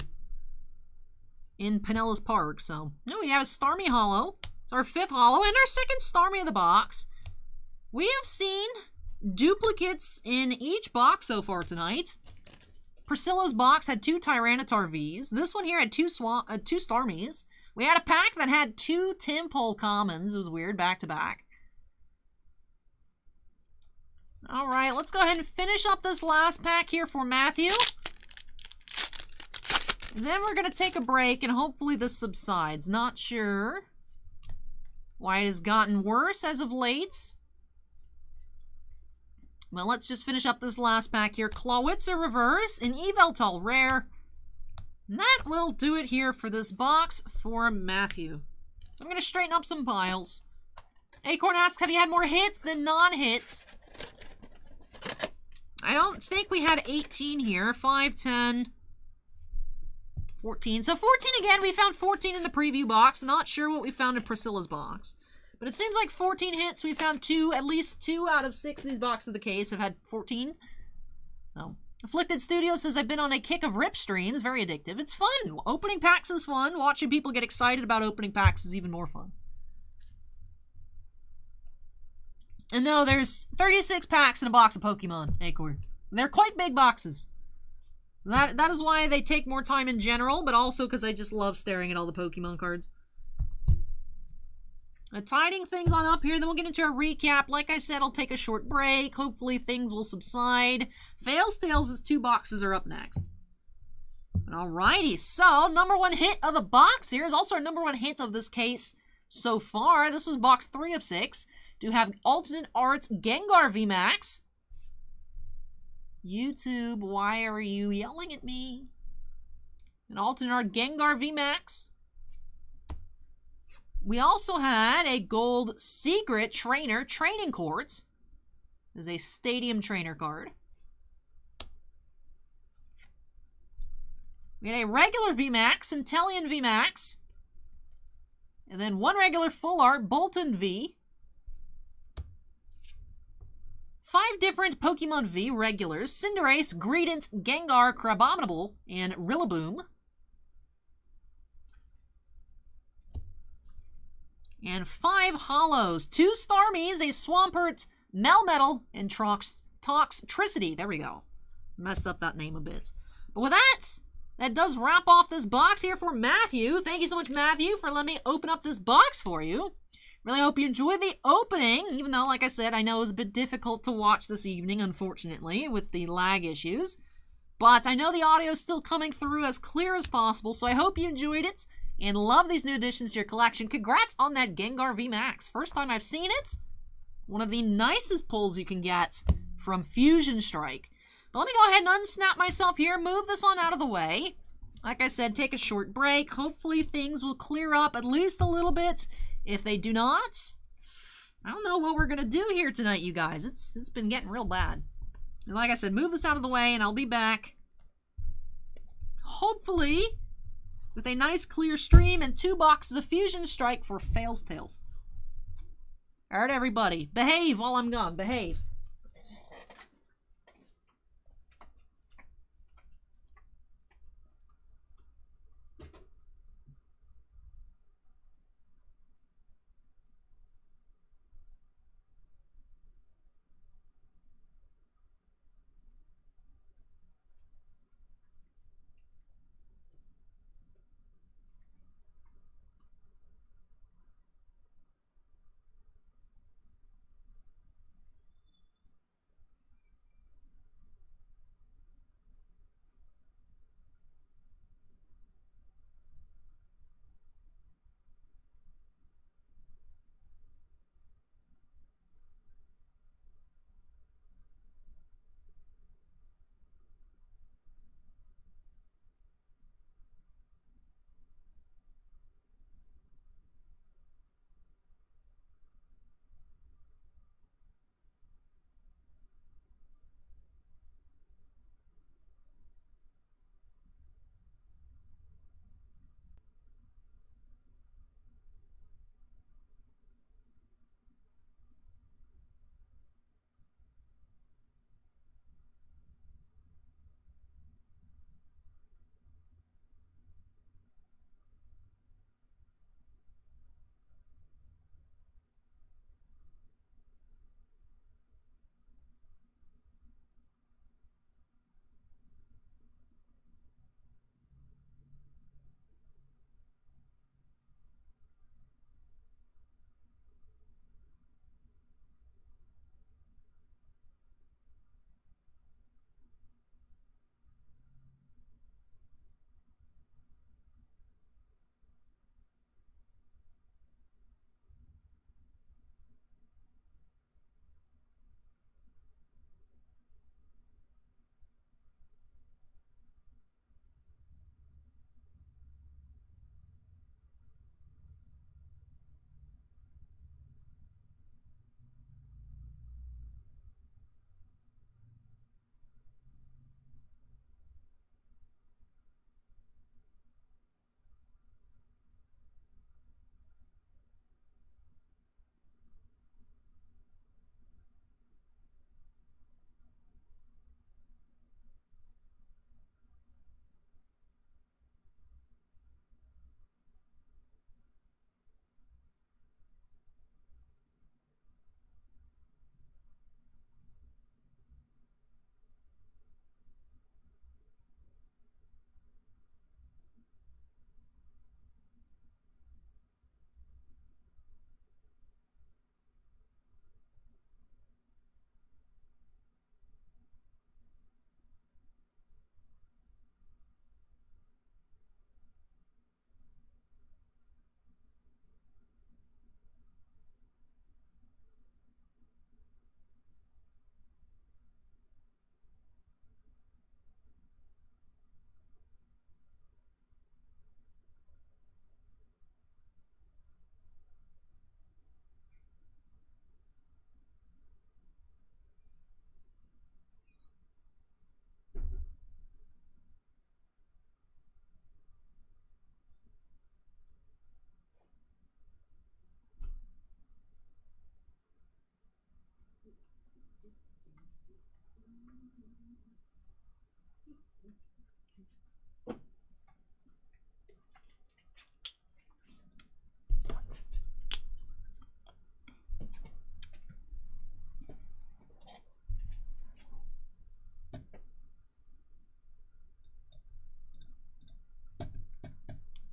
in Pinellas Park. So, no, we have a Starmie Hollow. It's our 5th Hollow and our 2nd Starmie of the box. We have seen duplicates in each box so far tonight. Priscilla's box had 2 Tyranitar Vs. This one here had 2 Starmies. We had a pack that had 2 Timpole Commons. It was weird, back to back. All right, let's go ahead and finish up this last pack here for Matthew. And then we're going to take a break, and hopefully this subsides. Not sure why it has gotten worse as of late. Well, let's just finish up this last pack here. Clawitzer Reverse, an Yveltal Rare. And that will do it here for this box for Matthew. I'm going to straighten up some piles. Acorn asks, have you had more hits than non-hits? I don't think we had 18 here. 5, 10, 14. So 14 again. We found 14 in the preview box. Not sure what we found in Priscilla's box. But it seems like 14 hits. We found 2, at least 2 out of 6 of these boxes of the case have had 14. So, Afflicted Studio says, I've been on a kick of rip streams. Very addictive. It's fun. Opening packs is fun. Watching people get excited about opening packs is even more fun. And no, there's 36 packs in a box of Pokemon, Acorn. They're quite big boxes. That is why they take more time in general, but also because I just love staring at all the Pokemon cards. Tidying things on up here, then we'll get into a recap. Like I said, I'll take a short break. Hopefully things will subside. Fales Tales' 2 boxes are up next. Alrighty, so number 1 hit of the box here is also our number 1 hit of this case so far. This was box 3 of 6. Do have alternate arts Gengar VMAX. YouTube, why are you yelling at me? An alternate art Gengar VMAX. We also had a gold secret trainer training court. This is a stadium trainer card. We had a regular VMAX, Centellion VMAX. And then 1 regular full art Bolton V. 5 different Pokemon V regulars, Cinderace, Greedent, Gengar, Crabominable, and Rillaboom. And 5 holos, 2 Starmies, a Swampert, Melmetal, and Toxtricity. There we go. Messed up that name a bit. But with that does wrap off this box here for Matthew. Thank you so much, Matthew, for letting me open up this box for you. Really hope you enjoyed the opening, even though, like I said, I know it was a bit difficult to watch this evening, unfortunately, with the lag issues. But I know the audio is still coming through as clear as possible, so I hope you enjoyed it and love these new additions to your collection. Congrats on that Gengar VMAX. First time I've seen it. One of the nicest pulls you can get from Fusion Strike. But let me go ahead and unsnap myself here, move this on out of the way. Like I said, take a short break. Hopefully things will clear up at least a little bit. If they do not, I don't know what we're going to do here tonight, you guys. It's been getting real bad. And like I said, move this out of the way and I'll be back. Hopefully with a nice clear stream and 2 boxes of Fusion Strike for Fales Tales. Alright, everybody. Behave while I'm gone. Behave.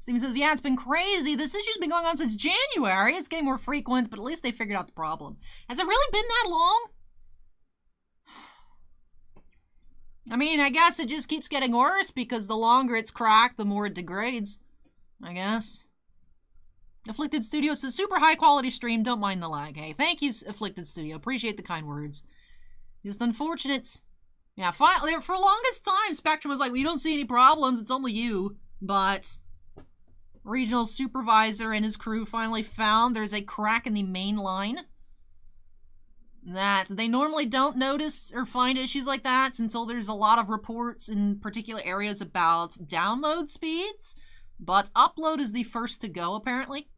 Steven says, yeah, it's been crazy. This issue's been going on since January. It's getting more frequent, but at least they figured out the problem. Has it really been that long? I mean, I guess it just keeps getting worse because the longer it's cracked, the more it degrades. I guess. Afflicted Studio says, super high quality stream. Don't mind the lag. Hey, thank you, Afflicted Studio. Appreciate the kind words. Just unfortunate. Yeah, finally, for the longest time, Spectrum was like, we don't see any problems. It's only you. But regional supervisor and his crew finally found there's a crack in the main line. That they normally don't notice or find issues like that until there's a lot of reports in particular areas about download speeds. But upload is the first to go, apparently.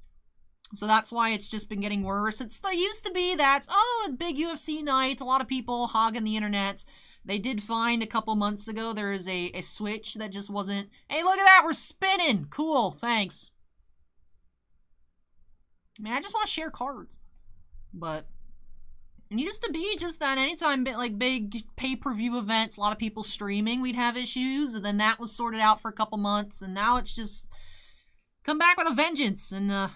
So that's why it's just been getting worse. It used to be that, oh, a big UFC night, a lot of people hogging the internet. They did find a couple months ago there is a switch that just wasn't, hey, look at that, we're spinning. Cool, thanks. I mean, I just want to share cards. But it used to be just that anytime, like, big pay-per-view events, a lot of people streaming, we'd have issues, and then that was sorted out for a couple months, and now it's just come back with a vengeance, and, at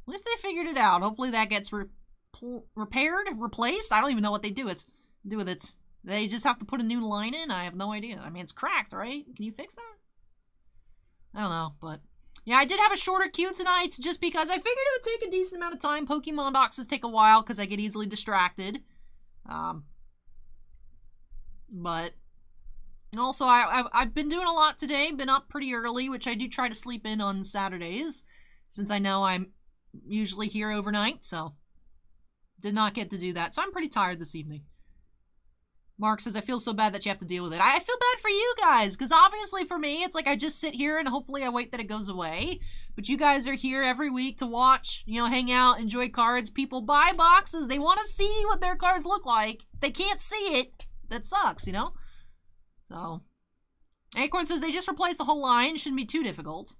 least they figured it out. Hopefully that gets repaired, replaced. I don't even know what they do with it. They just have to put a new line in? I have no idea. I mean, it's cracked, right? Can you fix that? I don't know, but yeah, I did have a shorter queue tonight just because I figured it would take a decent amount of time. Pokemon boxes take a while because I get easily distracted. But also, I've been doing a lot today. Been up pretty early, which I do try to sleep in on Saturdays since I know I'm usually here overnight, so did not get to do that. So I'm pretty tired this evening. Mark says, I feel so bad that you have to deal with it. I feel bad for you guys, because obviously for me, it's like I just sit here and hopefully I wait that it goes away. But you guys are here every week to watch, you know, hang out, enjoy cards. People buy boxes. They want to see what their cards look like. If they can't see it, that sucks, you know? So, Acorn says they just replaced the whole line. Shouldn't be too difficult.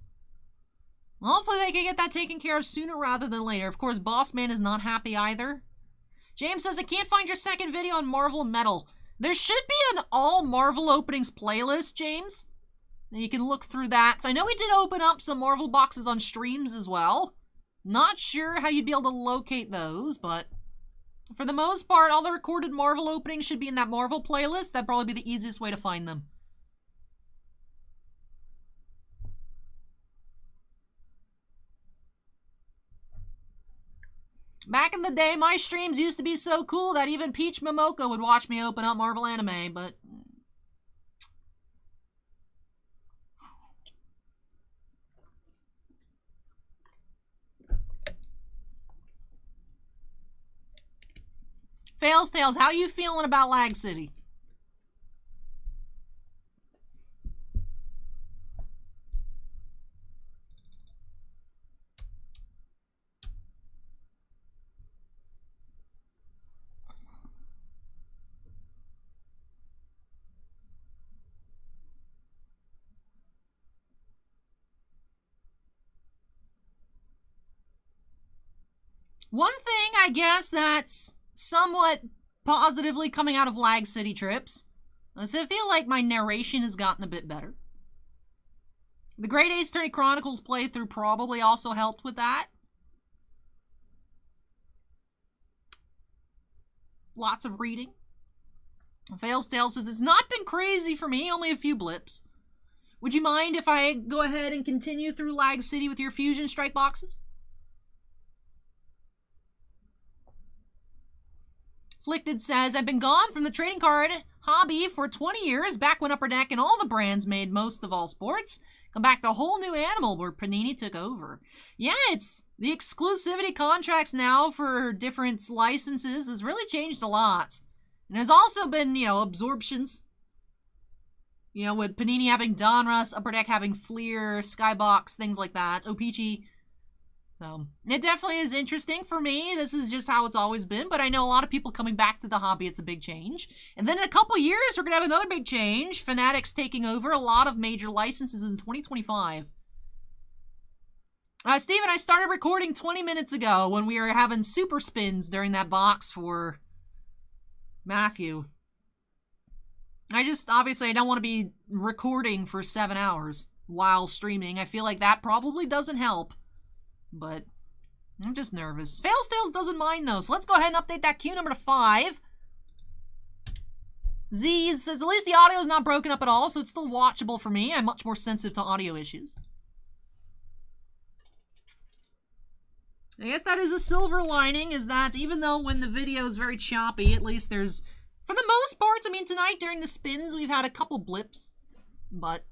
Well, hopefully they can get that taken care of sooner rather than later. Of course, Boss Man is not happy either. James says, I can't find your second video on Marvel Metal. There should be an all Marvel openings playlist, James. And you can look through that. So I know we did open up some Marvel boxes on streams as well. Not sure how you'd be able to locate those, but for the most part, all the recorded Marvel openings should be in that Marvel playlist. That'd probably be the easiest way to find them. Back in the day, my streams used to be so cool that even Peach Momoko would watch me open up Marvel anime, but Fales Tales, how you feeling about Lag City? One thing, I guess, that's somewhat positively coming out of Lag City trips is I feel like my narration has gotten a bit better. The Great Ace Attorney Chronicles playthrough probably also helped with that. Lots of reading. Fales Tales says, it's not been crazy for me, only a few blips. Would you mind if I go ahead and continue through Lag City with your Fusion Strike boxes? Afflicted says, I've been gone from the trading card hobby for 20 years, back when Upper Deck and all the brands made most of all sports. Come back to a whole new animal where Panini took over. Yeah, it's the exclusivity contracts now for different licenses has really changed a lot. And there's also been, you know, absorptions. You know, with Panini having Donruss, Upper Deck having Fleer, Skybox, things like that, O-Pee-Chee. So, it definitely is interesting for me. This is just how it's always been, but I know a lot of people coming back to the hobby, it's a big change. And then in a couple years, we're going to have another big change. Fanatics taking over a lot of major licenses in 2025. Steven, I started recording 20 minutes ago when we were having super spins during that box for Matthew. Obviously, I don't want to be recording for 7 hours while streaming. I feel like that probably doesn't help. But I'm just nervous. Fales Tales doesn't mind though, so let's go ahead and update that queue number to 5. Z says, at least the audio is not broken up at all, so it's still watchable for me. I'm much more sensitive to audio issues. I guess that is a silver lining, is that even though when the video is very choppy, at least there's, for the most part, I mean, tonight during the spins, we've had a couple blips, but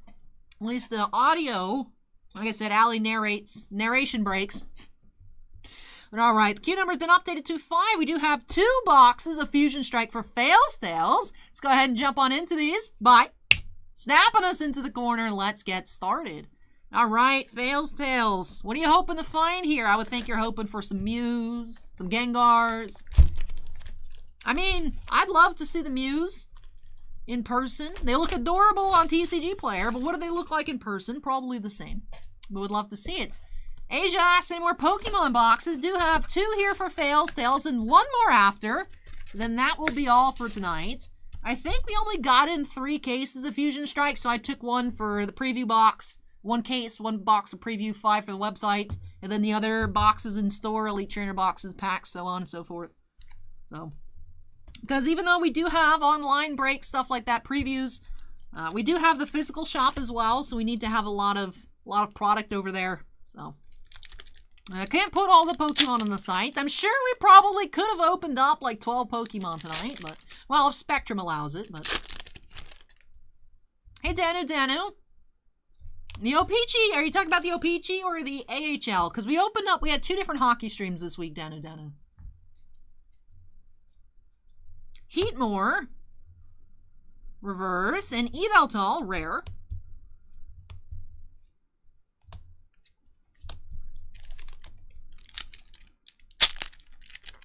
at least the audio, like I said, Allie narrates, narration breaks. But alright, the queue number has been updated to 5. We do have 2 boxes of Fusion Strike for Fales Tales. Let's go ahead and jump on into these by snapping us into the corner. Let's get started. Alright, Fales Tales. What are you hoping to find here? I would think you're hoping for some Mews, some Gengars. I mean, I'd love to see the Mews in person. They look adorable on TCG Player, but what do they look like in person? Probably the same. We would love to see it. Asia asks, any more Pokemon boxes? Do have 2 here for Fales Tales and 1 more after. Then that will be all for tonight. I think we only got in 3 cases of Fusion Strike, so I took 1 for the preview box, 1 case, 1 box of preview, 5 for the website, and then the other boxes in store, Elite Trainer boxes, packs, so on and so forth. So, because even though we do have online breaks, stuff like that, previews, we do have the physical shop as well, so we need to have a lot of product over there. So I can't put all the Pokemon on the site. I'm sure we probably could have opened up like 12 Pokemon tonight, but, well, if Spectrum allows it, but. Hey, Danu. The O-Pee-Chee, are you talking about the O-Pee-Chee or the AHL? Because we opened up, we had 2 different hockey streams this week, Danu. Heatmore, reverse, and Eveltal, rare.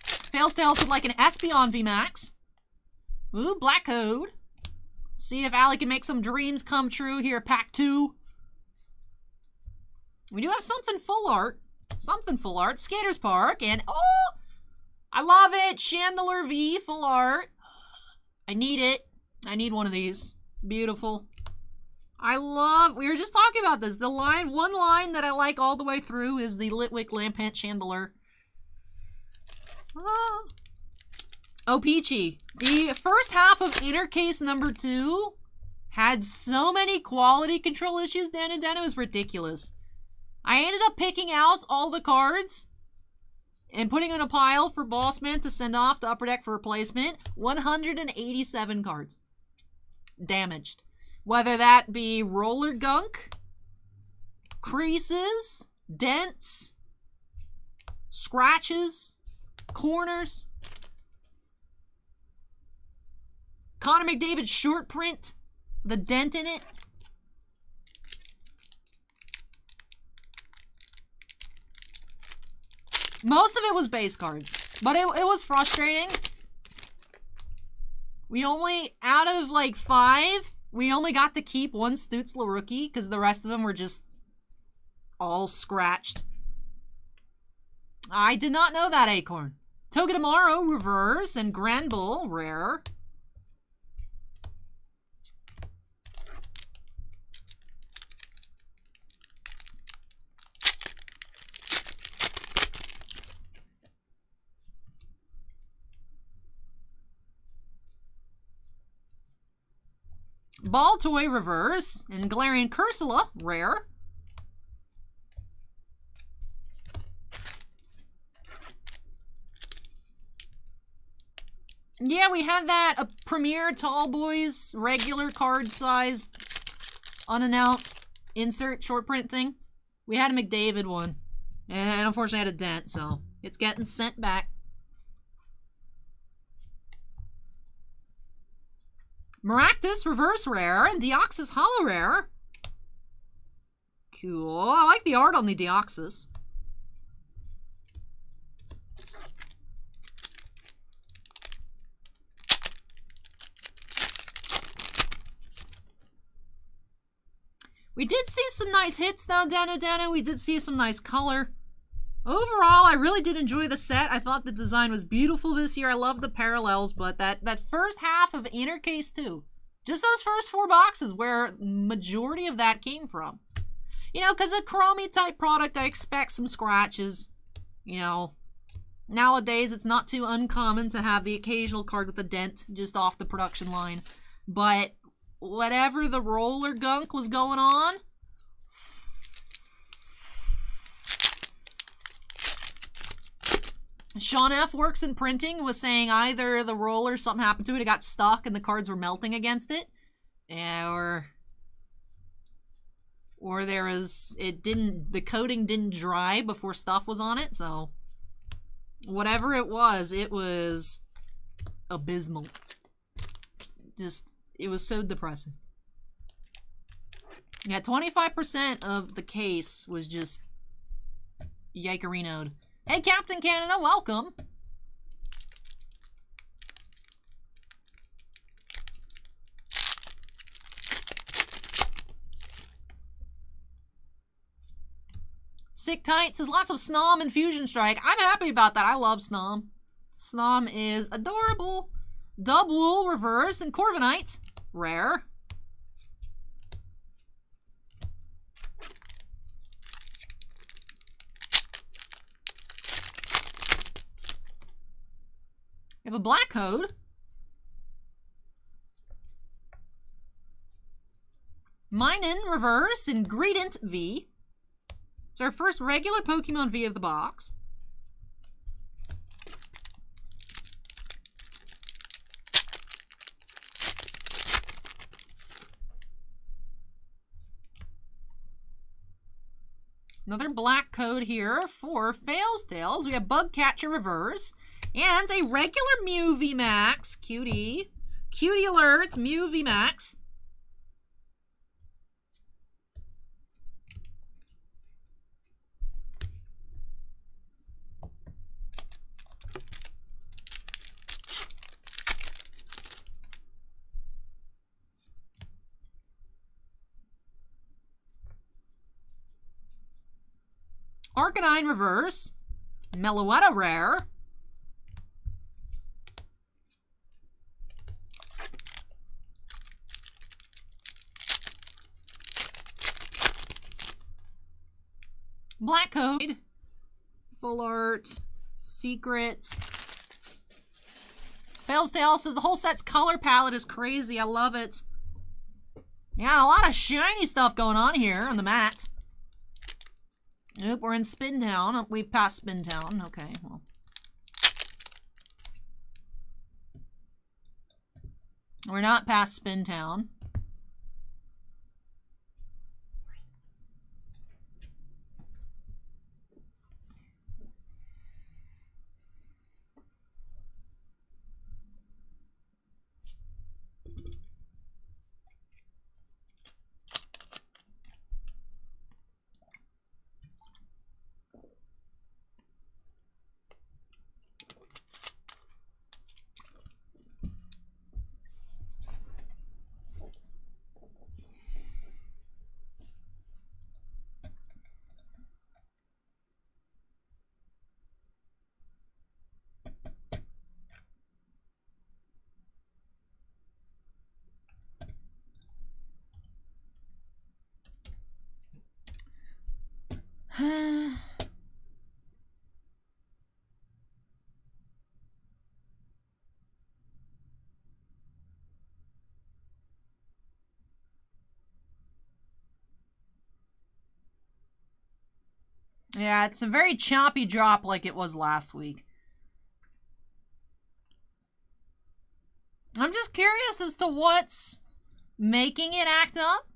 Fales Tales would like an Espeon VMAX. Ooh, Black Code. See if Allie can make some dreams come true here, pack 2. We do have something full art. Skaters Park, and oh! I love it! Chandelier V, full art. I need it. I need one of these. Beautiful. We were just talking about this. One line that I like all the way through is the Litwick Lampant Chandelier. O-Pee-Chee. The first half of Inner Case number 2 had so many quality control issues, Danu. It was ridiculous. I ended up picking out all the cards and putting in a pile for Bossman to send off to Upper Deck for replacement. 187 cards. Damaged. Whether that be roller gunk, creases, dents, scratches, corners, Connor McDavid's short print, the dent in it. Most of it was base cards, but it was frustrating. We only, out of like 5, we only got to keep 1 Stutzla rookie because the rest of them were just all scratched. I did not know that, Acorn. Togedemaru, reverse, and Granbull, rare. Ball Toy, reverse, and Galarian Cursula, rare. Yeah, we had that a Premier Tall Boys regular card size unannounced insert short print thing. We had a McDavid one, and unfortunately had a dent, so it's getting sent back. Maractus, reverse rare, and Deoxys holo rare. Cool. I like the art on the Deoxys. We did see some nice hits though, Danu. We did see some nice color. Overall, I really did enjoy the set. I thought the design was beautiful this year. I love the parallels, but that first half of Inner Case 2, just those first 4 boxes where majority of that came from. You know, because a chromey type product, I expect some scratches. You know, nowadays it's not too uncommon to have the occasional card with a dent just off the production line. But whatever the roller gunk was going on, Shaun F. works in printing, was saying either the roller, something happened to it, it got stuck and the cards were melting against it, or there was, the coating didn't dry before stuff was on it, so whatever it was abysmal. Just, it was so depressing. Yeah, 25% of the case was just yikerinoed. Hey, Captain Canada, welcome. Sick Tight says lots of Snom and Fusion Strike. I'm happy about that. I love Snom. Snom is adorable. Dubwool, reverse, and Corviknight, rare. We have a black code. Minun, reverse, and Greedent V. It's our first regular Pokemon V of the box. Another black code here for Fales Tales. We have Bugcatcher reverse. And a regular Mew VMAX. Cutie. Cutie alerts, Mew VMAX. Arcanine reverse. Meloetta rare. Black code, full art, secrets. Fales Tales says the whole set's color palette is crazy. I love it. Yeah, a lot of shiny stuff going on here on the mat. Nope, we're in Spin Town. We've passed Spin Town. Okay, well. We're not past Spin Town. Yeah, it's a very choppy drop like it was last week. I'm just curious as to what's making it act up.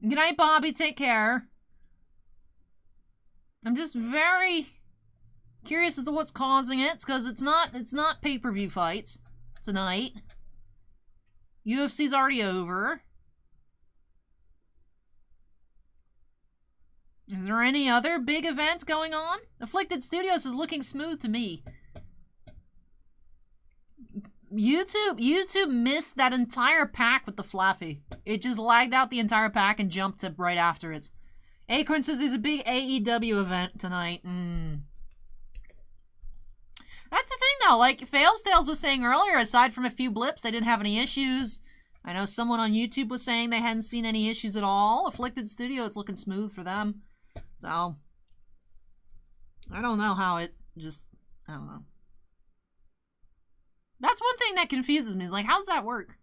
Good night, Bobby. Take care. I'm just very curious as to what's causing it. It's because it's not pay-per-view fights tonight. UFC's already over. Is there any other big events going on? Afflicted Studios is looking smooth to me. YouTube missed that entire pack with the Flaffy. It just lagged out the entire pack and jumped to right after it. Acorn says there's a big AEW event tonight. That's the thing though, like Fales Tales was saying earlier, aside from a few blips, they didn't have any issues. I know someone on YouTube was saying they hadn't seen any issues at all. Afflicted Studio, it's looking smooth for them. So, I don't know how it just, I don't know. That's one thing that confuses me, is like, how's that work?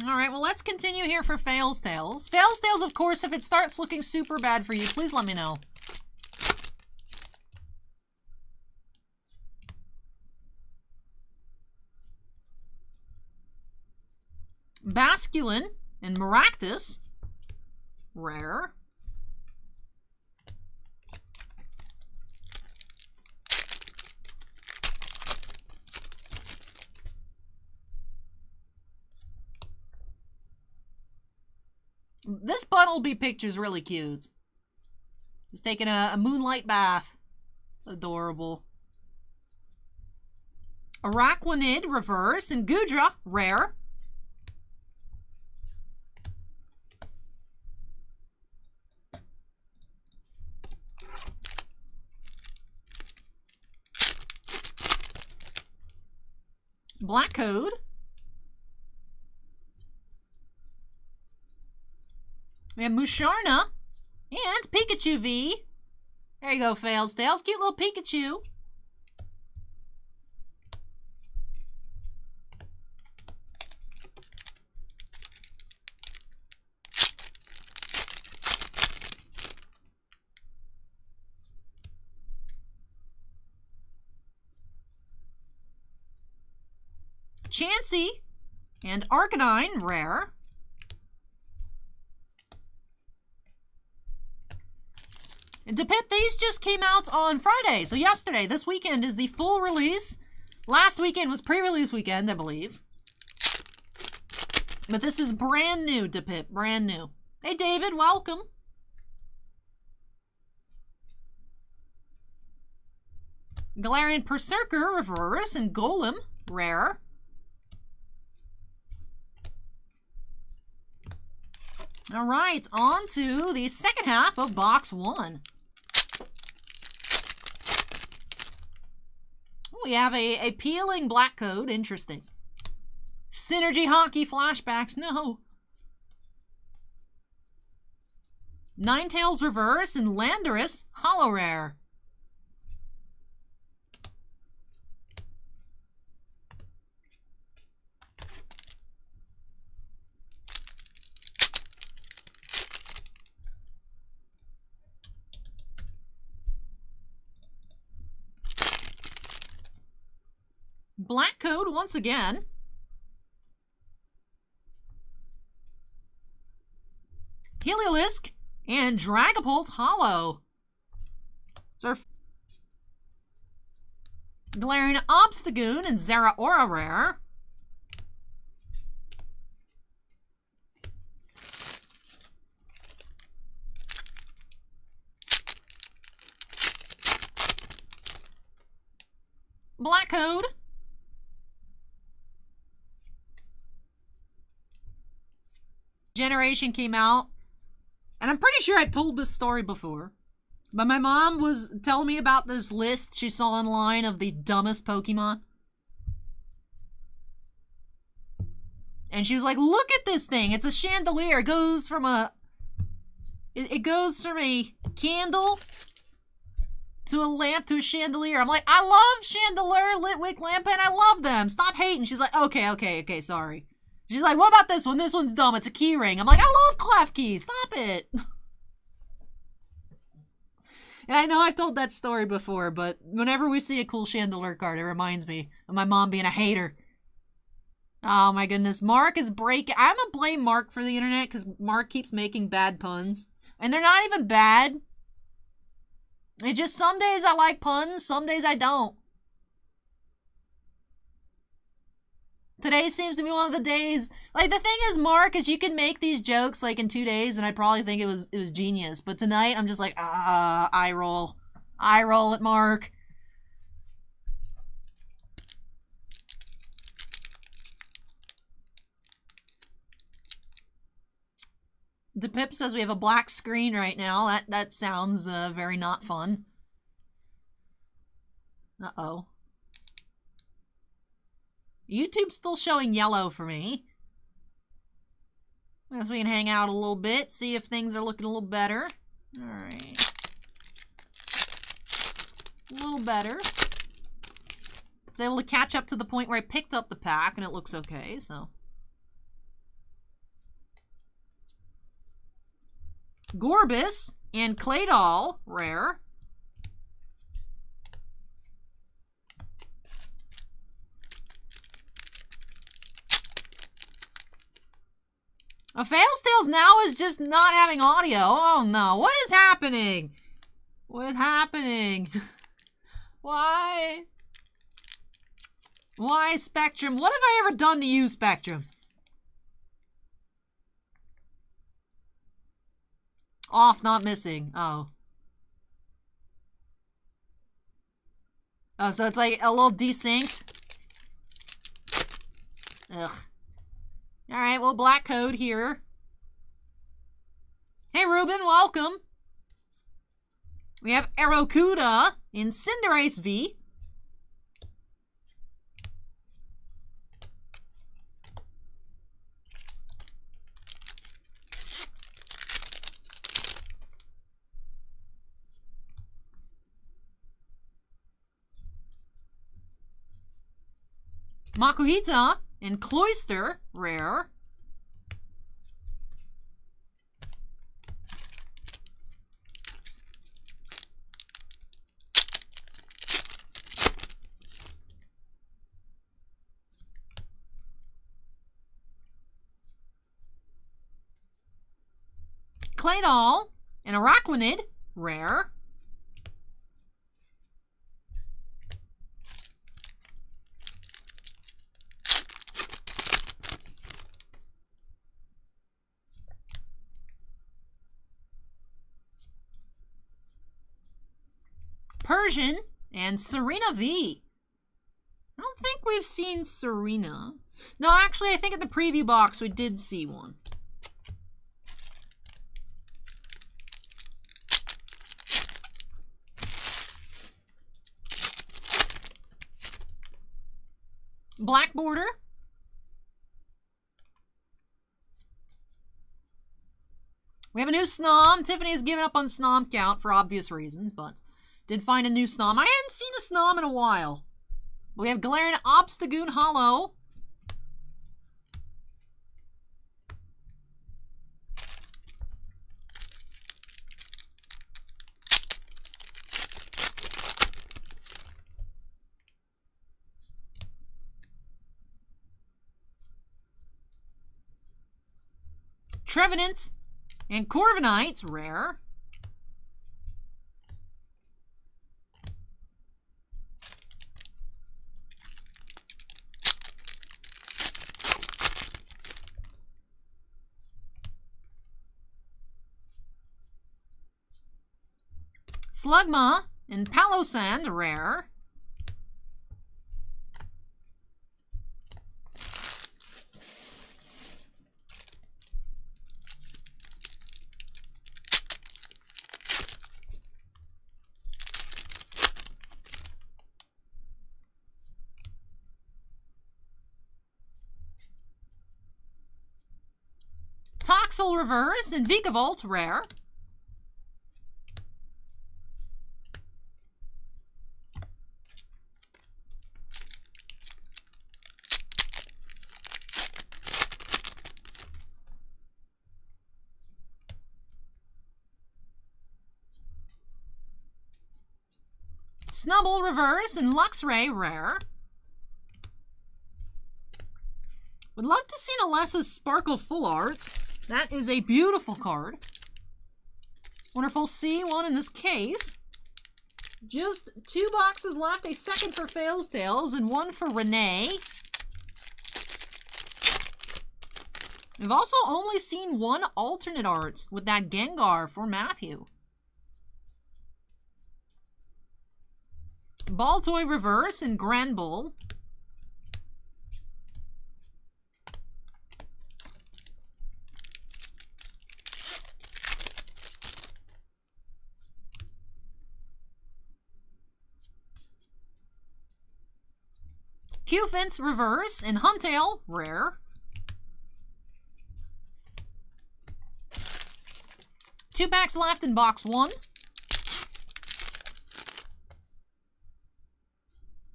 Alright, well, let's continue here for Fales Tales. Fales Tales, of course, if it starts looking super bad for you, please let me know. Basculin and Maractus. Rare. This Buttlebee picture's really cute. Just taking a moonlight bath. Adorable. Araquanid, reverse, and Gudra, rare. Black Code. We have Musharna and Pikachu V. There you go, Fales Tales. Cute little Pikachu. Chansey and Arcanine, rare. And Depip, these just came out on Friday, so yesterday. This weekend is the full release. Last weekend was pre-release weekend, I believe. But this is brand new, Depip, brand new. Hey, David, welcome. Galarian Berserker, reverse, and Golem, rare. All right, on to the second half of box 1. We have a peeling black code. Interesting. Synergy Hockey flashbacks. No. Ninetales reverse and Landorus holo rare. Black code once again. Heliolisk and Dragapult holo. Galarian Obstagoon and Zeraora rare. Black code. Generation came out, and I'm pretty sure I've told this story before, but my mom was telling me about this list she saw online of the dumbest Pokemon. And she was like, look at this thing. It's a chandelier. It goes from a candle to a lamp to a chandelier. I'm like, I love chandelier, lit wick, lamp, and I love them. Stop hating. She's like, okay, sorry. She's like, what about this one? This one's dumb. It's a key ring. I'm like, I love clef keys. Stop it. And I know I've told that story before, but whenever we see a cool chandelier card, it reminds me of my mom being a hater. Oh my goodness. Mark is breaking. I'm gonna blame Mark for the internet because Mark keeps making bad puns. And they're not even bad. It just, some days I like puns, some days I don't. Today seems to be one of the days. Like, the thing is, Mark, is you can make these jokes like in 2 days, and I probably think it was genius. But tonight, I'm just like, eye roll. Eye roll at Mark. DePip says we have a black screen right now. That sounds very not fun. Uh-oh. YouTube's still showing yellow for me. I guess we can hang out a little bit, see if things are looking a little better. Alright. A little better. I was able to catch up to the point where I picked up the pack and it looks okay, so. Gorbis and Claydol, rare. Fales Tales now is just not having audio. Oh no, what is happening? What is happening? Why? Why, Spectrum? What have I ever done to you, Spectrum? Off, not missing. Oh. Oh, so it's like a little desynced? Ugh. Alright, well, black code here. Hey, Ruben, welcome. We have Aerocuda in Cinderace V. Makuhita and Cloyster, rare. Claydol and Araquanid, rare. Persian and Serena V. I don't think we've seen Serena. No, actually, I think in the preview box we did see one. Black border. We have a new Snom. Tiffany has given up on Snom count for obvious reasons, but did find a new Snom. I hadn't seen a Snom in a while. We have Galarian Obstagoon Hollow. Trevenant and Corviknight, rare. Slugma and Palosand, rare. Toxel reverse and Vikavolt, rare. Snubble reverse and Luxray, rare. Would love to see an Alessa's Sparkle Full Art. That is a beautiful card. Wonderful C1 in this case. Just 2 boxes left. A second for Fales Tales and 1 for Renee. We've also only seen 1 alternate art with that Gengar for Matthew. Baltoy reverse and Granbull. Q-Fence reverse and Huntail rare. 2 packs left in box 1.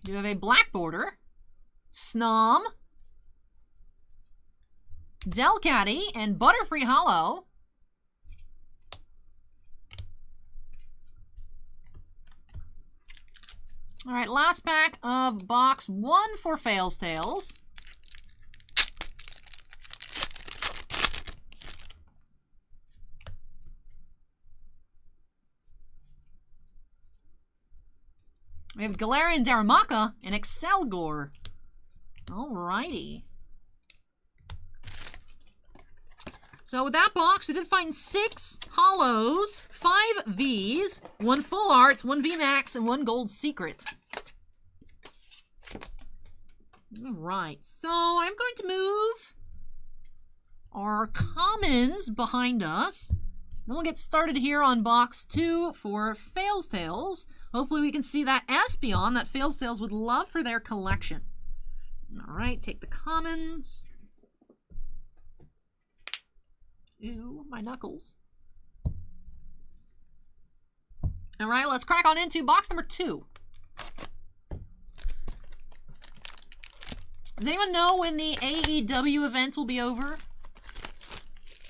You have a black border, Snom, Delcatty, and Butterfree Hollow. All right, last pack of box 1 for Fales Tales. We have Galarian Darumaka and Excelgor. Alrighty. So with that box, we did find 6 Hollows, 5 Vs, 1 Full Arts, 1 VMAX, and 1 Gold Secret. Alright, so I'm going to move our commons behind us. Then we'll get started here on box 2 for Fales Tales. Hopefully we can see that Espeon that Fales Tales would love for their collection. Alright, take the commons. Ew, my knuckles. Alright, let's crack on into box number 2. Does anyone know when the AEW event will be over?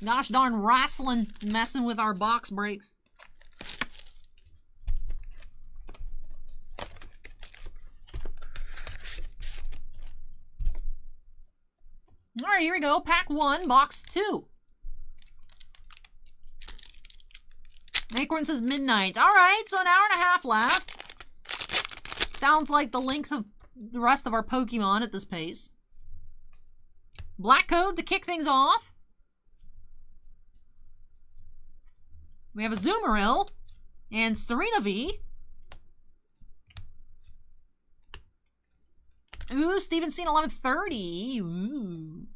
Gosh darn wrestling messing with our box breaks. Alright, here we go. Pack 1, box 2. Acorn says midnight. Alright, so an hour and a half left. Sounds like the length of the rest of our Pokemon at this pace. Black code to kick things off. We have a Azumarill and Serena V. Ooh, Stevenson 1130. Ooh.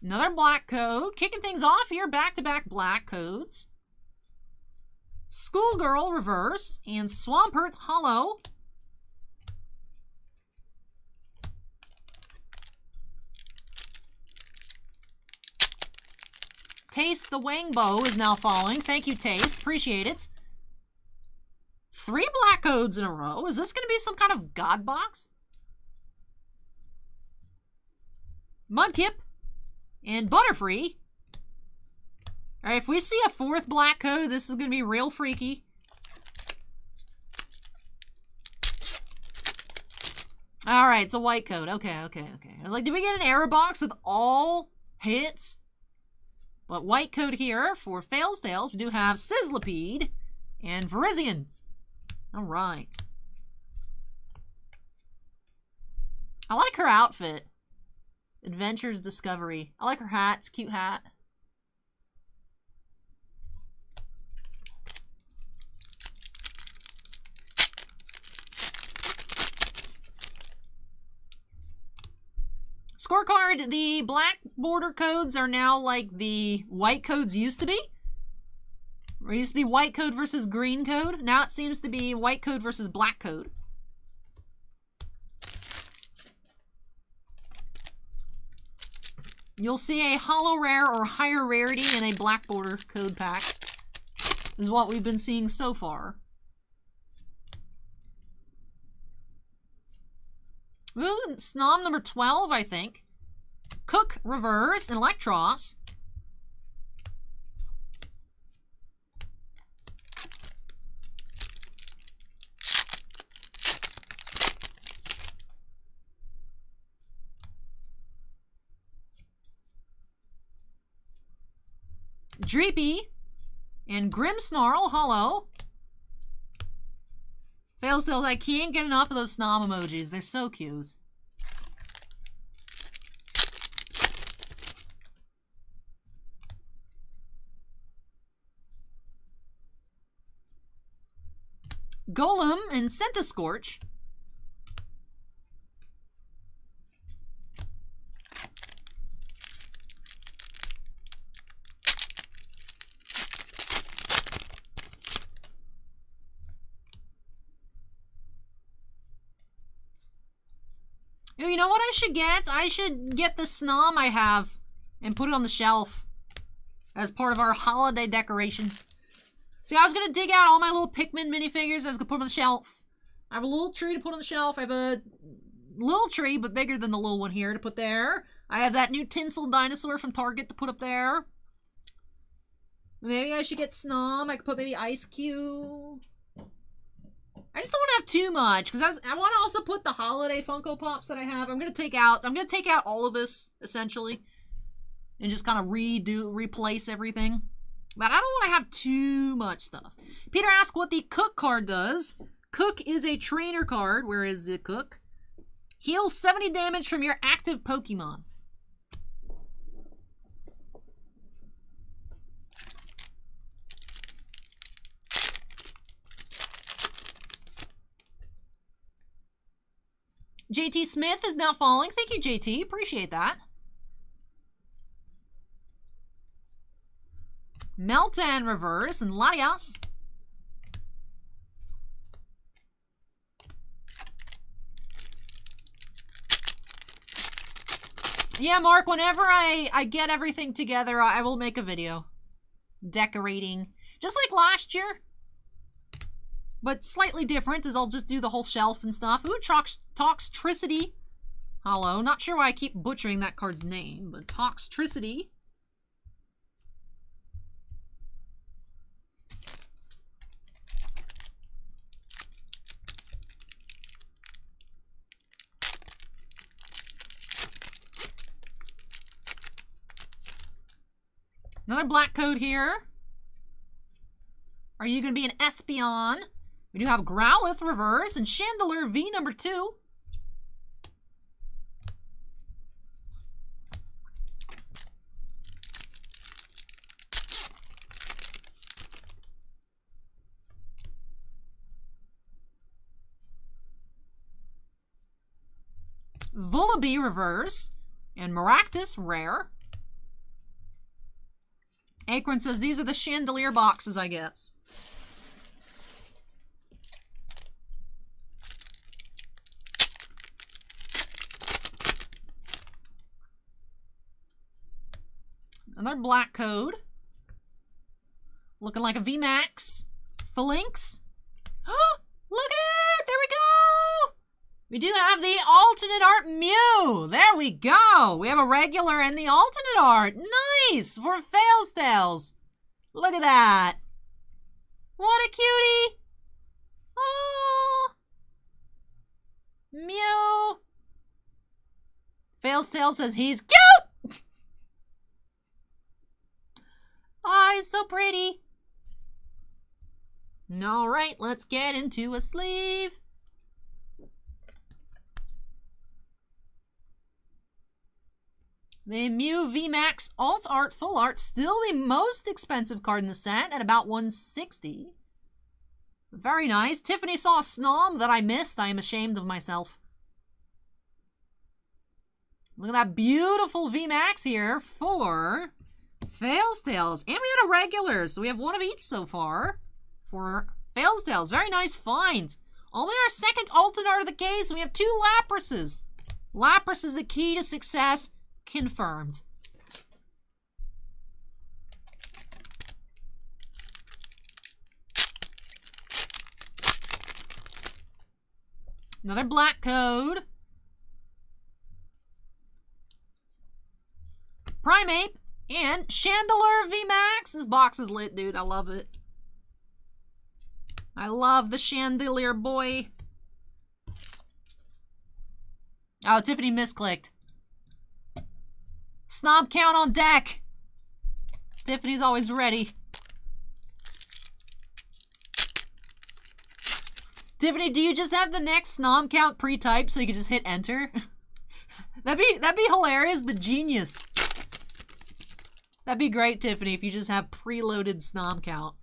Another black code. Kicking things off here. Back-to-back black codes. Schoolgirl reverse and Swampert hollow. Taste the Wangbo is now falling. Thank you, Taste. Appreciate it. 3 black codes in a row. Is this going to be some kind of god box? Mudkip and Butterfree. Alright, if we see a 4th black code, this is going to be real freaky. Alright, it's a white code. Okay. I was like, did we get an error box with all hits? But white code here for Fales Tales, we do have Sizzlipede and Virizion. Alright. I like her outfit. Adventures Discovery. I like her hat. It's a cute hat. Scorecard, the black border codes are now like the white codes used to be. It used to be white code versus green code. Now it seems to be white code versus black code. You'll see a hollow rare or higher rarity in a black border code pack, is what we've been seeing so far. Ooh, Snom number 12, I think. Cook reverse and Electros. Dreepy and Grimmsnarl hollow. Fales Tales, I can't get enough of those Snom emojis. They're so cute. Golem and Centiscorch. You know what I should get? I should get the Snom I have and put it on the shelf as part of our holiday decorations. See, I was going to dig out all my little Pikmin minifigures. I was going to put them on the shelf. I have a little tree to put on the shelf. I have a little tree, but bigger than the little one here to put there. I have that new tinsel dinosaur from Target to put up there. Maybe I should get Snom. I could put maybe Ice Cube. I just don't want to have too much, because I want to also put the holiday Funko Pops that I have. I'm going to take out all of this, essentially, and just kind of replace everything. But I don't want to have too much stuff. Peter asked what the Cook card does. Cook is a trainer card. Where is the Cook? Heals 70 damage from your active Pokemon. JT Smith is now following. Thank you, JT. Appreciate that. Meltan reverse and Latias. Yeah, Mark, whenever I get everything together, I will make a video. Decorating. Just like last year. But slightly different, as I'll just do the whole shelf and stuff. Ooh, Toxtricity. Hollow. Not sure why I keep butchering that card's name, but Toxtricity. Another black code here. Are you going to be an Espeon? We do have Growlithe reverse and Chandelure V number 2. Vullaby reverse and Maractus rare. Acorn says these are the Chandelier boxes, I guess. Another black code. Looking like a VMAX. Phalanx. Oh, look at it! There we go! We do have the alternate art Mew. There we go. We have a regular and the alternate art. Nice! For Fales Tales. Look at that. What a cutie! Oh! Mew. Fales Tales says he's cute! Oh, he's so pretty. Alright, let's get into a sleeve. The Mew VMAX Alt Art Full Art, still the most expensive card in the set at about $160. Very nice. Tiffany saw a Snom that I missed. I am ashamed of myself. Look at that beautiful VMAX here for Fales Tales. And we had a regular, so we have one of each so far for Fales Tales. Very nice find. Only our second alternate art of the case, and we have 2 Laprases. Lapras is the key to success. Confirmed. Another black code. Primeape and Chandelure VMAX. This box is lit, dude. I love it. I love the Chandelier boy. Oh, Tiffany misclicked. Snob count on deck. Tiffany's always ready. Tiffany, do you just have the next snob count pre-typed so you can just hit enter? that'd be hilarious, but genius. That'd be great, Tiffany, if you just have preloaded snob count.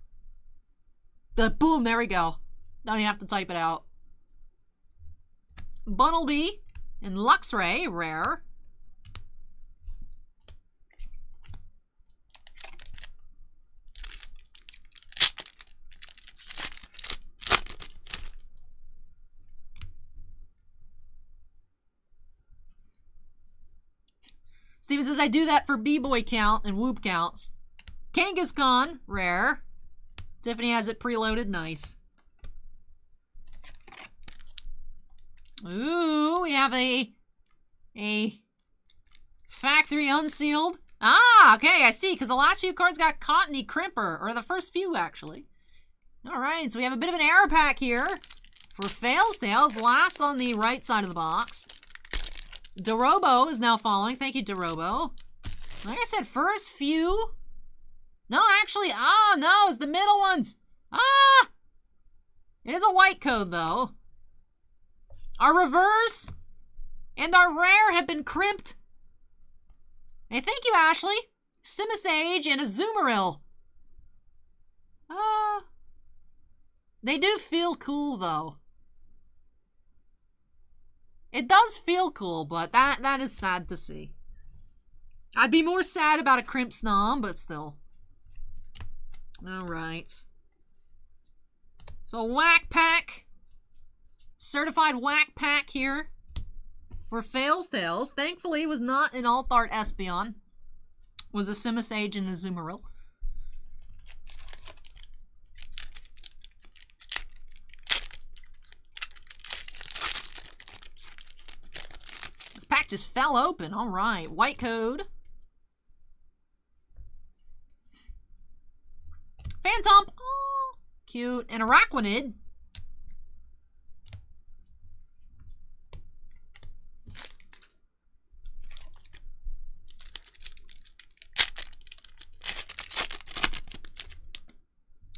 But boom, there we go. Don't even have to type it out. Bunnelby and Luxray, rare. Steven says, I do that for B-Boy count and Whoop counts. Kangaskhan, rare. Tiffany has it preloaded, nice. Ooh, we have a factory unsealed. Ah, okay, I see, because the last few cards got Cottony Crimper, or the first few, actually. All right, so we have a bit of an error pack here for Fales Tales, last on the right side of the box. Dorobo is now following. Thank you, Dorobo. Like I said, first few. No, actually, no, it's the middle ones. It is a white code, though. Our reverse and our rare have been crimped. Hey, thank you, Ashley. Simisage and a Zoomeril. They do feel cool, though. It does feel cool, but that is sad to see. I'd be more sad about a crimp Snom, but still. Alright. So, whack pack. Certified whack pack here for Fales Tales. Thankfully, it was not an Alt-Art Espeon. It was a Simisage and a Zoomeril. This pack just fell open. Alright, white code. Phantom. Oh, cute. And Araquanid.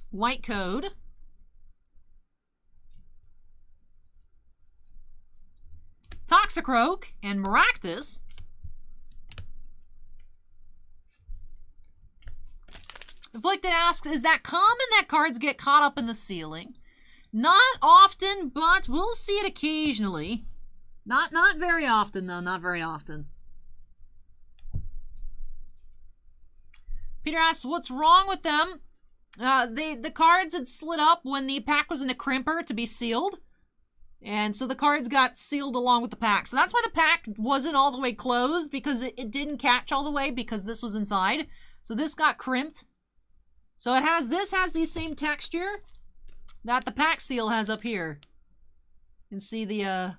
White code. Toxicroak and Maractus. Afflicted asks, is that common that cards get caught up in the ceiling? Not often, but we'll see it occasionally. Not very often, though. Not very often. Peter asks, what's wrong with them? The cards had slid up when the pack was in a crimper to be sealed. And so the cards got sealed along with the pack. So that's why the pack wasn't all the way closed, because it didn't catch all the way because this was inside. So this got crimped. So this has the same texture that the pack seal has up here. You can see the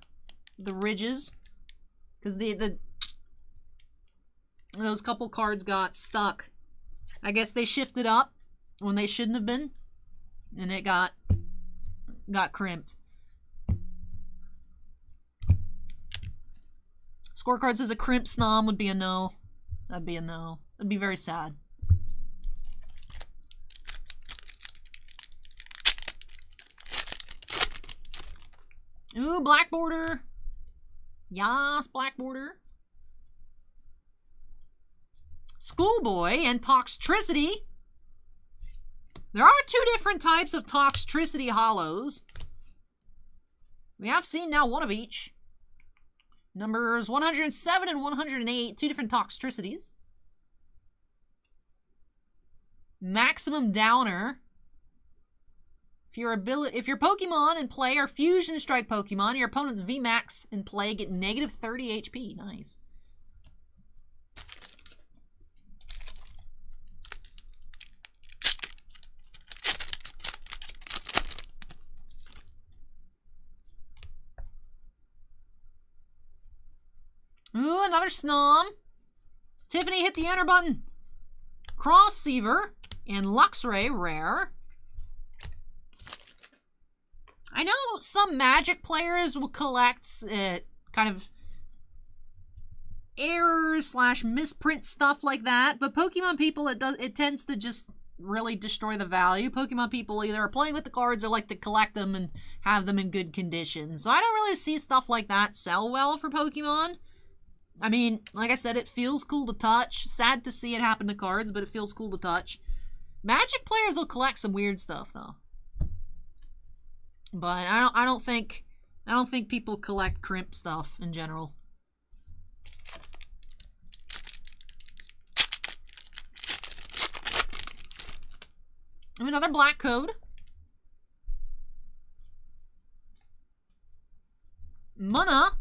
ridges. Because those couple cards got stuck. I guess they shifted up when they shouldn't have been, and it got crimped. Scorecard says a crimp Snom would be a no. That'd be a no. That'd be very sad. Ooh, black border. Yas, black border. Schoolboy and Toxtricity. There are two different types of Toxtricity hollows. We have seen now one of each. Numbers 107 and 108, two different Toxtricities. Maximum Downer. If your Pokemon in play are Fusion Strike Pokemon, your opponent's VMAX in play get negative 30 HP. Nice. Ooh, another Snom. Tiffany hit the enter button. Crossseaver and Luxray rare. I know some Magic players will collect kind of errors / misprint stuff like that, but Pokemon people, it tends to just really destroy the value. Pokemon people either are playing with the cards or like to collect them and have them in good condition. So I don't really see stuff like that sell well for Pokemon. I mean, like I said, it feels cool to touch. Sad to see it happen to cards, but it feels cool to touch. Magic players will collect some weird stuff though. But I don't think people collect crimp stuff in general. Another black code. Munna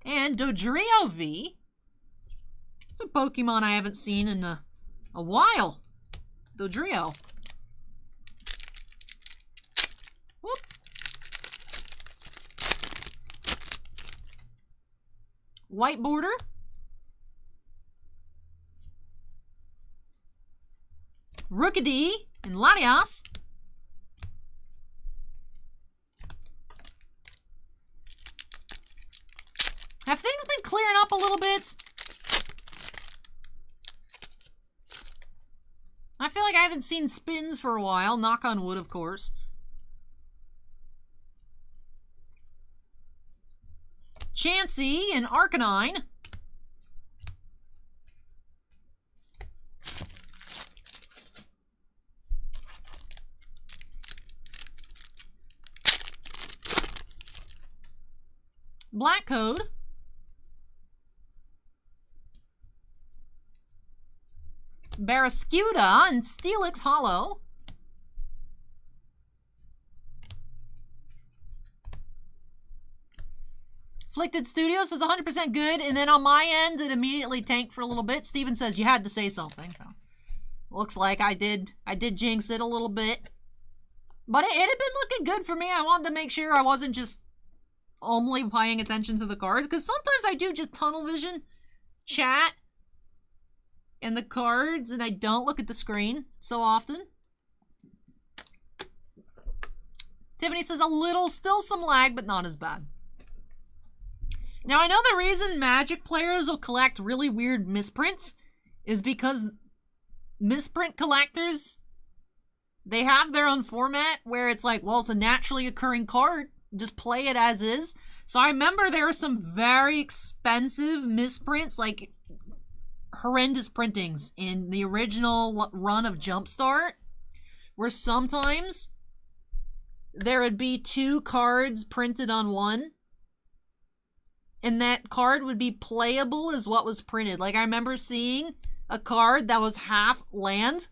and Dodrio V. It's It's a Pokemon I haven't seen in a while. Dodrio. Whoop. White border. Rookidee and Latias. Have things been clearing up a little bit? I feel like I haven't seen spins for a while. Knock on wood, of course. Chansey and Arcanine. Black Code. Barraskewda and Steelix Hollow. Afflicted Studios says 100% good, and then on my end, it immediately tanked for a little bit. Steven says you had to say something, so looks like I did jinx it a little bit. But it had been looking good for me. I wanted to make sure I wasn't just only paying attention to the cards, because sometimes I do just tunnel vision, chat, and the cards, and I don't look at the screen so often. Tiffany says a little, still some lag, but not as bad. Now, I know the reason Magic players will collect really weird misprints is because misprint collectors, they have their own format where it's like, well, it's a naturally occurring card. Just play it as is. So I remember there were some very expensive misprints, like horrendous printings in the original run of Jumpstart, where sometimes there would be 2 cards printed on one, and that card would be playable as what was printed. Like, I remember seeing a card that was half land.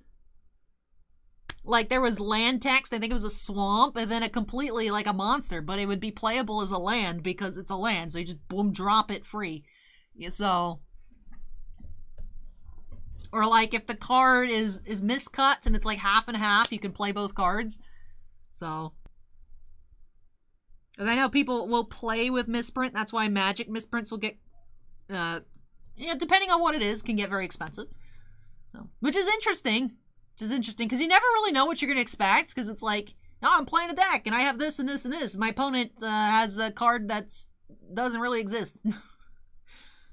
Like, there was land text, I think it was a swamp, and then it completely, like a monster, but it would be playable as a land because it's a land, so you just, boom, drop it free. Yeah, so... Or, like, if the card is miscut and it's, like, half and half, you can play both cards. So... Because I know people will play with misprint. That's why Magic misprints will get, depending on what it is, can get very expensive. So, which is interesting. Because you never really know what you're going to expect. Because it's like, no, I'm playing a deck, and I have this and this and this. My opponent has a card that doesn't really exist.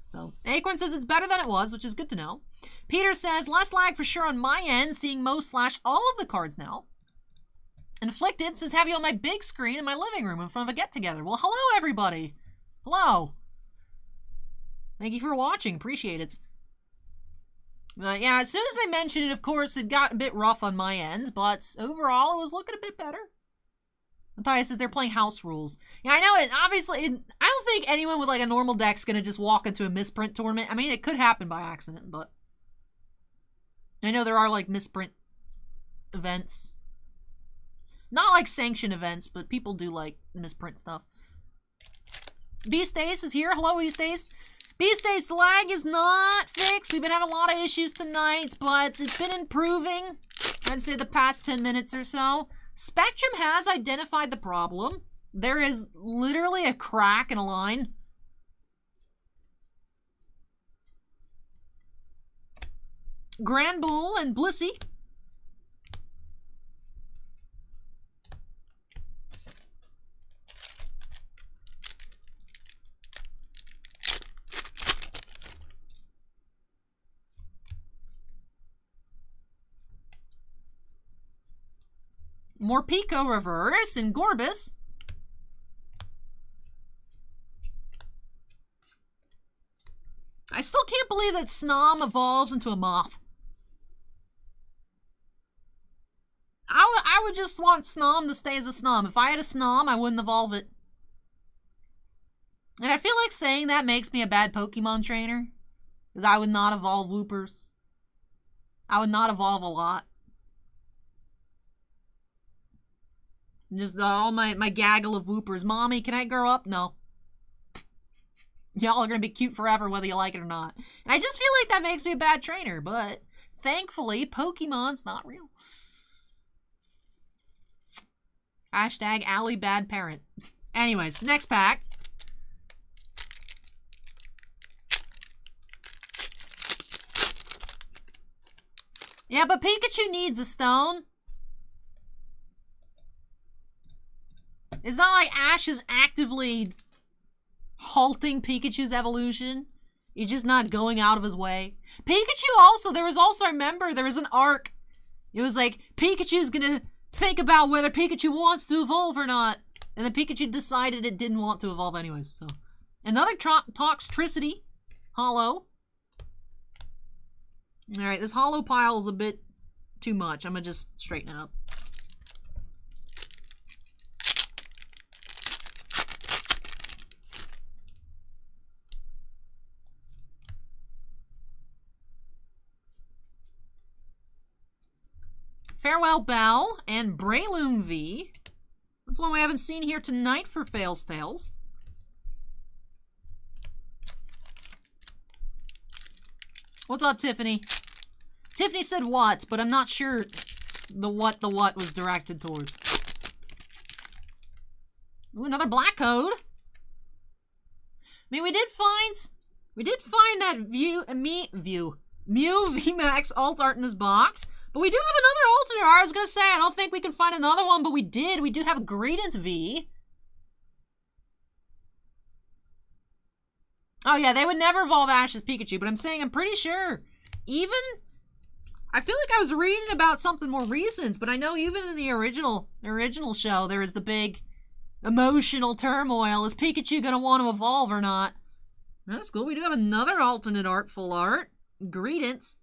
So, Acorn says it's better than it was, which is good to know. Peter says, less lag for sure on my end, seeing most / all of the cards now. Inflicted says, have you on my big screen in my living room in front of a get-together. Well, hello, everybody. Hello. Thank you for watching. Appreciate it. Yeah, as soon as I mentioned it, of course, it got a bit rough on my end, but overall, it was looking a bit better. Matthias says they're playing house rules. Yeah, I know it. Obviously, I don't think anyone with, like, a normal deck's gonna just walk into a misprint tournament. I mean, it could happen by accident, but... I know there are, like, misprint events. Not like sanctioned events, but people do like misprint stuff. Beastace is here. Hello, Beastace. Beastace, the lag is not fixed. We've been having a lot of issues tonight, but it's been improving. I'd say the past 10 minutes or so. Spectrum has identified the problem. There is literally a crack in a line. Grand Bull and Blissey. Morpeko Reverse and Gorbis. I still can't believe that Snom evolves into a moth. I would just want Snom to stay as a Snom. If I had a Snom, I wouldn't evolve it. And I feel like saying that makes me a bad Pokemon trainer. Because I would not evolve Whoopers. I would not evolve a lot. Just all my gaggle of Whoopers. Mommy, can I grow up? No. Y'all are gonna be cute forever whether you like it or not. And I just feel like that makes me a bad trainer, but thankfully, Pokemon's not real. Hashtag Allie bad parent. Anyways, next pack. Yeah, but Pikachu needs a stone. It's not like Ash is actively halting Pikachu's evolution. He's just not going out of his way. Pikachu also, I remember, there was an arc. It was like, Pikachu's gonna think about whether Pikachu wants to evolve or not. And then Pikachu decided it didn't want to evolve anyways, so. Another Toxtricity. Hollow. Alright, this hollow pile is a bit too much. I'm gonna just straighten it up. Farewell Bell and Breloom V. That's one we haven't seen here tonight for Fales Tales. What's up, Tiffany? Tiffany said what, but I'm not sure the what was directed towards. Ooh, another black code. I mean, we did find that Mew VMAX alt art in this box. But we do have another alternate art. I was gonna say, I don't think we can find another one, but we did. We do have a Greedent V. Oh yeah, they would never evolve Ash's Pikachu, but I'm saying I'm pretty sure. Even, I feel like I was reading about something more recent, but I know even in the original show, there is the big emotional turmoil. Is Pikachu gonna want to evolve or not? That's cool. We do have another alternate art, full art. Greedents.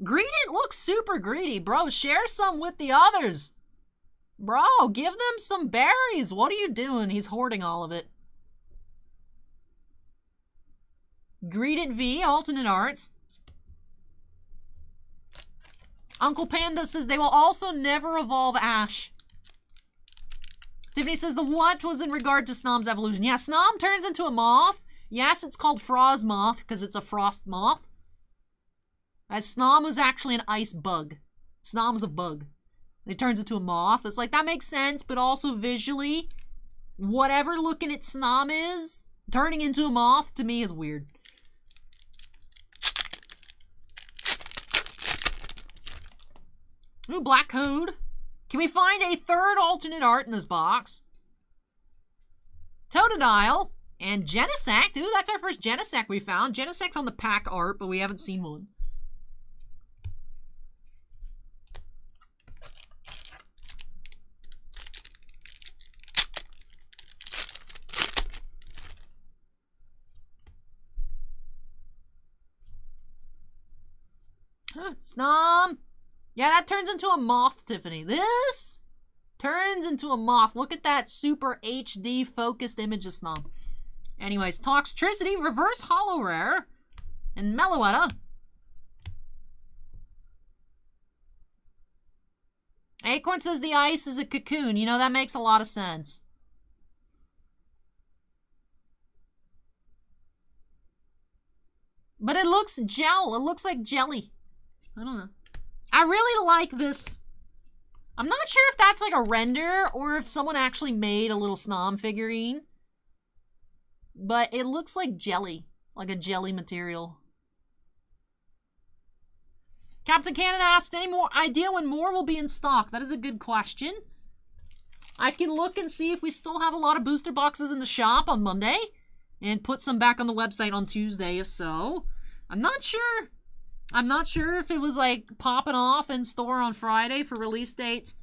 Greedent looks super greedy. Bro, share some with the others. Bro, give them some berries. What are you doing? He's hoarding all of it. Greedent V, alternate arts. Uncle Panda says they will also never evolve Ash. Tiffany says the what was in regard to Snom's evolution. Yeah, Snom turns into a moth. Yes, it's called Frostmoth because it's a frost moth. As Snom was actually an ice bug. Snom's a bug. It turns into a moth. It's like, that makes sense, but also visually, whatever looking at Snom is, turning into a moth, to me, is weird. Ooh, black code. Can we find a third alternate art in this box? Totodile and Genesect. Ooh, that's our first Genesect we found. Genesect's on the pack art, but we haven't seen one. Snom! Yeah, that turns into a moth, Tiffany. This turns into a moth. Look at that super HD focused image of Snom. Anyways, Toxtricity, Reverse Hollow Rare, and Meloetta. Acorn says the ice is a cocoon. You know, that makes a lot of sense. But it looks gel. It looks like jelly. I don't know. I really like this. I'm not sure if that's like a render or if someone actually made a little Snom figurine. But it looks like jelly. Like a jelly material. Captain Cannon asked, any more idea when more will be in stock? That is a good question. I can look and see if we still have a lot of booster boxes in the shop on Monday. And put some back on the website on Tuesday, if so. I'm not sure. I'm not sure if it was like popping off in store on Friday for release dates.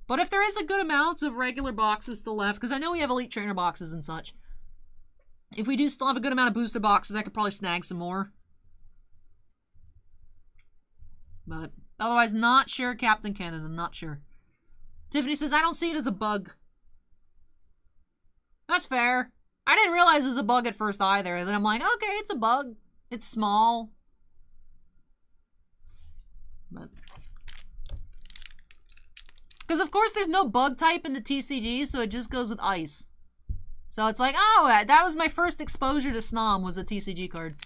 But if there is a good amount of regular boxes still left, because I know we have Elite Trainer boxes and such. If we do still have a good amount of booster boxes, I could probably snag some more. But otherwise, not sure, Captain Cannon. I'm not sure. Tiffany says, I don't see it as a bug. That's fair. I didn't realize it was a bug at first either. Then I'm like, okay, it's a bug. It's small. But because of course there's no bug type in the TCG, so it just goes with ice. So it's like, oh, that was my first exposure to Snom, was a TCG card.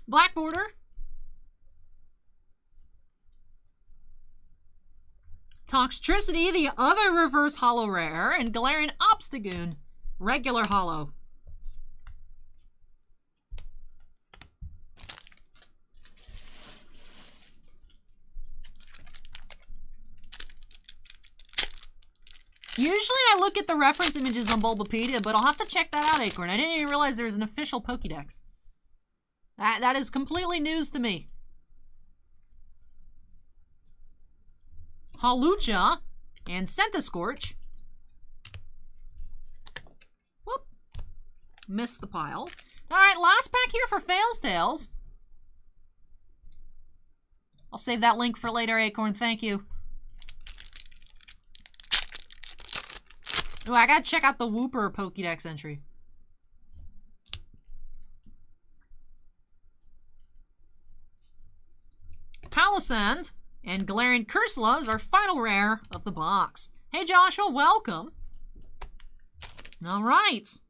Black border. Toxtricity, the other reverse holo rare, and Galarian Obstagoon, regular holo. Usually I look at the reference images on Bulbapedia, but I'll have to check that out, Acorn. I didn't even realize there's an official Pokédex. That is completely news to me. Hawlucha and Centiskorch. Whoop. Missed the pile. Alright, last pack here for Fales Tales. I'll save that link for later, Acorn. Thank you. Ooh, I gotta check out the Wooper Pokédex entry. Palossand and Galarian Cursula is our final rare of the box. Hey Joshua, welcome. Alright.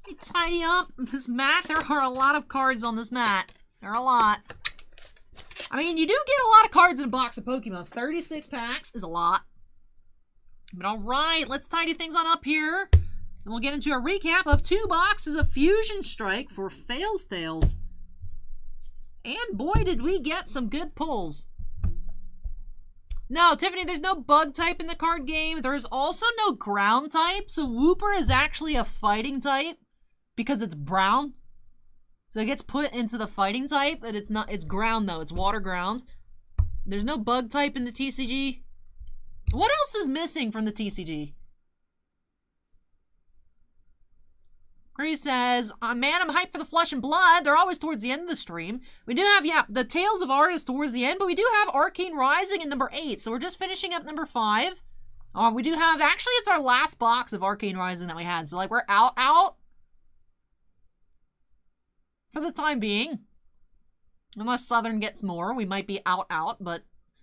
Let me tidy up this mat. There are a lot of cards on this mat. There are a lot. I mean, you do get a lot of cards in a box of Pokemon. 36 packs is a lot. But alright, let's tidy things on up here. And we'll get into a recap of 2 boxes of Fusion Strike for Fales Tales. And boy, did we get some good pulls. No, Tiffany, there's no bug type in the card game. There's also no ground type. So Wooper is actually a fighting type because it's brown. So it gets put into the fighting type, but it's not, it's ground though. It's water ground. There's no bug type in the TCG. What else is missing from the TCG? Chris says, man, I'm hyped for the Flesh and Blood. They're always towards the end of the stream. We do have, yeah, the Tales of Artists towards the end, but we do have Arcane Rising at number 8, so we're just finishing up number 5. We do have, actually, it's our last box of Arcane Rising that we had, so, like, we're out. For the time being. Unless Southern gets more, we might be out, but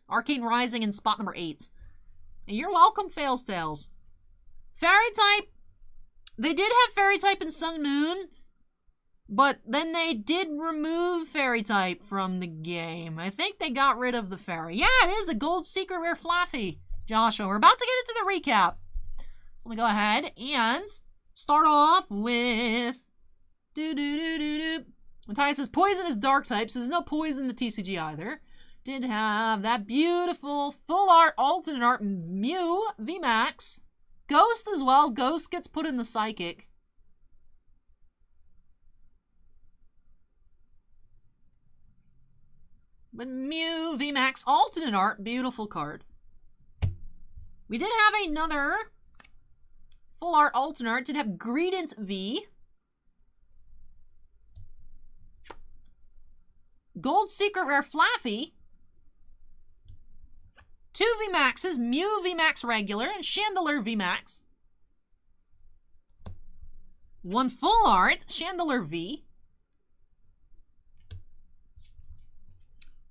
Arcane Rising in spot number 8. And you're welcome, Fales Tales. Fairy type. They did have Fairy type in Sun and Moon, but then they did remove Fairy type from the game. I think they got rid of the Fairy. Yeah, it is a Gold Secret Rare Flaffy, Joshua. We're about to get into the recap. So let me go ahead and start off with... Matthias says Poison is Dark type, so there's no Poison in the TCG either. Did have that beautiful full art, alternate art Mew VMAX. Ghost as well. Ghost gets put in the Psychic. But Mew VMAX alternate art, beautiful card. We did have another full art alternate art. Did have Greedent V. Gold Secret Rare Flaffy. 2 VMAXs, Mew VMAX regular and Chandelure VMAX. 1 full art, Chandelure V.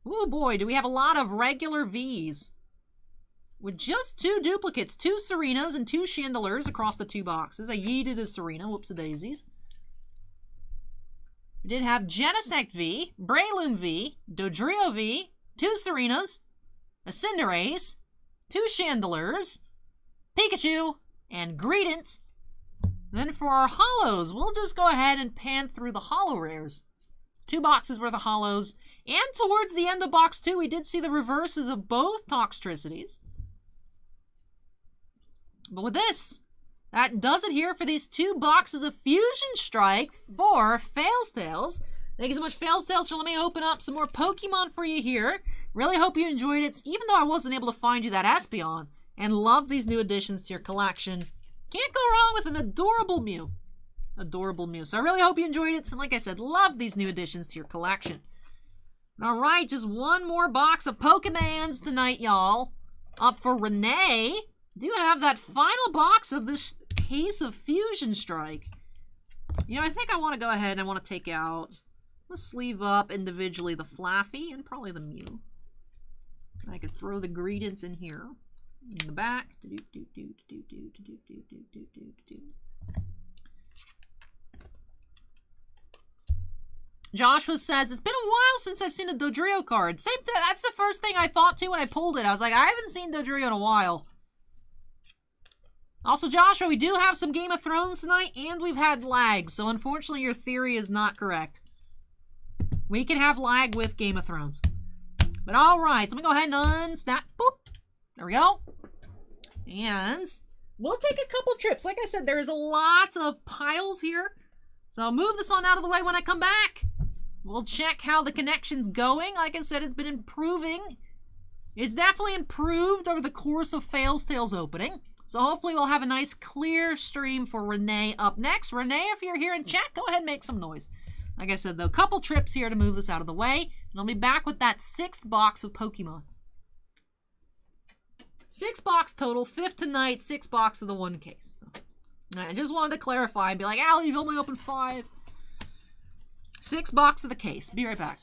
Oh boy, do we have a lot of regular Vs. With just 2 duplicates, 2 Serenas and 2 Chandelures across the 2 boxes. I yeeted a Serena, whoops-a-daisies. We did have Genesect V, Breloom V, Dodrio V, 2 Serenas, a Cinderace, 2 Chandelures, Pikachu, and Greedent. Then for our holos, we'll just go ahead and pan through the holo rares. 2 boxes worth of holos. And towards the end of box 2, we did see the reverses of both Toxtricities. But with this, that does it here for these 2 boxes of Fusion Strike for Fales Tales. Thank you so much, Fales Tales, for letting me open up some more Pokemon for you here. Really hope you enjoyed it, even though I wasn't able to find you that Espeon. And love these new additions to your collection. Can't go wrong with an adorable Mew. Adorable Mew. So I really hope you enjoyed it. And like I said, love these new additions to your collection. Alright, just one more box of Pokemans tonight, y'all. Up for Renee. Do have that final box of this case of Fusion Strike. You know, I think I want to go ahead and I want to take out... Let's sleeve up individually the Flaffy and probably the Mew. I could throw the Greedents in here. In the back. Joshua says, it's been a while since I've seen a Dodrio card. That's the first thing I thought too when I pulled it. I was like, I haven't seen Dodrio in a while. Also, Joshua, we do have some Game of Thrones tonight, and we've had lag, so unfortunately your theory is not correct. We can have lag with Game of Thrones. But alright, so let me go ahead and unsnap. Boop. There we go. And we'll take a couple trips. Like I said, there's lots of piles here. So I'll move this on out of the way when I come back. We'll check how the connection's going. Like I said, it's been improving. It's definitely improved over the course of Fales Tales opening. So hopefully we'll have a nice clear stream for Renee up next. Renee, if you're here in chat, go ahead and make some noise. Like I said, though, a couple trips here to move this out of the way. And I'll be back with that 6th box of Pokemon. 6 box total, 5th tonight, 6 box of the 1 case. So, I just wanted to clarify and be like, Allie, you've only opened 5. 6 box of the case. Be right back.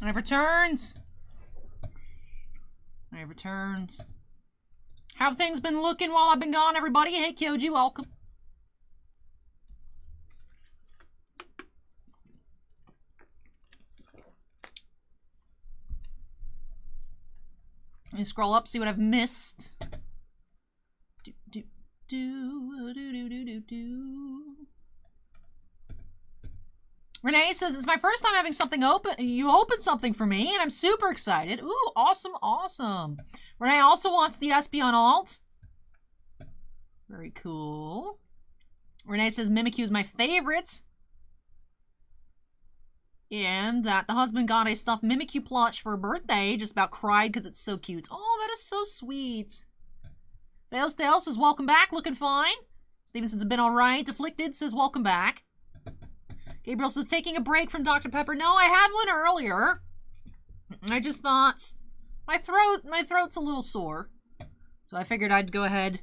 I've returned. How have things been looking while I've been gone, everybody? Hey, Kyoji, welcome. Let me scroll up, see what I've missed. Renee says, it's my first time having something open. You opened something for me, and I'm super excited. Ooh, awesome, awesome. Renee also wants the SP on alt. Very cool. Renee says, Mimikyu is my favorite. And that the husband got a stuffed Mimikyu plush for her birthday. Just about cried because it's so cute. Oh, that is so sweet. Fales Tales says, welcome back, looking fine. Stevenson's been alright. Afflicted says, welcome back. Gabriel says, taking a break from Dr. Pepper. No, I had one earlier. I just thought, my throat's a little sore. So I figured I'd go ahead.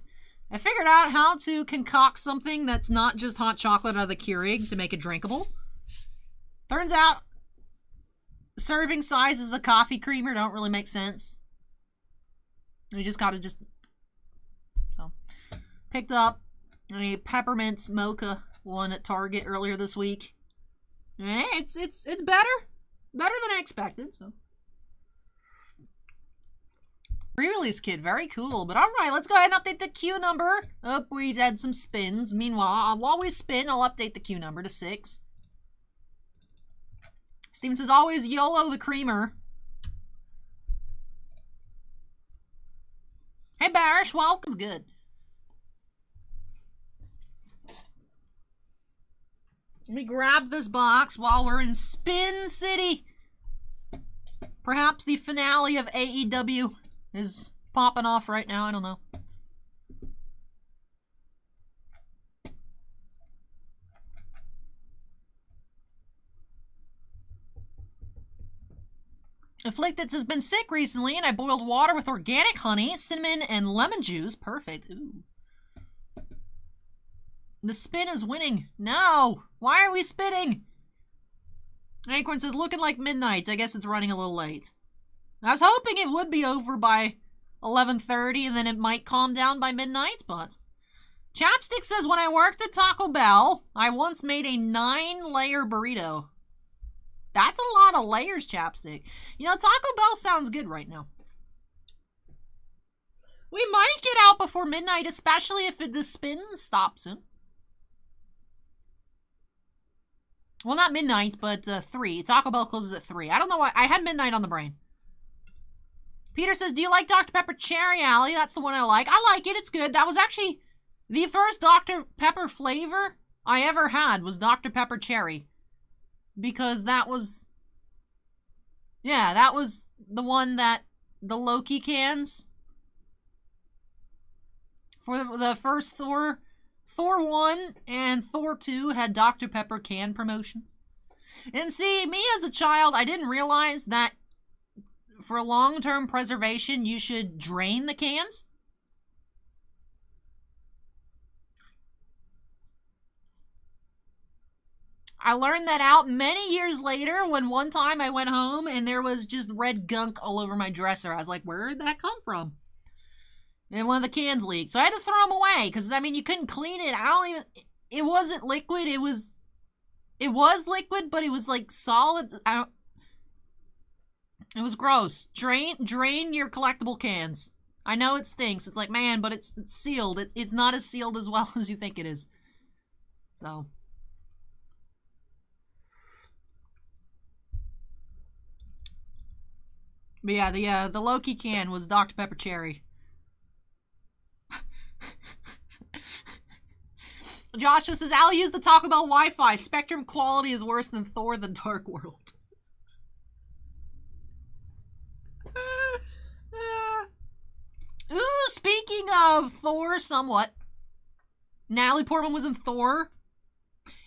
I figured out how to concoct something that's not just hot chocolate out of the Keurig to make it drinkable. Turns out, serving sizes of coffee creamer don't really make sense. You just gotta so. Picked up a peppermint mocha one at Target earlier this week. And it's better than I expected. So, Prerelease kit, very cool. But all right, let's go ahead and update the queue number. Oh, we had some spins. Meanwhile, while we spin, I'll update the queue number to 6. Steven says, always YOLO the creamer. Hey, Barish, welcome. Good. Let me grab this box while we're in Spin City. Perhaps the finale of AEW is popping off right now. I don't know. Afflicted has been sick recently, and I boiled water with organic honey, cinnamon, and lemon juice. Perfect. Ooh. The spin is winning. No! Why are we spinning? Acorn says, looking like midnight. I guess it's running a little late. I was hoping it would be over by 11:30 and then it might calm down by midnight, but... Chapstick says, when I worked at Taco Bell, I once made a 9-layer burrito. That's a lot of layers, Chapstick. You know, Taco Bell sounds good right now. We might get out before midnight, especially if the spin stops soon. Well, not midnight, but 3. Taco Bell closes at 3. I don't know why. I had midnight on the brain. Peter says, do you like Dr. Pepper Cherry, Allie? That's the one I like. I like it. It's good. That was actually the first Dr. Pepper flavor I ever had was Dr. Pepper Cherry. Because that was... Yeah, that was the one that the Loki cans... For the first Thor 1 and Thor 2 had Dr. Pepper can promotions. And see, me as a child, I didn't realize that for long-term preservation, you should drain the cans. I learned that out many years later when one time I went home and there was just red gunk all over my dresser. I was like, where did that come from? And one of the cans leaked. So I had to throw them away because, I mean, you couldn't clean it. It wasn't liquid. It was liquid, but it was like solid. It was gross. Drain your collectible cans. I know it stinks. It's like, man, but it's sealed. It's not as sealed as well as you think it is. So. But yeah, the Loki can was Dr. Pepper Cherry. Joshua says, I'll use the Taco Bell Wi-Fi. Spectrum quality is worse than Thor the Dark World. Ooh, speaking of Thor somewhat, Natalie Portman was in Thor,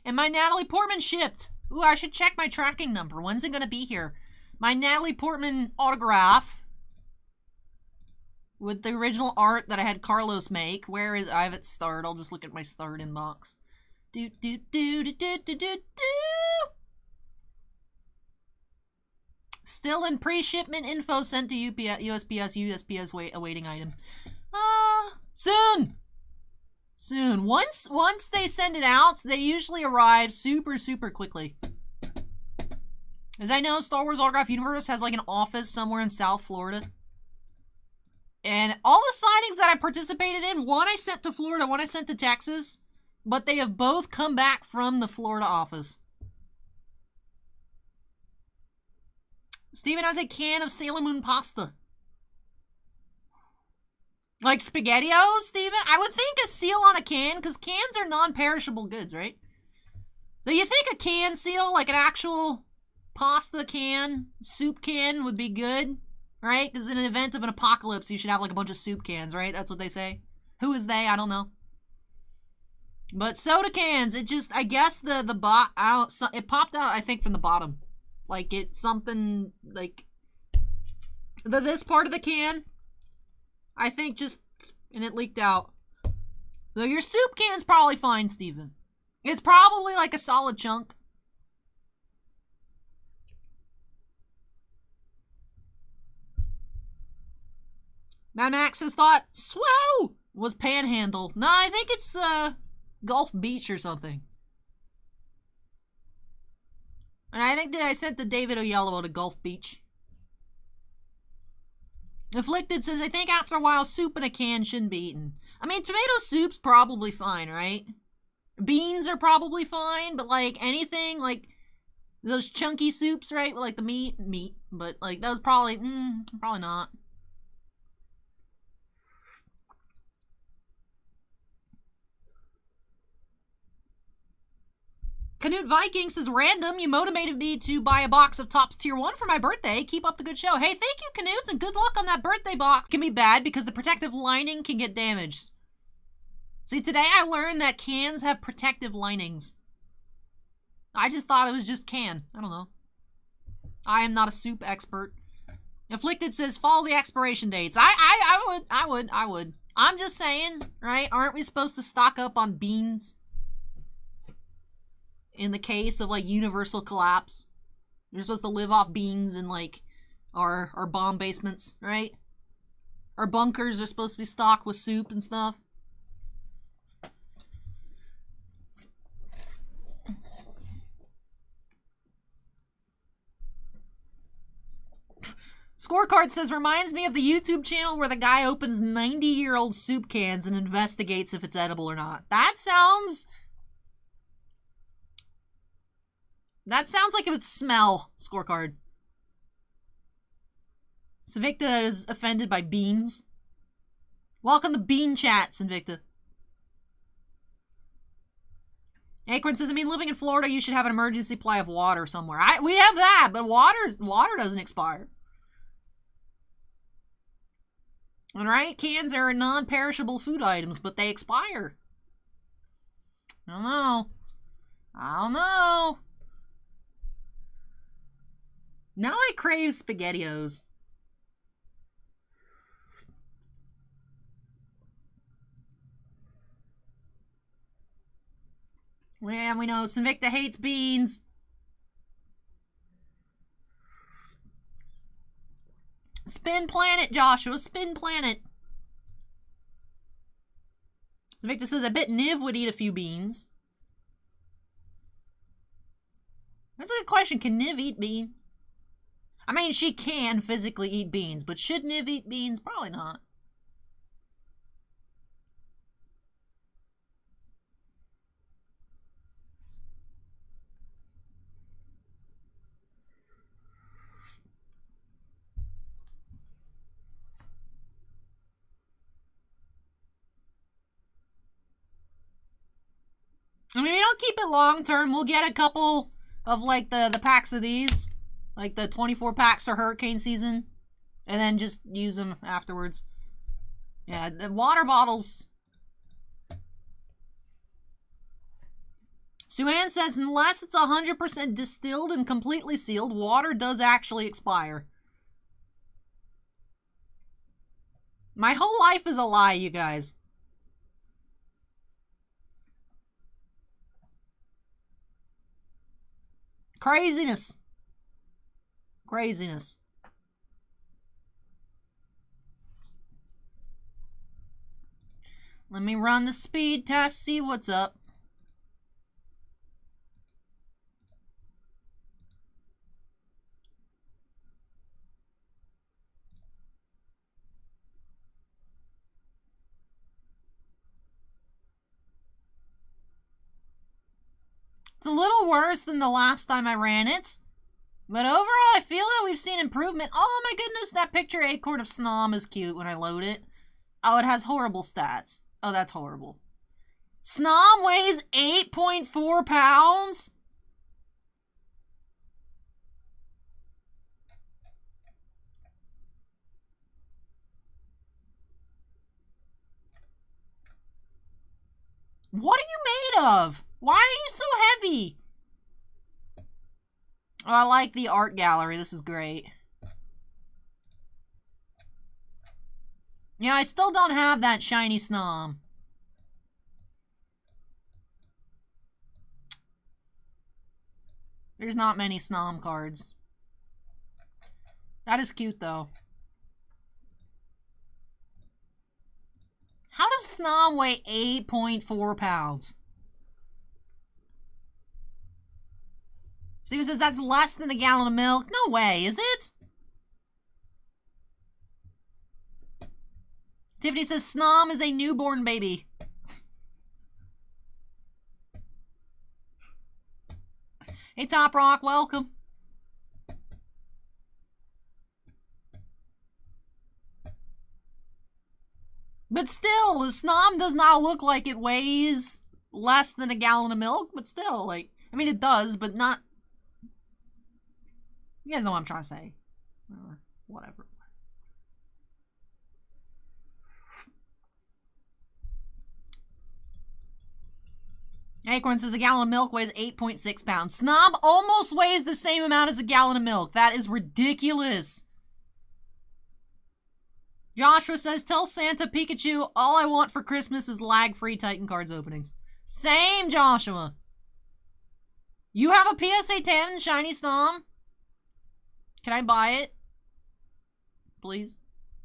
and my Natalie Portman shipped. Ooh, I should check my tracking number. When's it gonna be here? My Natalie Portman autograph with the original art that I had Carlos make. Where is... I have it starred. I'll just look at my starred inbox. Still in pre-shipment info sent to USPS awaiting item. Soon! Soon. Once they send it out, they usually arrive super, super quickly. As I know, Star Wars Autograph Universe has like an office somewhere in South Florida. And all the signings that I participated in, one I sent to Florida, one I sent to Texas, but they have both come back from the Florida office. Steven has a can of Sailor Moon pasta. Like SpaghettiOs, Steven? I would think a seal on a can, because cans are non-perishable goods, right? So you think a can seal, like an actual pasta can, soup can, would be good? Right? Because in an event of an apocalypse, you should have like a bunch of soup cans, right? That's what they say. Who is they? I don't know. But soda cans, it just, I guess it popped out, I think, from the bottom. Like it's something, like, this part of the can, I think just, and it leaked out. So your soup can's probably fine, Steven. It's probably like a solid chunk. Mad Max has thought, SWOW was Panhandle. No, I think it's, Gulf Beach or something. And I think that I sent the David Oyelowo to Gulf Beach. Afflicted says, I think after a while, soup in a can shouldn't be eaten. I mean, tomato soup's probably fine, right? Beans are probably fine, but like anything, like those chunky soups, right? Like the meat, but like those probably not. Canute Viking says, random, you motivated me to buy a box of Topps Tier 1 for my birthday. Keep up the good show. Hey, thank you, Canutes, and good luck on that birthday box. It can be bad because the protective lining can get damaged. See, today I learned that cans have protective linings. I just thought it was just can. I don't know. I am not a soup expert. Afflicted says, follow the expiration dates. I would. I'm just saying, right? Aren't we supposed to stock up on beans? In the case of, like, universal collapse. You're supposed to live off beans in, like, our bomb basements, right? Our bunkers are supposed to be stocked with soup and stuff. Scorecard says, reminds me of the YouTube channel where the guy opens 90-year-old soup cans and investigates if it's edible or not. That sounds like it would smell, Scorecard. Sinvicta is offended by beans. Welcome to Bean Chat, Sinvicta. Acorn says, I mean, living in Florida, you should have an emergency supply of water somewhere. We have that, but water doesn't expire. All right, cans are non-perishable food items, but they expire. I don't know. Now I crave SpaghettiOs. Yeah, we know Sinvicta hates beans. Spin Planet, Joshua. Spin Planet. Sinvicta says, I bet Niv would eat a few beans. That's a good question. Can Niv eat beans? I mean, she can physically eat beans, but should Niv eat beans? Probably not. I mean, we don't keep it long term. We'll get a couple of, like, the packs of these. Like the 24 packs for hurricane season. And then just use them afterwards. Yeah, the water bottles. Suan says, unless it's 100% distilled and completely sealed, water does actually expire. My whole life is a lie, you guys. Craziness. Craziness. Let me run the speed test, see what's up. It's a little worse than the last time I ran it. But overall, I feel that we've seen improvement. Oh my goodness, that picture acorn of Snom is cute when I load it. Oh, it has horrible stats. Oh, that's horrible. Snom weighs 8.4 pounds? What are you made of? Why are you so heavy? Oh, I like the art gallery. This is great. Yeah, I still don't have that shiny Snom. There's not many Snom cards. That is cute, though. How does Snom weigh 8.4 pounds? Steven says that's less than a gallon of milk. No way, is it? Tiffany says Snom is a newborn baby. Hey, Top Rock, welcome. But still, the Snom does not look like it weighs less than a gallon of milk, but still, like, I mean, it does, but not. You guys know what I'm trying to say. Whatever. Acorn says a gallon of milk weighs 8.6 pounds. Snom almost weighs the same amount as a gallon of milk. That is ridiculous. Joshua says, tell Santa Pikachu all I want for Christmas is lag-free Titan Cards openings. Same, Joshua. You have a PSA 10 shiny Snom? Can I buy it? Please?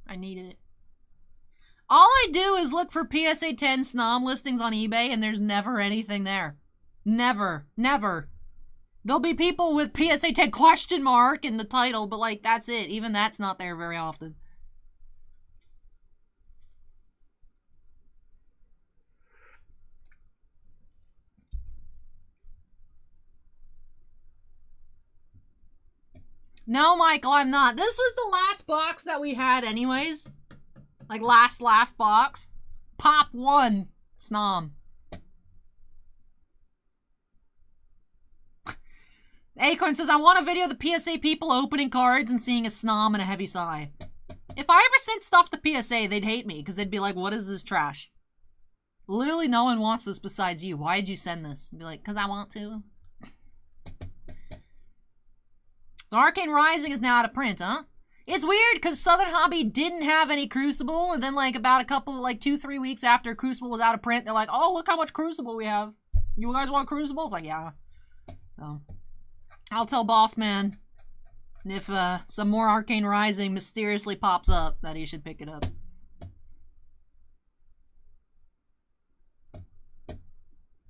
I need it. All I do is look for PSA 10 Snom listings on eBay and there's never anything there. Never. Never. There'll be people with PSA 10 question mark in the title, but like, that's it. Even that's not there very often. No, Michael, I'm not. This was the last box that we had anyways. Like, last box. Pop 1. Snom. Acorn says, I want a video of the PSA people opening cards and seeing a Snom and a heavy sigh. If I ever sent stuff to PSA, they'd hate me, because they'd be like, what is this trash? Literally no one wants this besides you. Why did you send this? I'd be like, because I want to. So Arcane Rising is now out of print, huh? It's weird because Southern Hobby didn't have any Crucible, and then like about a couple, like 2-3 weeks after Crucible was out of print, they're like, oh, look how much Crucible we have. You guys want Crucible? It's like, yeah. So, I'll tell Boss Man if some more Arcane Rising mysteriously pops up that he should pick it up.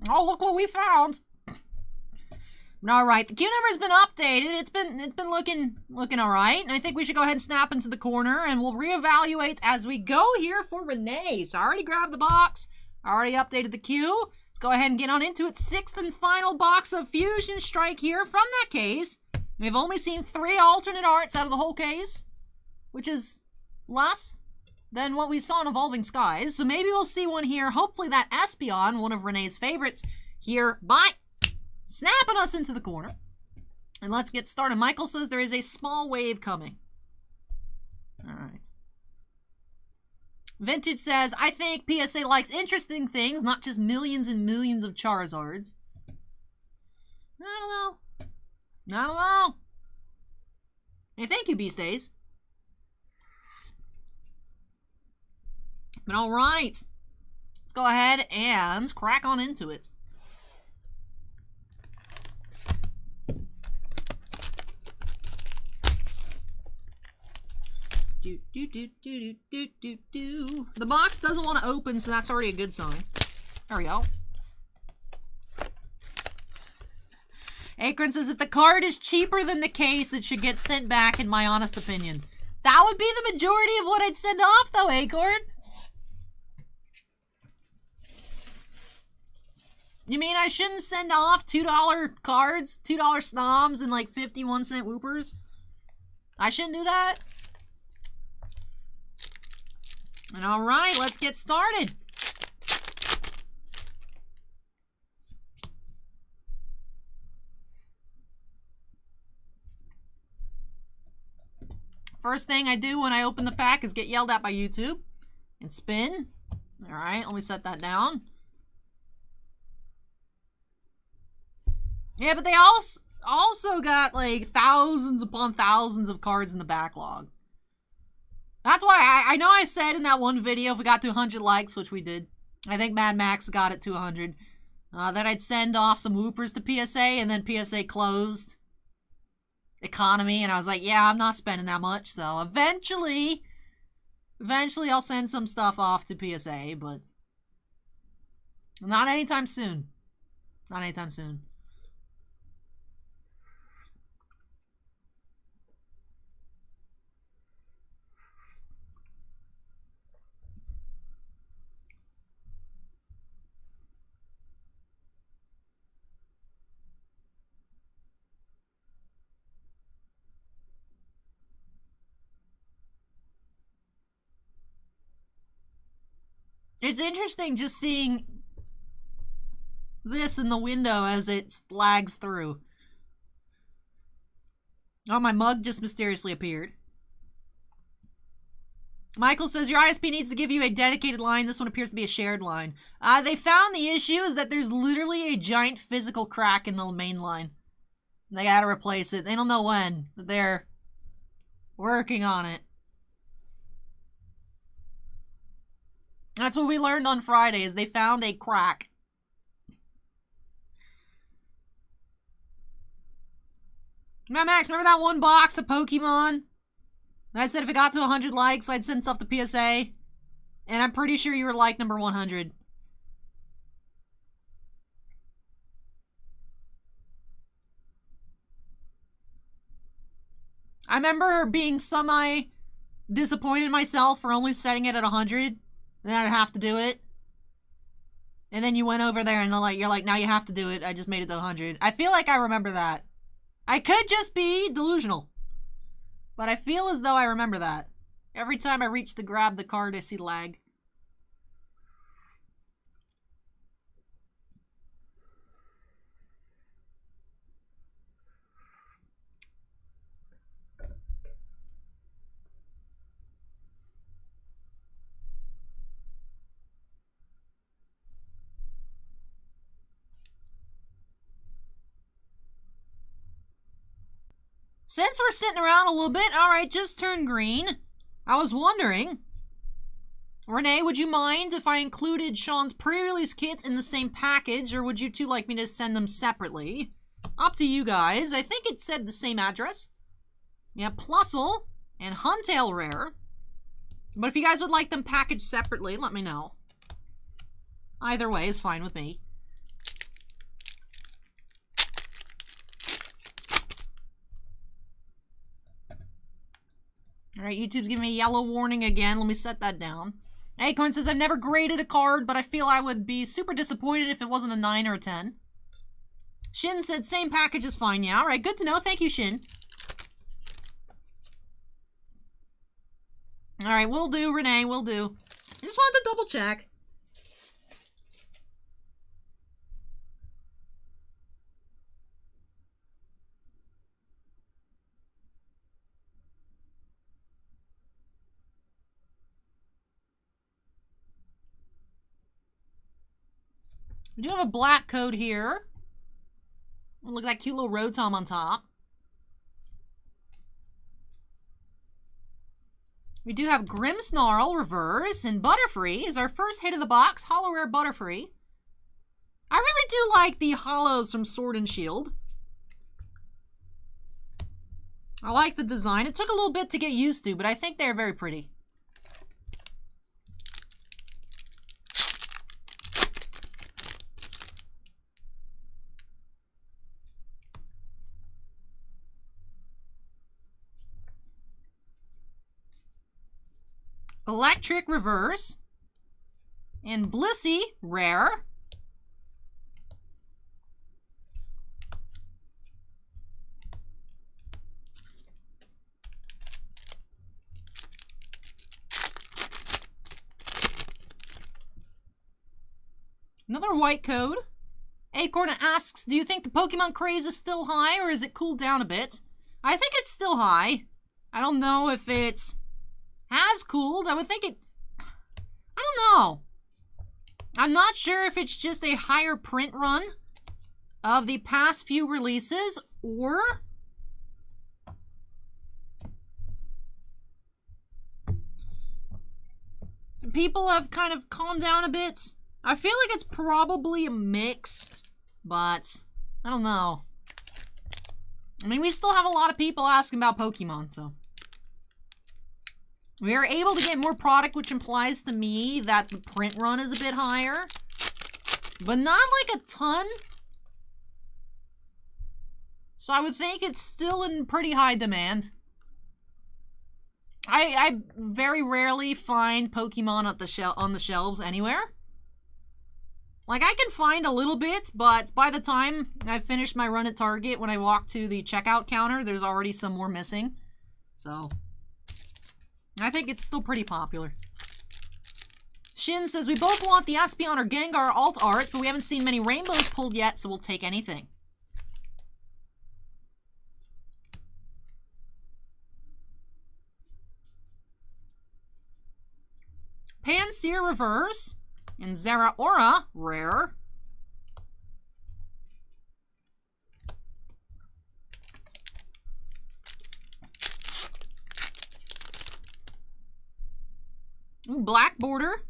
Oh, look what we found. All right, the queue number's been updated. It's been looking all right, and I think we should go ahead and snap into the corner, and we'll reevaluate as we go here for Renee. So I already grabbed the box, I already updated the queue. Let's go ahead and get on into it. 6th and final box of Fusion Strike here from that case. We've only seen 3 alternate arts out of the whole case, which is less than what we saw in Evolving Skies. So maybe we'll see one here. Hopefully that Espeon, one of Renee's favorites, here by snapping us into the corner. And let's get started. Michael says there is a small wave coming. All right. Vintage says, I think PSA likes interesting things, not just millions and millions of Charizards. I don't know. Hey, thank you, Beast Days. But all right. Let's go ahead and crack on into it. The box doesn't want to open, so that's already a good sign. There we go. Acorn says, if the card is cheaper than the case, it should get sent back, in my honest opinion. That would be the majority of what I'd send off, though, Acorn. You mean I shouldn't send off $2 cards, $2 snobs, and like 51-cent whoopers? I shouldn't do that? And alright, let's get started. First thing I do when I open the pack is get yelled at by YouTube and spin. Alright, let me set that down. Yeah, but they also got like thousands upon thousands of cards in the backlog. That's why I know I said in that one video, if we got to 100 likes, which we did, I think Mad Max got it to 100, that I'd send off some whoopers to PSA, and then PSA closed economy, and I was like, yeah, I'm not spending that much, so eventually I'll send some stuff off to PSA, but not anytime soon. Not anytime soon. It's interesting just seeing this in the window as it lags through. Oh, my mug just mysteriously appeared. Michael says, your ISP needs to give you a dedicated line. This one appears to be a shared line. They found the issue is that there's literally a giant physical crack in the main line. They gotta replace it. They don't know when, but they're working on it. That's what we learned on Friday, is they found a crack. Now, Max, remember that one box of Pokemon? And I said if it got to 100 likes, I'd send stuff to PSA. And I'm pretty sure you were like number 100. I remember being semi-disappointed in myself for only setting it at 100. And I'd have to do it. And then you went over there and you're like, now you have to do it. I just made it to 100. I feel like I remember that. I could just be delusional. But I feel as though I remember that. Every time I reach to grab the card, I see lag. Since we're sitting around a little bit, alright, just turned green. I was wondering, Renee, would you mind if I included Shaun's pre-release kits in the same package, or would you two like me to send them separately? Up to you guys. I think it said the same address. Yeah, Plusle and Huntail Rare. But if you guys would like them packaged separately, let me know. Either way is fine with me. Alright, YouTube's giving me a yellow warning again. Let me set that down. Acorn says, I've never graded a card, but I feel I would be super disappointed if it wasn't a 9 or a 10. Shin said, same package is fine. Yeah, alright, good to know. Thank you, Shin. Alright, will do, Renee, will do. I just wanted to double check. We do have a black code here. Look at that cute little Rotom on top. We do have Grimmsnarl reverse, and Butterfree is our first hit of the box. Holo Rare Butterfree. I really do like the holos from Sword and Shield. I like the design. It took a little bit to get used to, but I think they're very pretty. Electric reverse. And Blissey rare. Another white code. Acorn asks, do you think the Pokemon craze is still high or is it cooled down a bit? I think it's still high. I don't know if it has cooled. I would think it... I don't know. I'm not sure if it's just a higher print run of the past few releases or... people have kind of calmed down a bit. I feel like it's probably a mix, but I don't know. I mean, we still have a lot of people asking about Pokemon, so. We are able to get more product, which implies to me that the print run is a bit higher. But not like a ton. So I would think it's still in pretty high demand. I very rarely find Pokemon at the on the shelves anywhere. Like, I can find a little bit, but by the time I finish my run at Target, when I walk to the checkout counter, there's already some more missing. So, I think it's still pretty popular. Shin says, we both want the Espeon or Gengar alt art, but we haven't seen many rainbows pulled yet, so we'll take anything. Pansear reverse. And Zeraora rare. Ooh, black border.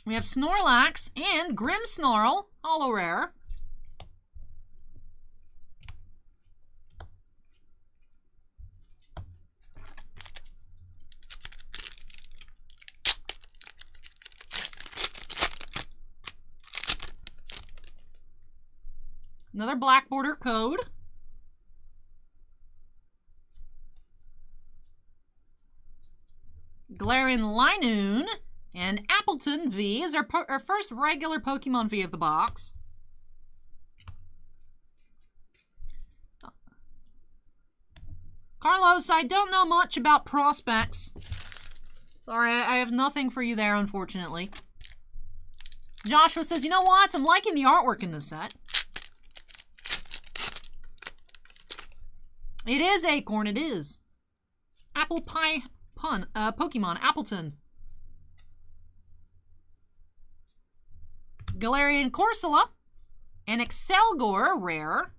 We have Snorlax and Grimmsnarl, holo rare. Another black border code. Galarian Linoon and Appleton V is our first regular Pokemon V of the box. Carlos, I don't know much about prospects. Sorry, I have nothing for you there, unfortunately. Joshua says, you know what? I'm liking the artwork in this set. It is Acorn, it is. Apple Pie Pun, Pokemon, Appleton. Galarian Corsola. And Excelgor, rare.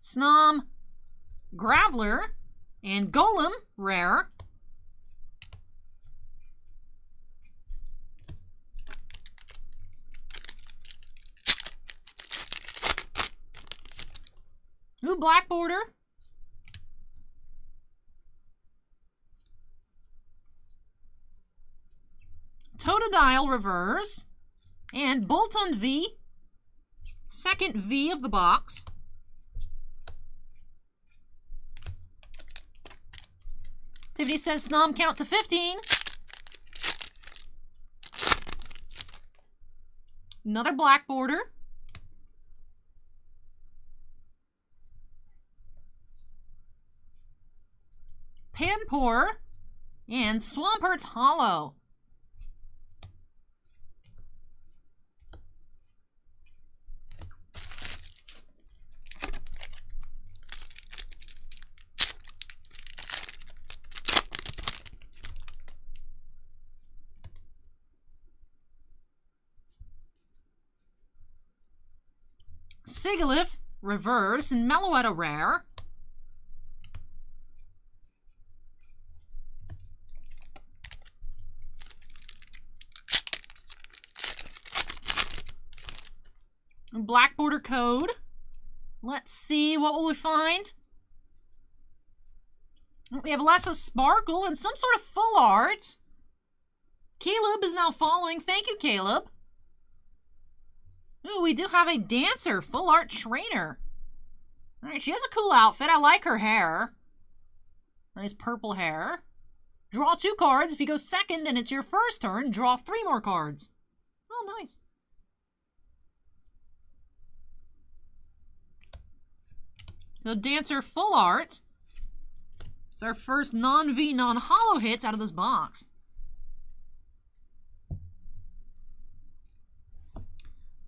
Snom, Graveler, and Golem, rare. Ooh, black border. Totodile reverse. And Boltund V. Second V of the box. Tiffany says Snom count to 15. Another black border. Panpour and Swampert Hollow. Sigalith, reverse, and Meloetta rare. Black border code. Let's see, what will we find? We have Lessa Sparkle and some sort of full art. Caleb is now following. Thank you, Caleb. Ooh, we do have a dancer, full art trainer. All right, she has a cool outfit. I like her hair. Nice purple hair. Draw 2 cards. If you go second and it's your first turn, draw 3 more cards. Oh, nice. So dancer, full art. It's our first non-V, non-holo hits out of this box.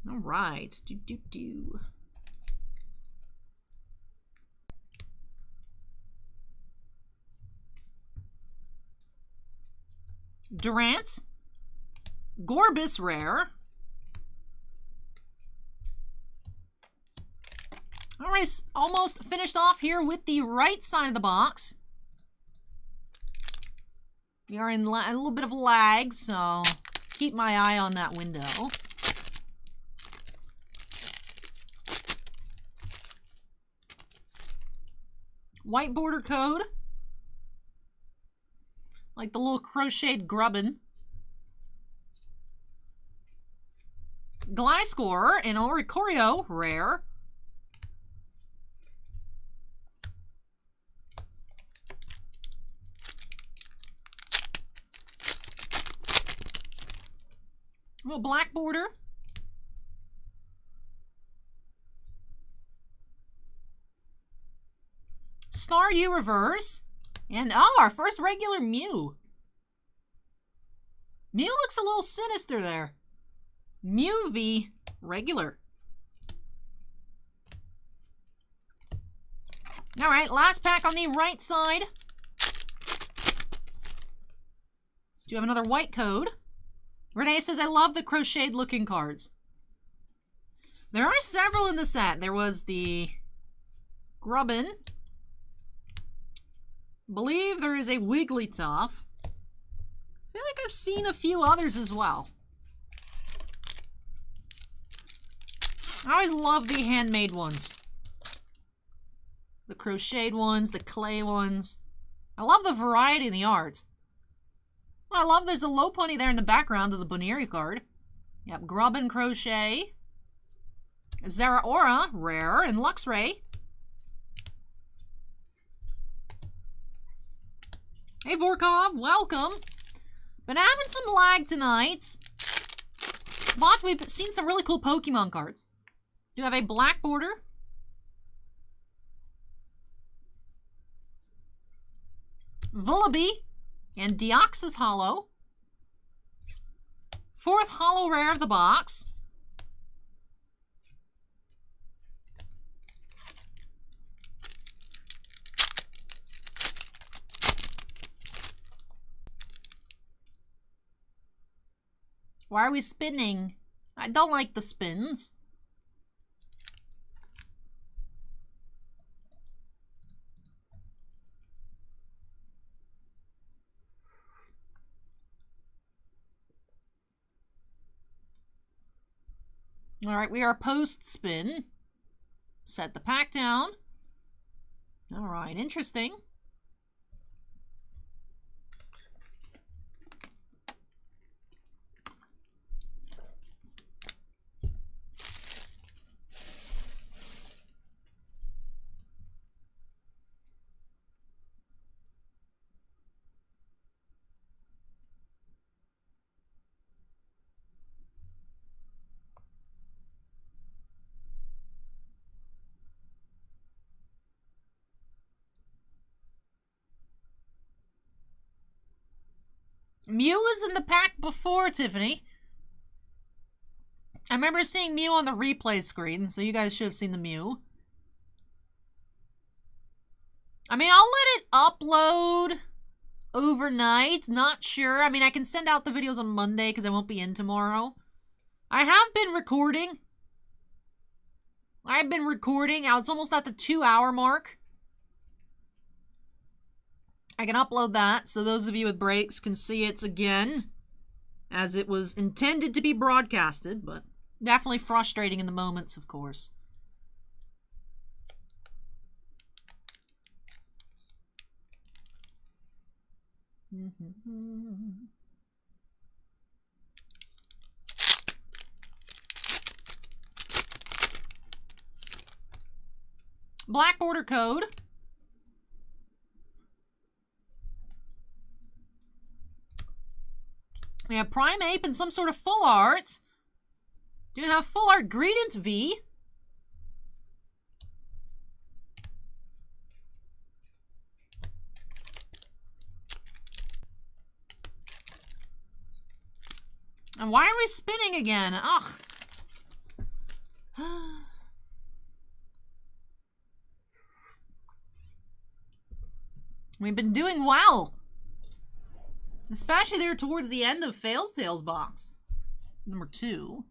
All right. Durant. Gorbis rare. All right, almost finished off here with the right side of the box. We are in a little bit of lag, so keep my eye on that window. White border code. Like the little crocheted grubbin. Gliscor and Oricorio, rare. A little black border. Staryu reverse. And oh, our first regular Mew. Mew looks a little sinister there. Mew V regular. All right, last pack on the right side. Do you have another white code? Renee says, I love the crocheted looking cards. There are several in the set. There was the Grubbin. Believe there is a Wigglytuff. I feel like I've seen a few others as well. I always love the handmade ones. The crocheted ones, the clay ones. I love the variety in the art. I love there's a Lopunny there in the background of the Boneri card. Yep, Grubbin Crochet. Zeraora, rare, and Luxray. Hey Vorkov, welcome. Been having some lag tonight. But we've seen some really cool Pokemon cards. Do have a black border. Vullaby. And Deoxys Holo. 4th Holo Rare of the box. Why are we spinning? I don't like the spins. All right, we are post-spin. Set the pack down. All right, interesting. Mew was in the pack before, Tiffany. I remember seeing Mew on the replay screen, so you guys should have seen the Mew. I mean, I'll let it upload overnight. Not sure. I mean, I can send out the videos on Monday because I won't be in tomorrow. I have been recording. I've been recording. Now it's almost at the 2-hour mark. I can upload that so those of you with breaks can see it again as it was intended to be broadcasted, but definitely frustrating in the moments, of course. Black border code. We have Prime Ape and some sort of full art. Do you have full art Greedent V? And why are we spinning again? Ugh. We've been doing well. Especially there towards the end of Fales Tales box. Number 2.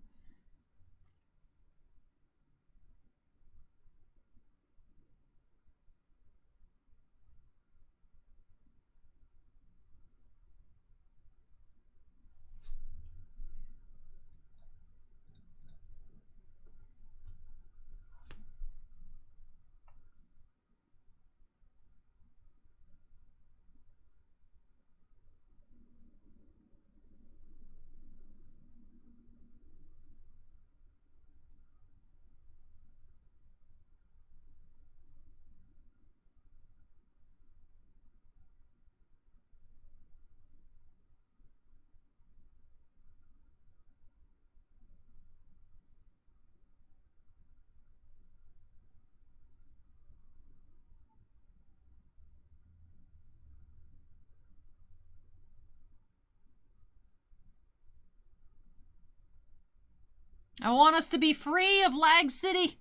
I want us to be free of Lag City.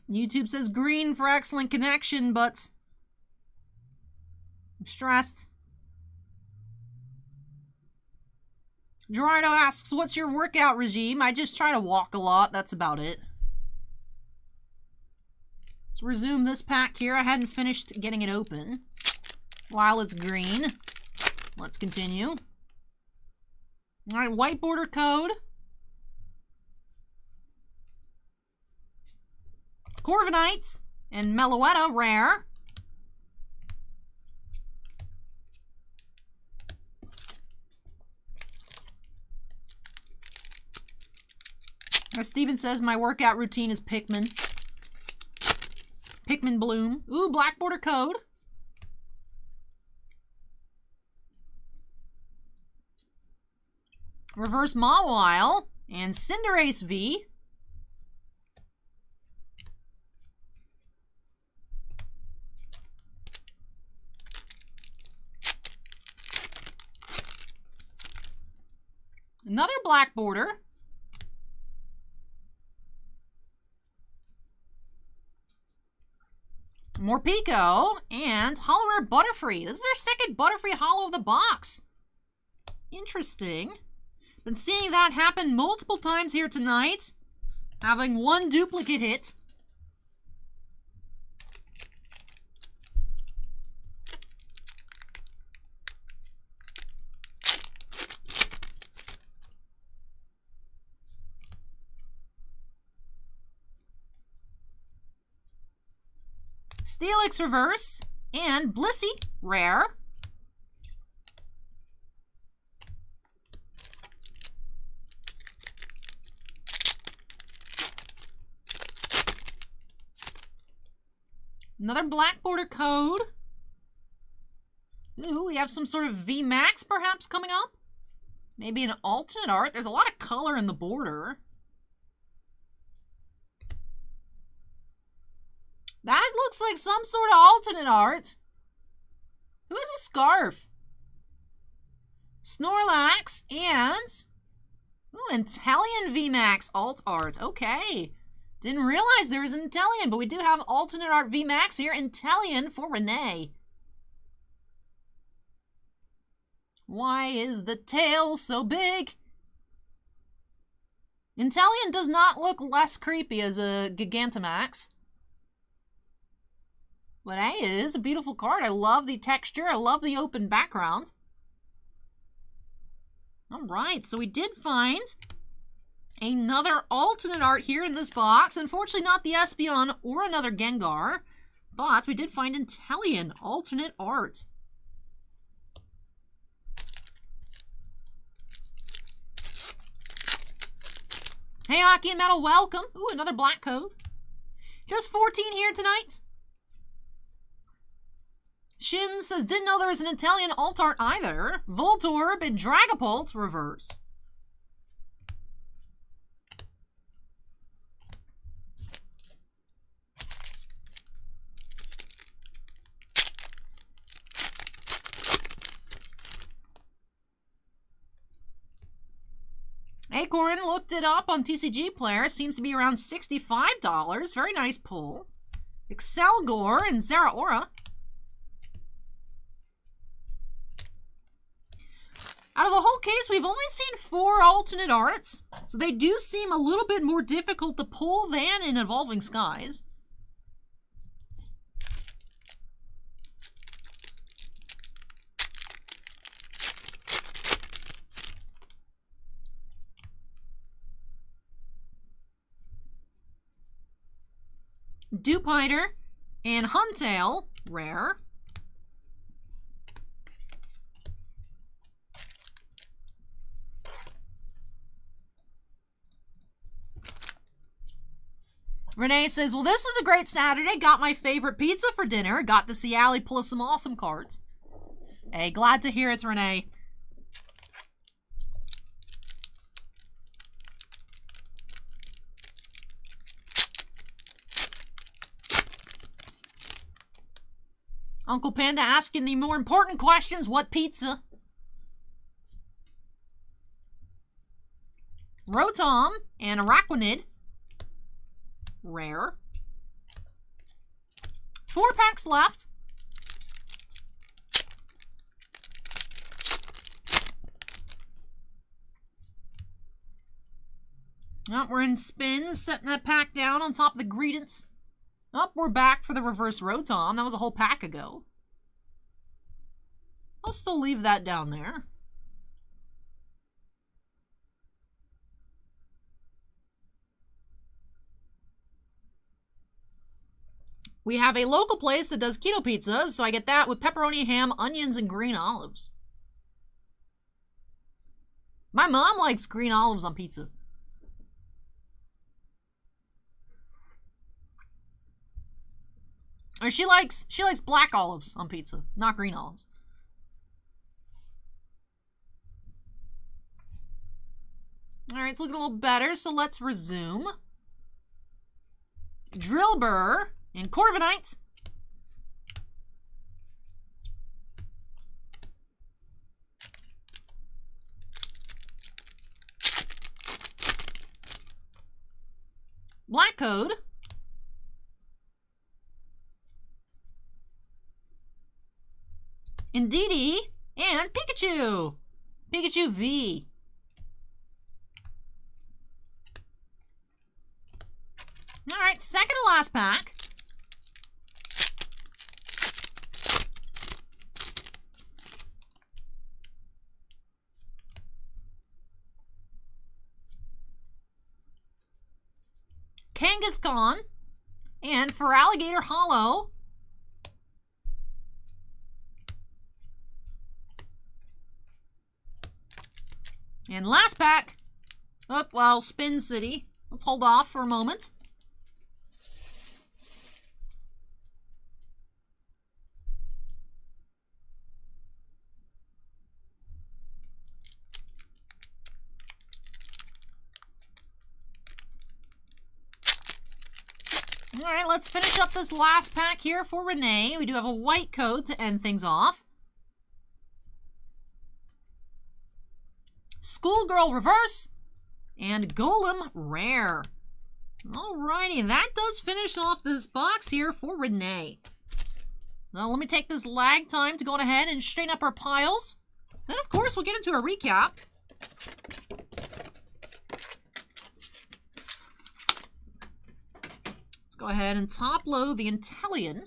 YouTube says green for excellent connection, but I'm stressed. Gerardo asks, what's your workout regime? I just try to walk a lot. That's about it. Let's resume this pack here. I hadn't finished getting it open. While it's green. Let's continue. All right, white border code. Corviknights and Meloetta rare. As Steven says, my workout routine is Pikmin. Pikmin Bloom. Ooh, black border code. Reverse Mawile and Cinderace V. Another black border. More Pico and Holo Rare Butterfree. This is our second Butterfree Holo of the box. Interesting. Been seeing that happen multiple times here tonight. Having one duplicate hit. Steelix reverse and Blissey rare. Another black border code. Ooh, we have some sort of VMAX perhaps coming up. Maybe an alternate art. There's a lot of color in the border. That looks like some sort of alternate art. Who has a scarf? Snorlax and... ooh, Inteleon VMAX alt art. Okay. Didn't realize there was an Inteleon, but we do have alternate art VMAX here. Inteleon for Renee. Why is the tail so big? Inteleon does not look less creepy as a Gigantamax. But hey, it is a beautiful card. I love the texture. I love the open background. Alright, so we did find another alternate art here in this box. Unfortunately, not the Espeon or another Gengar. But we did find Inteleon alternate art. Hey, Hockey and Metal, welcome. Ooh, another black code. Just 14 here tonight. Shin says, didn't know there was an Inteleon alt art either. Voltorb and Dragapult reverse. Acorn looked it up on TCG Player. Seems to be around $65. Very nice pull. Excelgor and Zeraora. Out of the whole case, we've only seen 4 alternate arts, so they do seem a little bit more difficult to pull than in Evolving Skies. Dupiter and Huntail, rare. Renee says, well, this was a great Saturday. Got my favorite pizza for dinner. Got to see Allie pull some awesome cards. Hey, glad to hear it, Renee. Uncle Panda asking the more important questions. What pizza? Rotom and Araquanid. Rare. 4 packs left. Oh, we're in spins, setting that pack down on top of the Greedents. Oh, we're back for the reverse Rotom. That was a whole pack ago. I'll still leave that down there. We have a local place that does keto pizzas, so I get that with pepperoni, ham, onions, and green olives. My mom likes green olives on pizza. Or she likes black olives on pizza, not green olives. Alright, it's looking a little better, so let's resume. Drillbur and Corviknight. Black Code. Indeedee and Pikachu. Pikachu V. Alright, second to last pack. Kangaskhan, and for Alligator Hollow, and last pack. Oh, well, Spin City. Let's hold off for a moment. Alright, let's finish up this last pack here for Renee. We do have a white code to end things off. Schoolgirl Reverse and Golem Rare. Alrighty, that does finish off this box here for Renee. Now let me take this lag time to go ahead and straighten up our piles. Then of course we'll get into a recap. go ahead and top load the Intellion.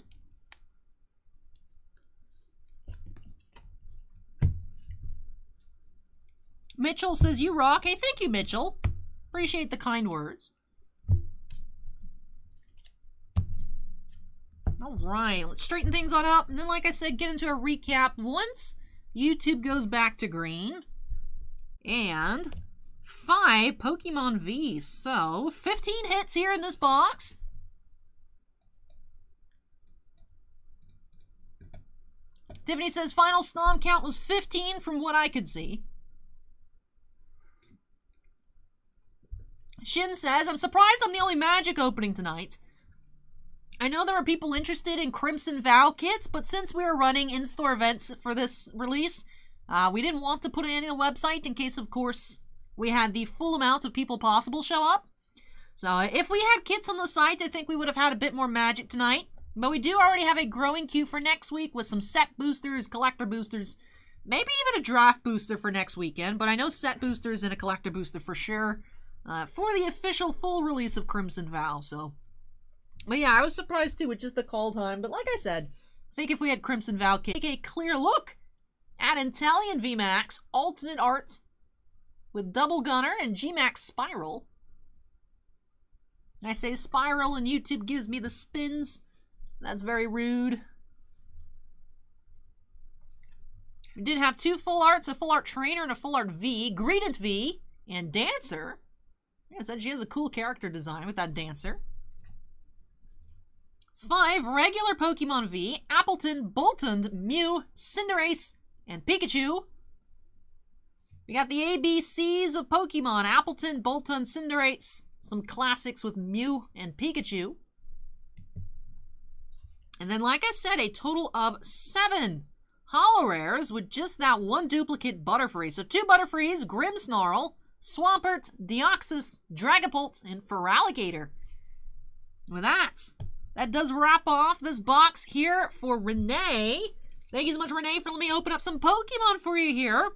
Mitchell says, you rock. Hey, thank you, Mitchell. Appreciate the kind words. All right, let's straighten things on up. And then, like I said, get into a recap once YouTube goes back to green. And 5 Pokemon Vs. So, 15 hits here in this box. Tiffany says, final Snom count was 15 from what I could see. Shin says, I'm surprised I'm the only Magic opening tonight. I know there are people interested in Crimson Vow kits, but since we are running in-store events for this release, we didn't want to put it on the website in case, of course, we had the full amount of people possible show up. So if we had kits on the site, I think we would have had a bit more Magic tonight. But we do already have a growing queue for next week with some set boosters, collector boosters, maybe even a draft booster for next weekend. But I know set boosters and a collector booster for sure for the official full release of Crimson Vow. So, but yeah, I was surprised too with just the Kaldheim. But like I said, I think if we had Crimson Vow kit, take a clear look at Intellion VMAX alternate art with Double Gunner and GMAX Spiral. I say Spiral and YouTube gives me the spins. That's very rude. We did have 2 full arts, a full art Trainer and a full art V, Greedent V, and Dancer. Yeah, said she has a cool character design with that Dancer. 5 regular Pokemon V, Appleton, Boltund, Mew, Cinderace, and Pikachu. We got the ABCs of Pokemon, Appleton, Boltund, Cinderace, some classics with Mew and Pikachu. And then, like I said, a total of 7 holo rares with just that 1 duplicate Butterfree. So 2 Butterfrees, Grimmsnarl, Swampert, Deoxys, Dragapult, and Feraligatr. With that does wrap off this box here for Renee. Thank you so much, Renee, for letting me open up some Pokemon for you here.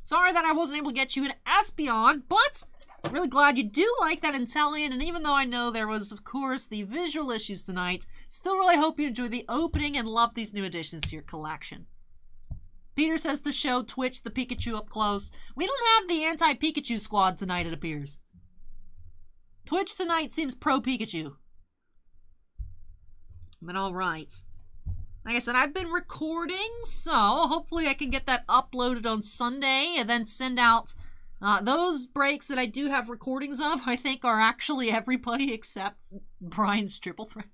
Sorry that I wasn't able to get you an Espeon, but really glad you do like that Intellion. And even though I know there was, of course, the visual issues tonight, still really hope you enjoy the opening and love these new additions to your collection. Peter says to show Twitch the Pikachu up close. We don't have the anti-Pikachu squad tonight, it appears. Twitch tonight seems pro-Pikachu. But alright. Like I said, I've been recording, so hopefully I can get that uploaded on Sunday and then send out those breaks that I do have recordings of. I think are actually everybody except Bryan's triple thread.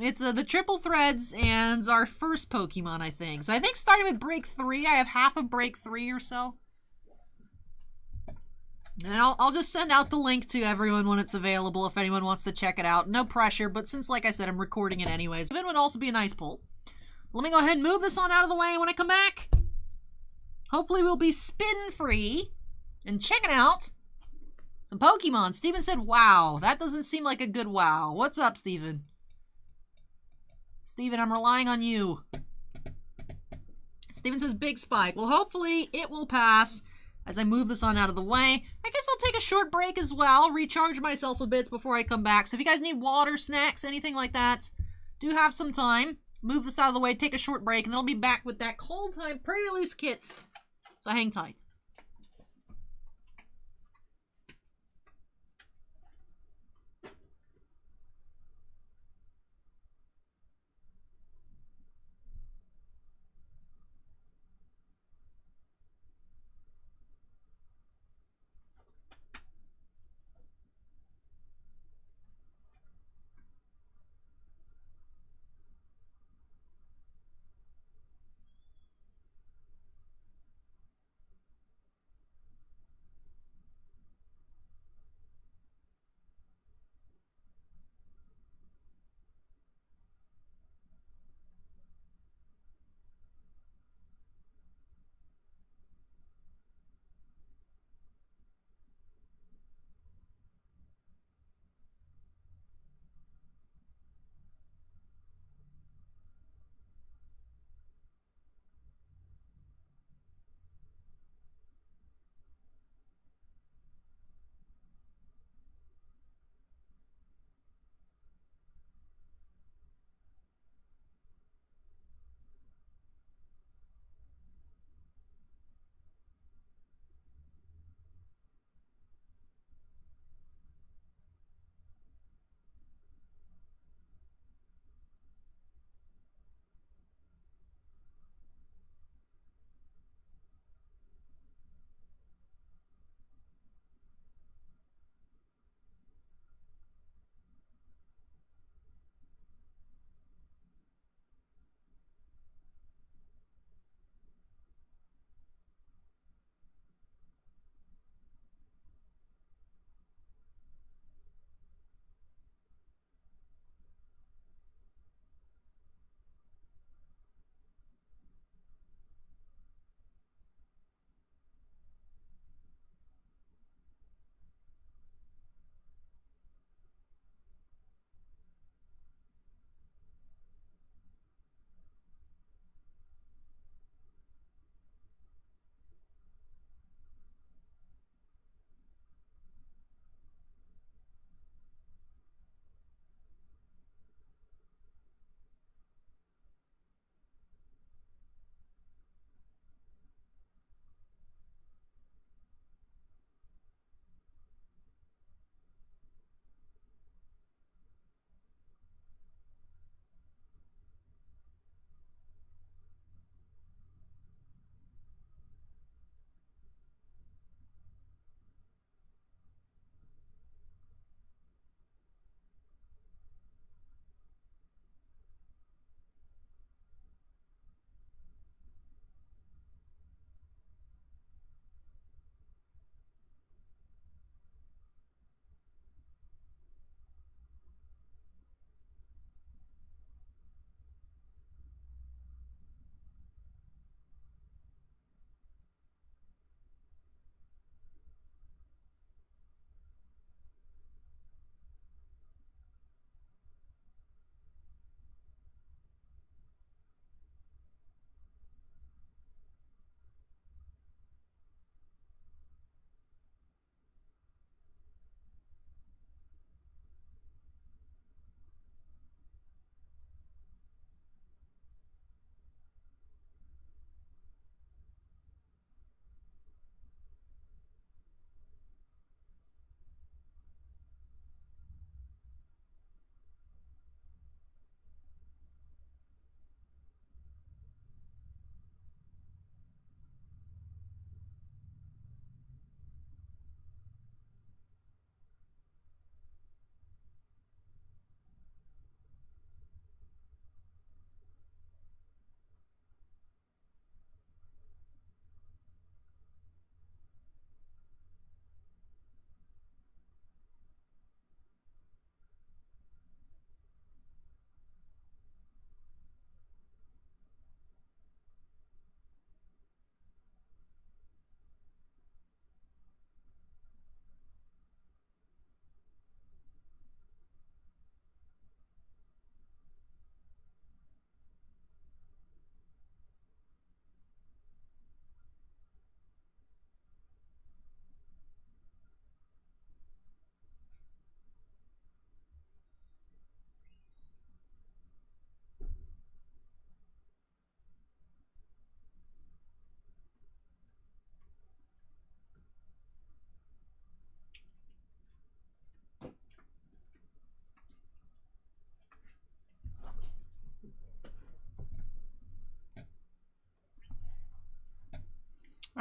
It's the triple threads and our first Pokemon, I think. So I think starting with break 3, I have half of break 3 or so. And I'll just send out the link to everyone when it's available if anyone wants to check it out. No pressure, but since, like I said, I'm recording it anyways, it would also be a nice pull. Let me go ahead and move this on out of the way. When I come back, hopefully we'll be spin-free and checking out some Pokemon. Steven said, wow. That doesn't seem like a good wow. What's up, Steven? Steven, I'm relying on you. Steven says, big spike. Well, hopefully it will pass as I move this on out of the way. I guess I'll take a short break as well, recharge myself a bit before I come back. So if you guys need water, snacks, anything like that, do have some time. Move this out of the way, take a short break, and then I'll be back with that Kaldheim pre-release kit. So hang tight.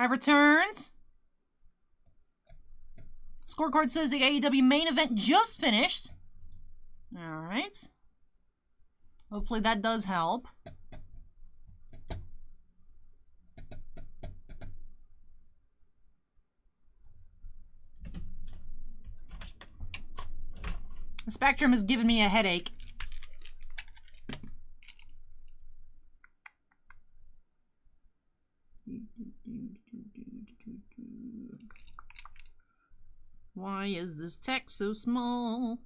I returns. Scorecard says the AEW main event just finished. Alright. Hopefully that does help. The Spectrum has given me a headache. Why is this text so small?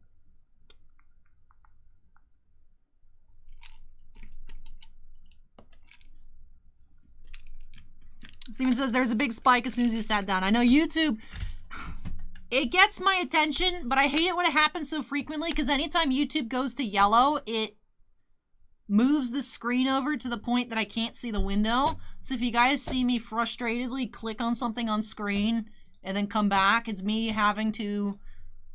Steven says there's a big spike as soon as you sat down. I know YouTube, it gets my attention, but I hate it when it happens so frequently because anytime YouTube goes to yellow, it moves the screen over to the point that I can't see the window. So if you guys see me frustratedly click on something on screen and then come back, it's me having to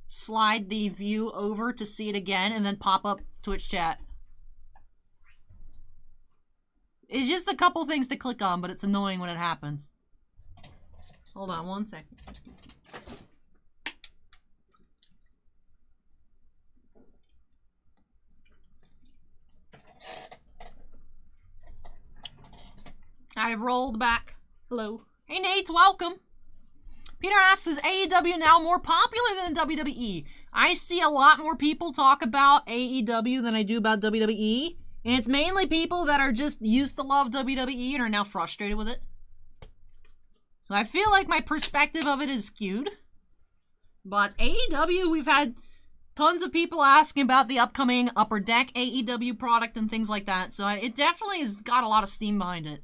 slide the view over to see it again and then pop up Twitch chat. It's just a couple things to click on, but it's annoying when it happens. Hold on one second. I've rolled back. Hello. Hey Nate, welcome. Peter asks, is AEW now more popular than WWE? I see a lot more people talk about AEW than I do about WWE. And it's mainly people that are just used to love WWE and are now frustrated with it. So I feel like my perspective of it is skewed. But AEW, we've had tons of people asking about the upcoming Upper Deck AEW product and things like that. So it definitely has got a lot of steam behind it.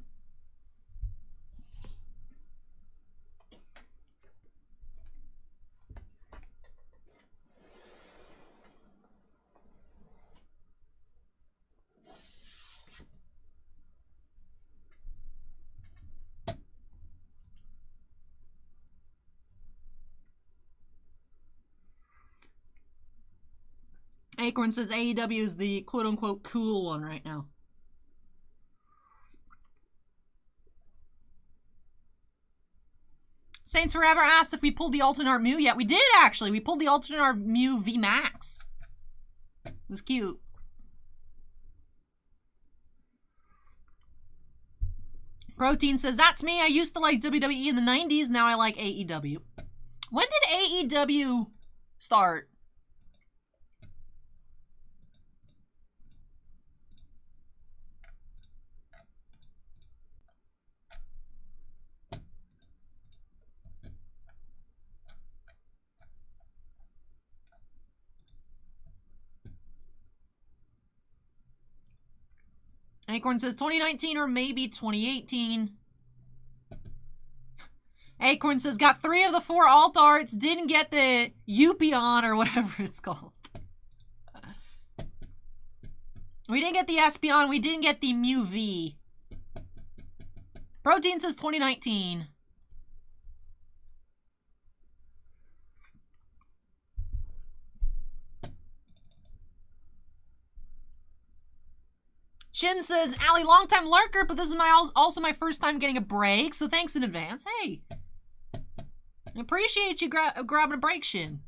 Acorn says AEW is the quote-unquote cool one right now. Saints Forever asked if we pulled the alternate art Mew. Yeah, we did actually. We pulled the alternate art Mew VMAX. It was cute. Protein says, that's me. I used to like WWE in the 90s. Now I like AEW. When did AEW start? Acorn says 2019 or maybe 2018. Acorn says, got 3 of the 4 alt arts, didn't get the Upion or whatever it's called. We didn't get the Espeon, we didn't get the Mew V. Protein says 2019. Shin says, Allie, long-time lurker, but this is also my first time getting a break, so thanks in advance. Hey, I appreciate you grabbing a break, Shin.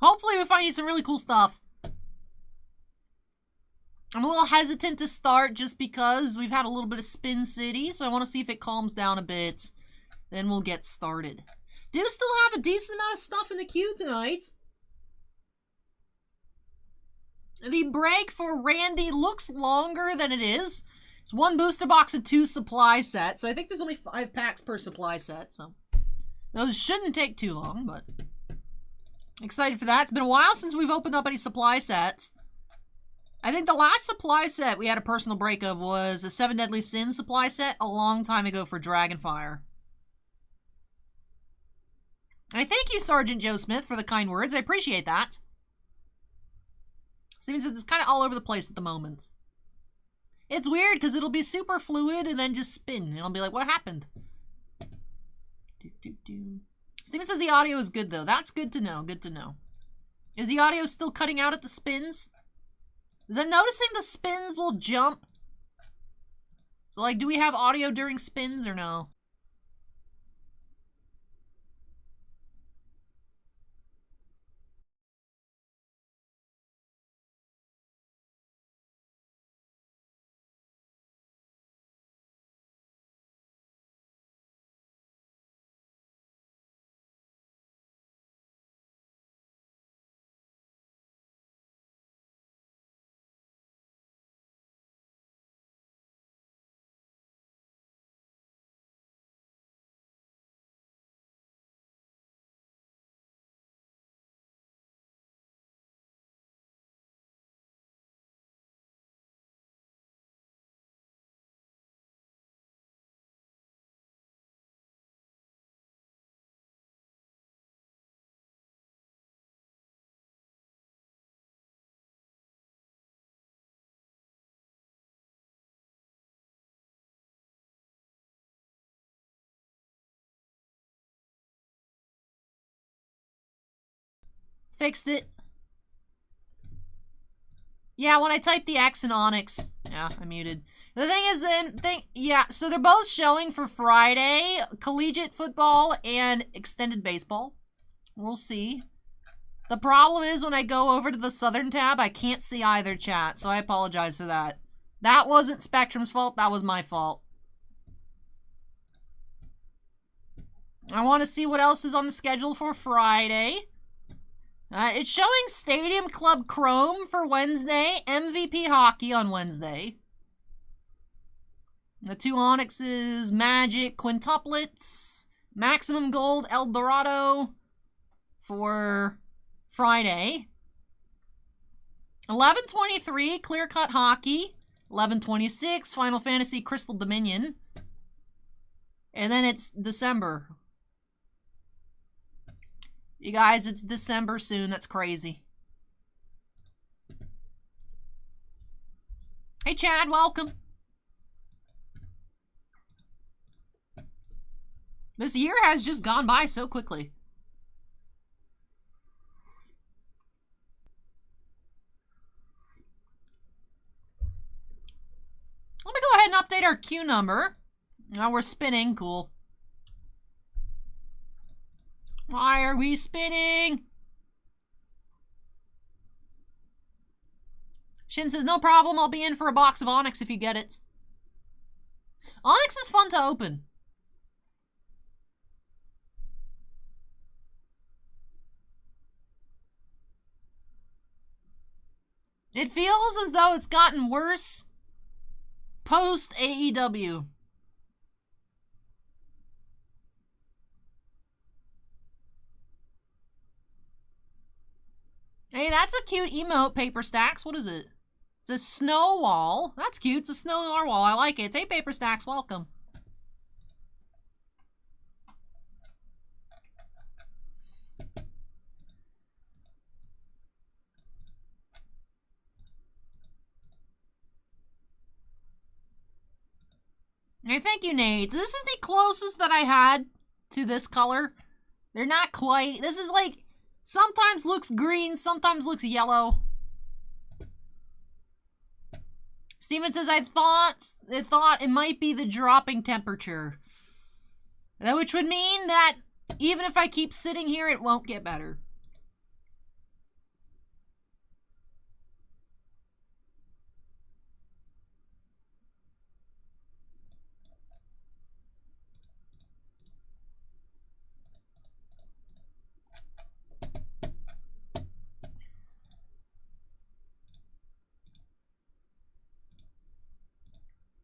Hopefully we find you some really cool stuff. I'm a little hesitant to start just because we've had a little bit of Spin City, so I want to see if it calms down a bit. Then we'll get started. Do still have a decent amount of stuff in the queue tonight. The break for Randy looks longer than it is. It's 1 booster box and 2 supply sets. So I think there's only 5 packs per supply set. So those shouldn't take too long, but excited for that. It's been a while since we've opened up any supply sets. I think the last supply set we had a personal break of was a 7 Deadly Sins supply set a long time ago for Dragonfire. I thank you, Sergeant Joe Smith, for the kind words. I appreciate that. Steven says it's kind of all over the place at the moment. It's weird because it'll be super fluid and then just spin. And I'll be like, what happened? Steven says the audio is good, though. That's good to know. Good to know. Is the audio still cutting out at the spins? Because I'm noticing the spins will jump. So, like, do we have audio during spins or no? Fixed it. Yeah, when I typed the X in Onyx. Yeah, I muted. The thing is, yeah, so they're both showing for Friday. Collegiate football and extended baseball. We'll see. The problem is when I go over to the Southern tab, I can't see either chat, so I apologize for that. That wasn't Spectrum's fault, that was my fault. I want to see what else is on the schedule for Friday. It's showing Stadium Club Chrome for Wednesday, MVP Hockey on Wednesday. The 2 Onyxes, Magic, Quintuplets, Maximum Gold, El Dorado for Friday. 11:23, Clear Cut Hockey. 11:26, Final Fantasy Crystal Dominion. And then it's December. You guys, it's December soon. That's crazy. Hey, Chad, welcome. This year has just gone by so quickly. Let me go ahead and update our queue number. Now we're spinning. Cool. Why are we spinning? Shin says, no problem. I'll be in for a box of Onyx if you get it. Onyx is fun to open. It feels as though it's gotten worse post AEW. Hey, that's a cute emote, Paper Stacks. What is it? It's a snow wall. That's cute. It's a snow narwhal. I like it. Hey, Paper Stacks, welcome. Hey, thank you, Nate. This is the closest that I had to this color. They're not quite. This is like, sometimes looks green, sometimes looks yellow. Steven says, I thought it might be the dropping temperature. Which would mean that even if I keep sitting here, it won't get better.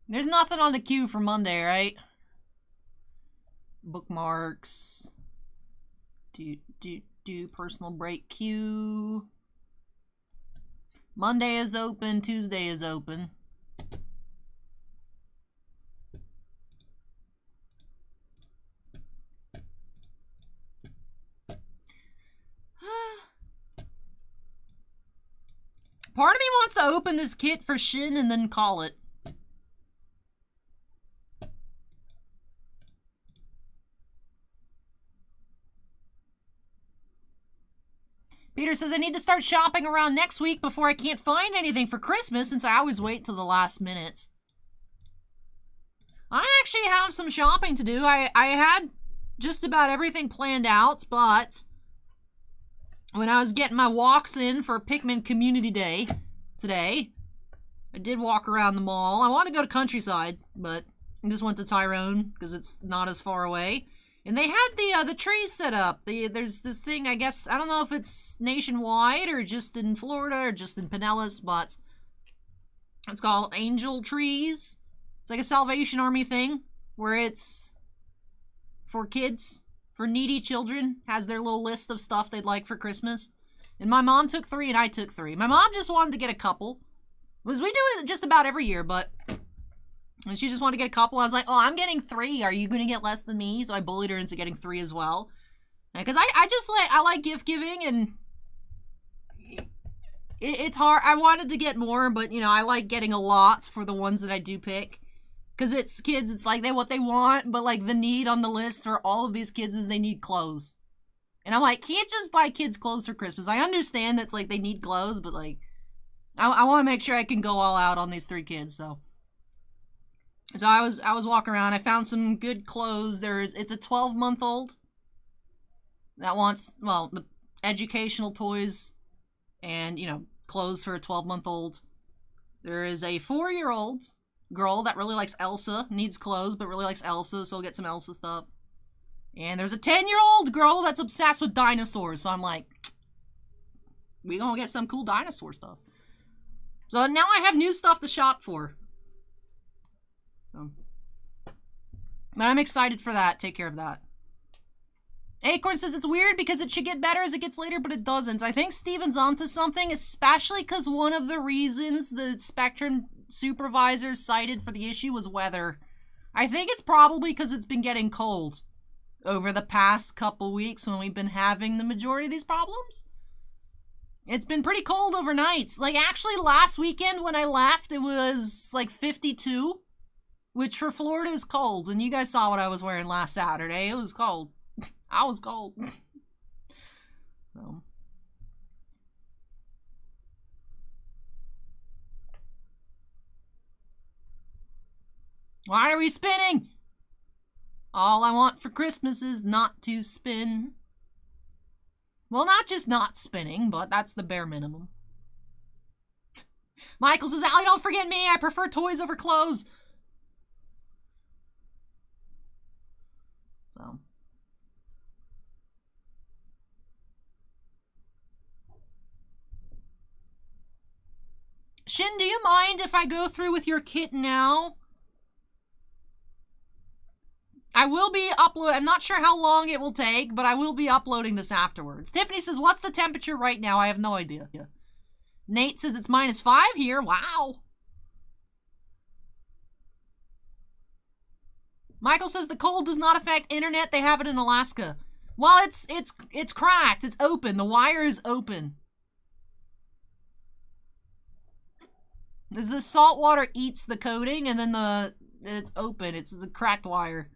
There's nothing on the queue for Monday, right? Bookmarks. Do personal break queue. Monday is open, Tuesday is open. Part of me wants to open this kit for Shin and then call it. Peter says, I need to start shopping around next week before I can't find anything for Christmas since I always wait till the last minute. I actually have some shopping to do. I had just about everything planned out, but when I was getting my walks in for Pikmin Community Day today, I did walk around the mall. I want to go to Countryside, but I just went to Tyrone because it's not as far away. And they had the trees set up. There's this thing, I guess, I don't know if it's nationwide or just in Florida or just in Pinellas, but it's called Angel Trees. It's like a Salvation Army thing where it's for kids, for needy children, has their little list of stuff they'd like for Christmas. And my mom took 3 and I took 3. My mom just wanted to get a couple. We do it just about every year, but... And she just wanted to get a couple. I was like, oh, I'm getting 3. Are you going to get less than me? So I bullied her into getting 3 as well. Because I like gift giving, and it's hard. I wanted to get more, but, you know, I like getting a lot for the ones that I do pick. Because it's kids, it's like what they want, but like the need on the list for all of these kids is they need clothes. And I'm like, can't just buy kids clothes for Christmas. I understand that's like they need clothes, but like, I want to make sure I can go all out on these 3 kids. So I was walking around. I found some good clothes. It's a 12-month-old that wants, well, the educational toys and, you know, clothes for a 12-month-old. There is a 4-year-old girl that really likes Elsa, needs clothes, but really likes Elsa, so we'll get some Elsa stuff. And there's a 10-year-old girl that's obsessed with dinosaurs, so I'm like, we gonna get some cool dinosaur stuff. So now I have new stuff to shop for. So, but I'm excited for that. Take care of that. Acorn says it's weird because it should get better as it gets later, but it doesn't. I think Steven's onto something, especially because one of the reasons the Spectrum supervisor cited for the issue was weather. I think it's probably because it's been getting cold over the past couple weeks when we've been having the majority of these problems. It's been pretty cold overnights. Like, actually, last weekend when I left, it was like 52, which for Florida is cold. And you guys saw what I was wearing last Saturday. It was cold. I was cold. So. Why are we spinning? All I want for Christmas is not to spin. Well, not just not spinning, but that's the bare minimum. Michael says, Allie, don't forget me. I prefer toys over clothes. So. Shin, do you mind if I go through with your kit now? I will be uploading. I'm not sure how long it will take, but I will be uploading this afterwards. Tiffany says, what's the temperature right now? I have no idea. Nate says it's -5 here. Wow. Michael says the cold does not affect internet. They have it in Alaska. Well, it's cracked. It's open. The wire is open. As the salt water eats the coating, and then it's open. It's the cracked wire.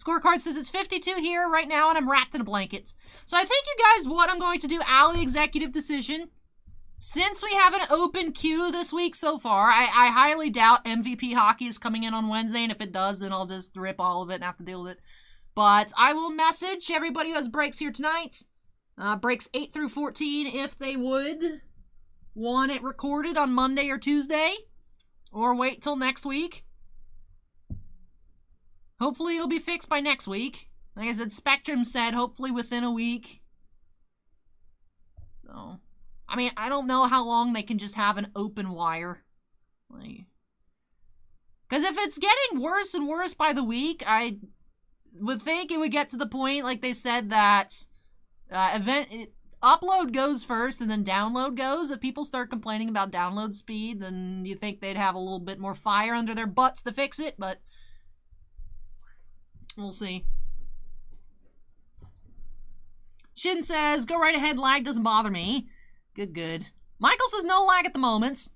Scorecard says it's 52 here right now, and I'm wrapped in a blanket. So I think, you guys, what I'm going to do, Allie, executive decision. Since we have an open queue this week so far, I highly doubt MVP hockey is coming in on Wednesday, and if it does, then I'll just rip all of it and have to deal with it. But I will message everybody who has breaks here tonight. Breaks 8 through 14, if they would want it recorded on Monday or Tuesday, or wait till next week. Hopefully it'll be fixed by next week. Like I said, Spectrum said hopefully within a week. So, I mean, I don't know how long they can just have an open wire. Like, because if it's getting worse and worse by the week, I would think it would get to the point, like they said, that upload goes first and then download goes. If people start complaining about download speed, then you think they'd have a little bit more fire under their butts to fix it, but we'll see. Shin says, go right ahead, lag doesn't bother me. Good. Michael says no lag at the moment.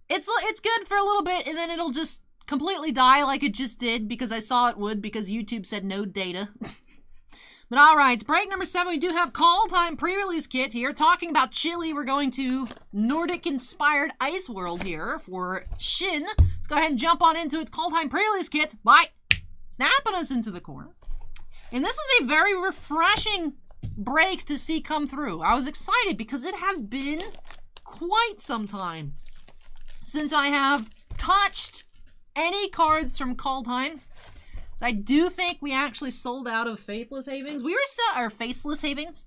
It's good for a little bit, and then it'll just completely die like it just did, because I saw it would, because YouTube said no data. But alright, break number 7, we do have Kaldheim pre-release kit here. Talking about chili, we're going to Nordic-inspired Ice World here for Shin. Let's go ahead and jump on into its Kaldheim pre-release kit by snapping us into the corner. And this was a very refreshing break to see come through. I was excited because it has been quite some time since I have touched any cards from Kaldheim. So I do think we actually sold out of Faithless Havings. Faceless Havings.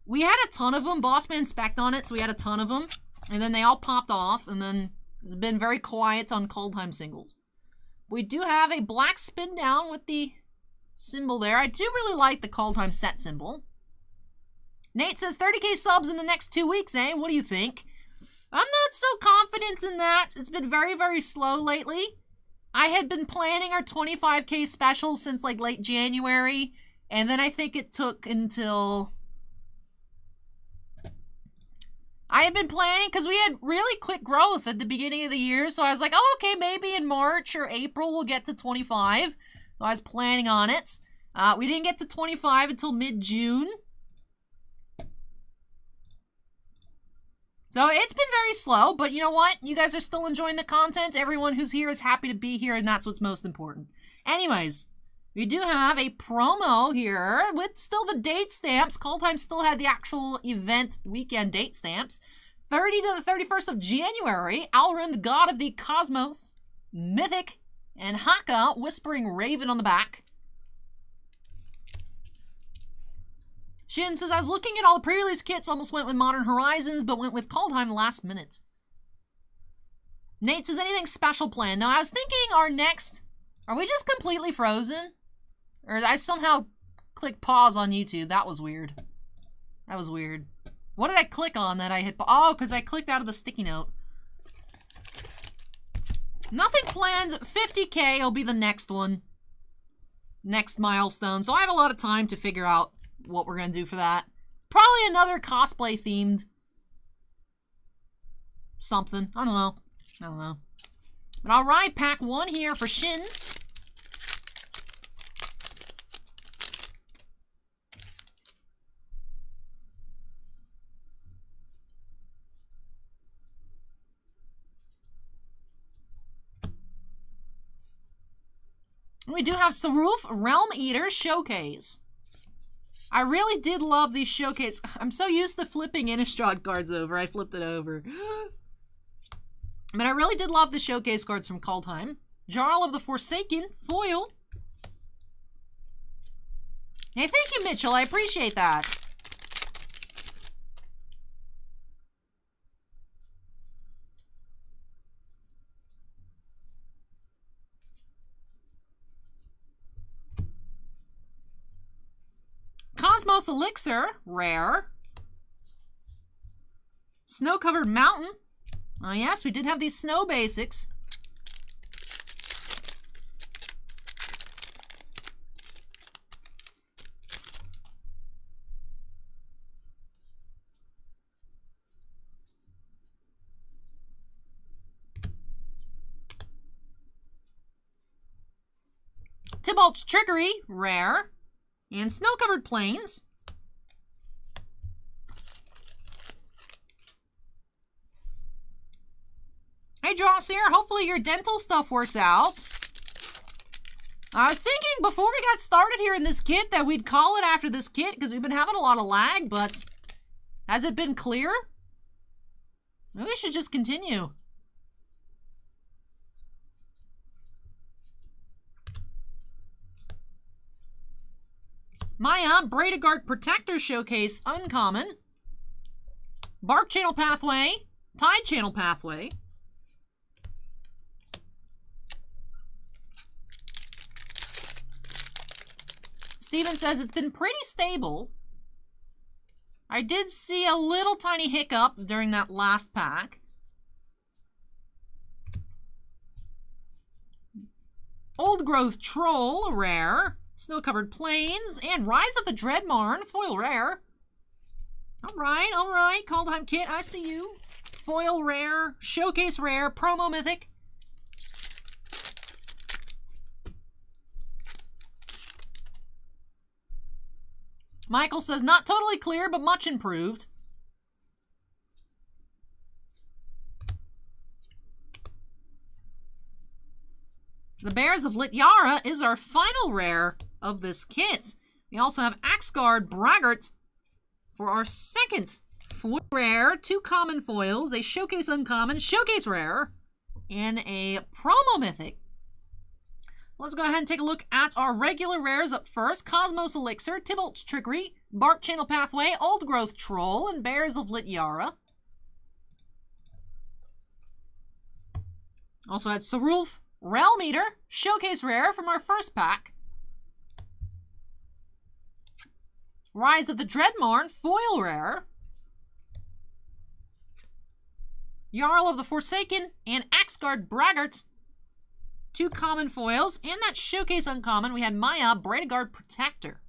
We had a ton of them. Bossman spec'd on it, so we had a ton of them. And then they all popped off, and then it's been very quiet on Kaldheim singles. We do have a black spin down with the symbol there. I do really like the Kaldheim set symbol. Nate says 30k subs in the next 2 weeks, eh? What do you think? I'm not so confident in that. It's been very, very slow lately. I had been planning our 25k special since like late January, and then I think it took until... I had been planning because we had really quick growth at the beginning of the year, so I was like, oh, okay, maybe in March or April we'll get to 25. So I was planning on it. We didn't get to 25 until mid-June. So it's been very slow, but you know what? You guys are still enjoying the content. Everyone who's here is happy to be here, and that's what's most important. Anyways, we do have a promo here with still the date stamps. Kaldheim still had the actual event weekend date stamps. 30 to the 31st of January, Alrund, God of the Cosmos, Mythic, and Haka, Whispering Raven on the back. Shin says, I was looking at all the pre-release kits, almost went with Modern Horizons, but went with Kaldheim last minute. Nate says, anything special planned? Now, I was thinking our next... Are we just completely frozen? Or did I somehow click pause on YouTube? That was weird. That was weird. What did I click on that I hit? Oh, because I clicked out of the sticky note. Nothing planned. 50K will be the next one. Next milestone. So I have a lot of time to figure out what we're going to do for that. Probably another cosplay themed something. I don't know. I don't know. But alright, pack 1 here for Shin. We do have Sarulf Realm Eater Showcase. I really did love these showcase. I'm so used to flipping Innistrad cards over. I flipped it over. But I really did love the showcase cards from Kaldheim. Jarl of the Forsaken, foil. Hey, thank you, Mitchell. I appreciate that. Cosmos Elixir, rare. Snow-covered mountain. Oh yes, we did have these snow basics. Tybalt's Trickery, rare. And snow-covered plains. Hey, Jossier, hopefully your dental stuff works out. I was thinking before we got started here in this kit that we'd call it after this kit because we've been having a lot of lag, but has it been clear? Maybe we should just continue. Maya, Bradegard Protector Showcase, uncommon. Bark Channel Pathway, Tide Channel Pathway. Steven says it's been pretty stable. I did see a little tiny hiccup during that last pack. Old Growth Troll, rare. Snow-covered plains, and Rise of the Dreadmarn, foil rare. Alright, Kaldheim kit, I see you. Foil rare, showcase rare, promo mythic. Michael says, not totally clear, but much improved. The Bears of Lityara is our final rare of this kit. We also have Axgard Braggart for our second foil rare, 2 common foils, a showcase uncommon, showcase rare, and a promo mythic. Let's go ahead and take a look at our regular rares up first. Cosmos Elixir, Tybalt's Trickery, Bark Channel Pathway, Old Growth Troll, and Bears of Lityara. Also had Sarulf Realm Eater, showcase rare from our first pack. Rise of the Dreadmarn, foil rare. Jarl of the Forsaken and Axgard Braggart, 2 common foils. And that showcase uncommon, we had Maya, Bradegard Protector.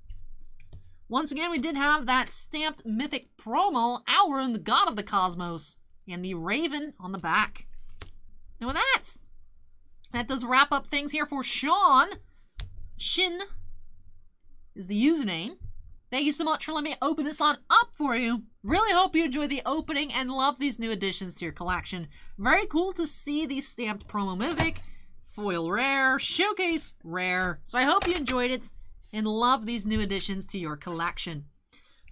Once again, we did have that stamped mythic promo, Alrund, God of the Cosmos, and the Raven on the back. And with that does wrap up things here for Shaun. Shin. is the username. Thank you so much for letting me open this on up for you. Really hope you enjoy the opening and love these new additions to your collection. Very cool to see these stamped promo mythic, foil rare, showcase rare. So I hope you enjoyed it and love these new additions to your collection.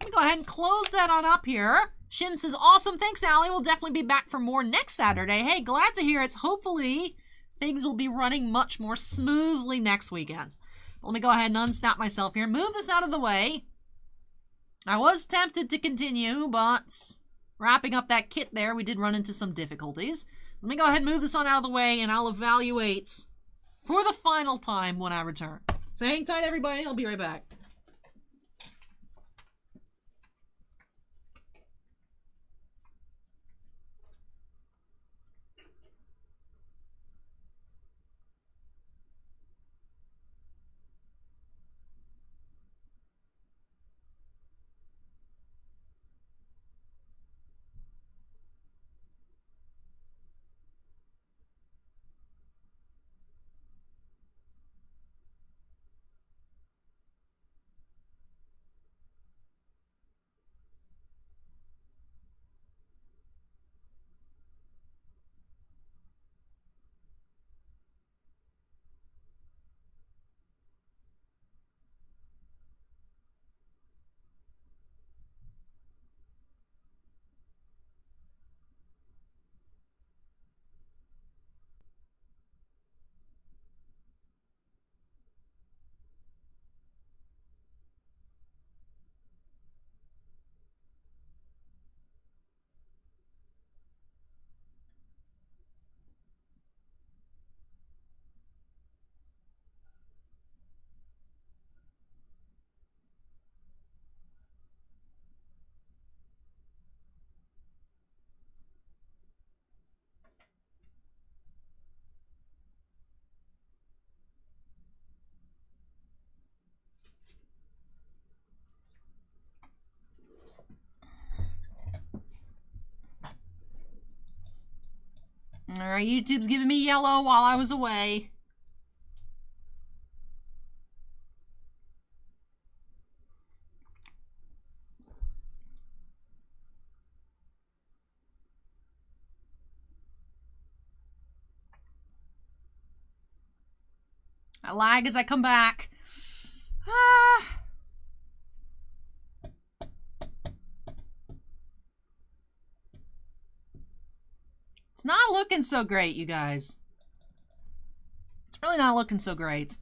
Let me go ahead and close that on up here. Shin says, awesome, thanks Allie. We'll definitely be back for more next Saturday. Hey, glad to hear it. Hopefully things will be running much more smoothly next weekend. Let me go ahead and unsnap myself here. Move this out of the way. I was tempted to continue, but wrapping up that kit there, we did run into some difficulties. Let me go ahead and move this on out of the way, and I'll evaluate for the final time when I return. So hang tight, everybody. I'll be right back. Alright, YouTube's giving me yellow while I was away. I lag as I come back. It's not looking so great, you guys. It's really not looking so great.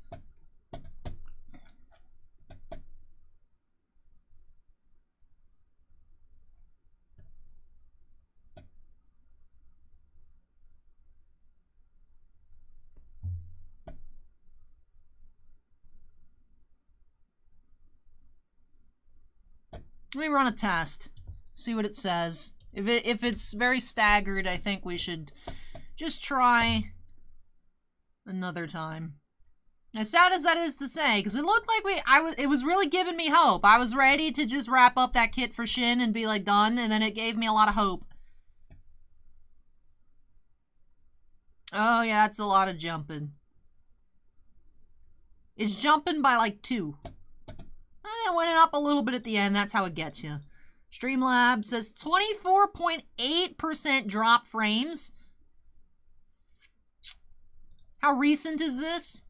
Let me run a test. See what it says. If it's very staggered, I think we should just try another time. As sad as that is to say, because it looked like it was really giving me hope. I was ready to just wrap up that kit for Shin and be like done, and then it gave me a lot of hope. Oh yeah, that's a lot of jumping. It's jumping by like 2. And then went it up a little bit at the end. That's how it gets you. Streamlabs says 24.8% drop frames. How recent is this?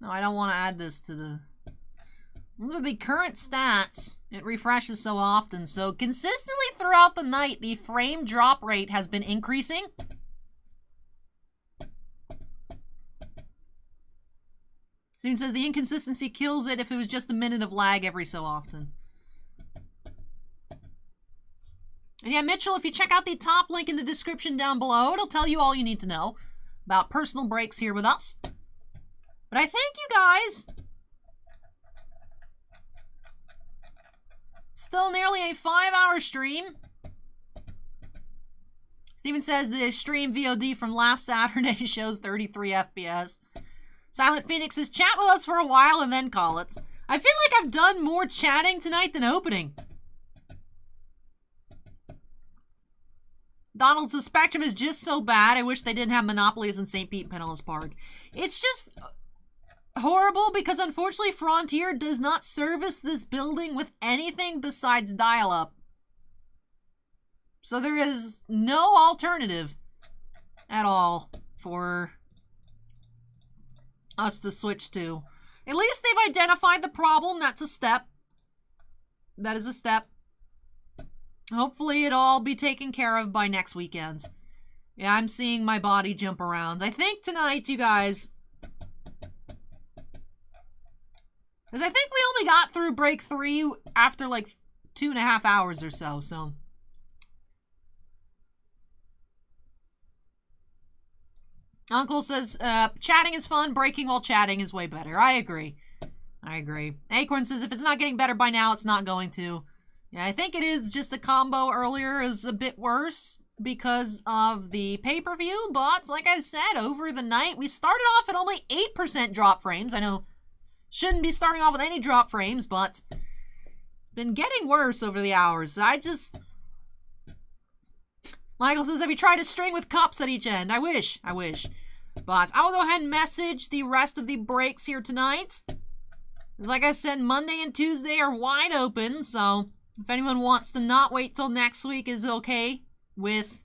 No, I don't want to add this to the... Those are the current stats. It refreshes so often. So consistently throughout the night, the frame drop rate has been increasing. Steven says the inconsistency kills it if it was just a minute of lag every so often. And yeah, Mitchell, if you check out the top link in the description down below, it'll tell you all you need to know about personal breaks here with us. But I thank you guys. Still nearly a 5-hour stream. Steven says the stream VOD from last Saturday shows 33 FPS. Silent Phoenix says, chat with us for a while and then call it. I feel like I've done more chatting tonight than opening. Donald says, Spectrum is just so bad. I wish they didn't have monopolies in St. Pete and Pinellas Park. It's just... horrible because unfortunately Frontier does not service this building with anything besides dial-up. So there is no alternative at all for us to switch to. At least they've identified the problem. That's a step. That is a step. Hopefully it'll all be taken care of by next weekend. Yeah, I'm seeing my body jump around. I think tonight, you guys... Because I think we only got through break 3 after like 2.5 hours or so, so... Uncle says, chatting is fun, breaking while chatting is way better. I agree. I agree. Acorn says, if it's not getting better by now, it's not going to. Yeah, I think it is just a combo earlier is a bit worse because of the pay-per-view, but like I said, over the night, we started off at only 8% drop frames. I know, shouldn't be starting off with any drop frames, but it's been getting worse over the hours. Michael says, have you tried a string with cups at each end? I wish. But I will go ahead and message the rest of the breaks here tonight. Because like I said, Monday and Tuesday are wide open, so if anyone wants to not wait till next week is okay with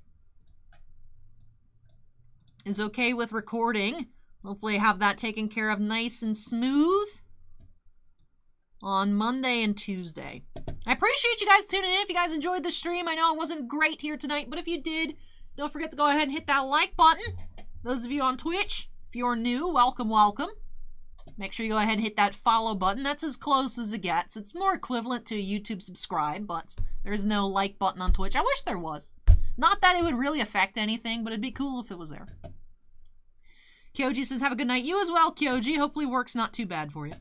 recording. Hopefully have that taken care of nice and smooth on Monday and Tuesday. I appreciate you guys tuning in. If you guys enjoyed the stream, I know it wasn't great here tonight, but if you did, don't forget to go ahead and hit that like button. Those of you on Twitch, if you're new, welcome, welcome. Make sure you go ahead and hit that follow button. That's as close as it gets. It's more equivalent to a YouTube subscribe, but there's no like button on Twitch. I wish there was. Not that it would really affect anything, but it'd be cool if it was there. Kyoji says, have a good night. You as well, Kyoji. Hopefully work's not too bad for you.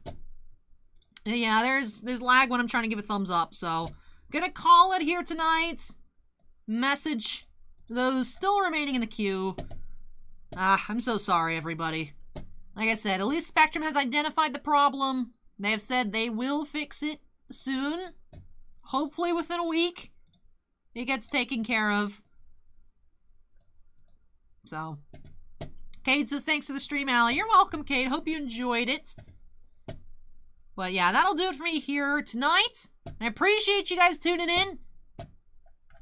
Yeah, there's lag when I'm trying to give a thumbs up, so gonna call it here tonight. Message those still remaining in the queue. I'm so sorry, everybody. Like I said, at least Spectrum has identified the problem. They have said they will fix it soon. Hopefully within a week, it gets taken care of. So, Cade says, thanks for the stream, Allie. You're welcome, Cade. Hope you enjoyed it. But yeah, that'll do it for me here tonight. I appreciate you guys tuning in.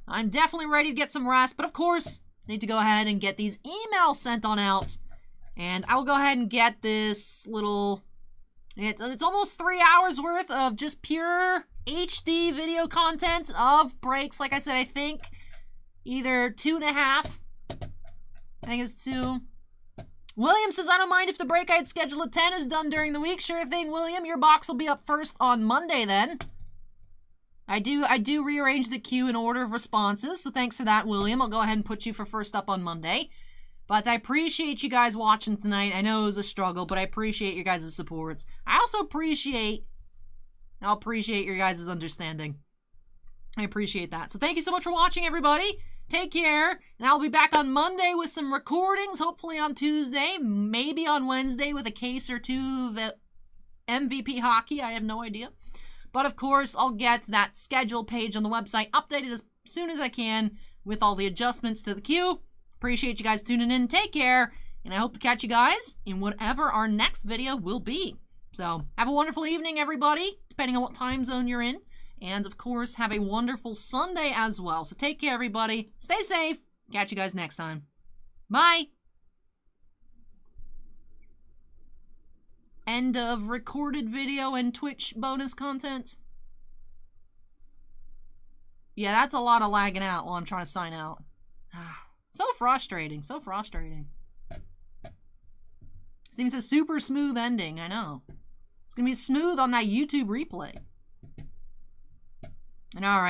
I'm definitely ready to get some rest, but of course, need to go ahead and get these emails sent on out. And I will go ahead and get this little... It's almost 3 hours worth of just pure HD video content of breaks. Like I said, I think either 2.5. I think it's 2. William says, I don't mind if the break I had scheduled at 10 is done during the week. Sure thing, William. Your box will be up first on Monday then. I do rearrange the queue in order of responses, so thanks for that, William. I'll go ahead and put you for first up on Monday. But I appreciate you guys watching tonight. I know it was a struggle, but I appreciate your guys' supports. I also appreciate your guys' understanding. I appreciate that. So thank you so much for watching, everybody. Take care, and I'll be back on Monday with some recordings, hopefully on Tuesday, maybe on Wednesday with a case or two of MVP hockey. I have no idea. But of course, I'll get that schedule page on the website updated as soon as I can with all the adjustments to the queue. Appreciate you guys tuning in. Take care, and I hope to catch you guys in whatever our next video will be. So, have a wonderful evening, everybody, depending on what time zone you're in. And, of course, have a wonderful Sunday as well. So take care, everybody. Stay safe. Catch you guys next time. Bye. End of recorded video and Twitch bonus content. Yeah, that's a lot of lagging out while I'm trying to sign out. So frustrating. So frustrating. Seems a super smooth ending. I know. It's going to be smooth on that YouTube replay. And alright.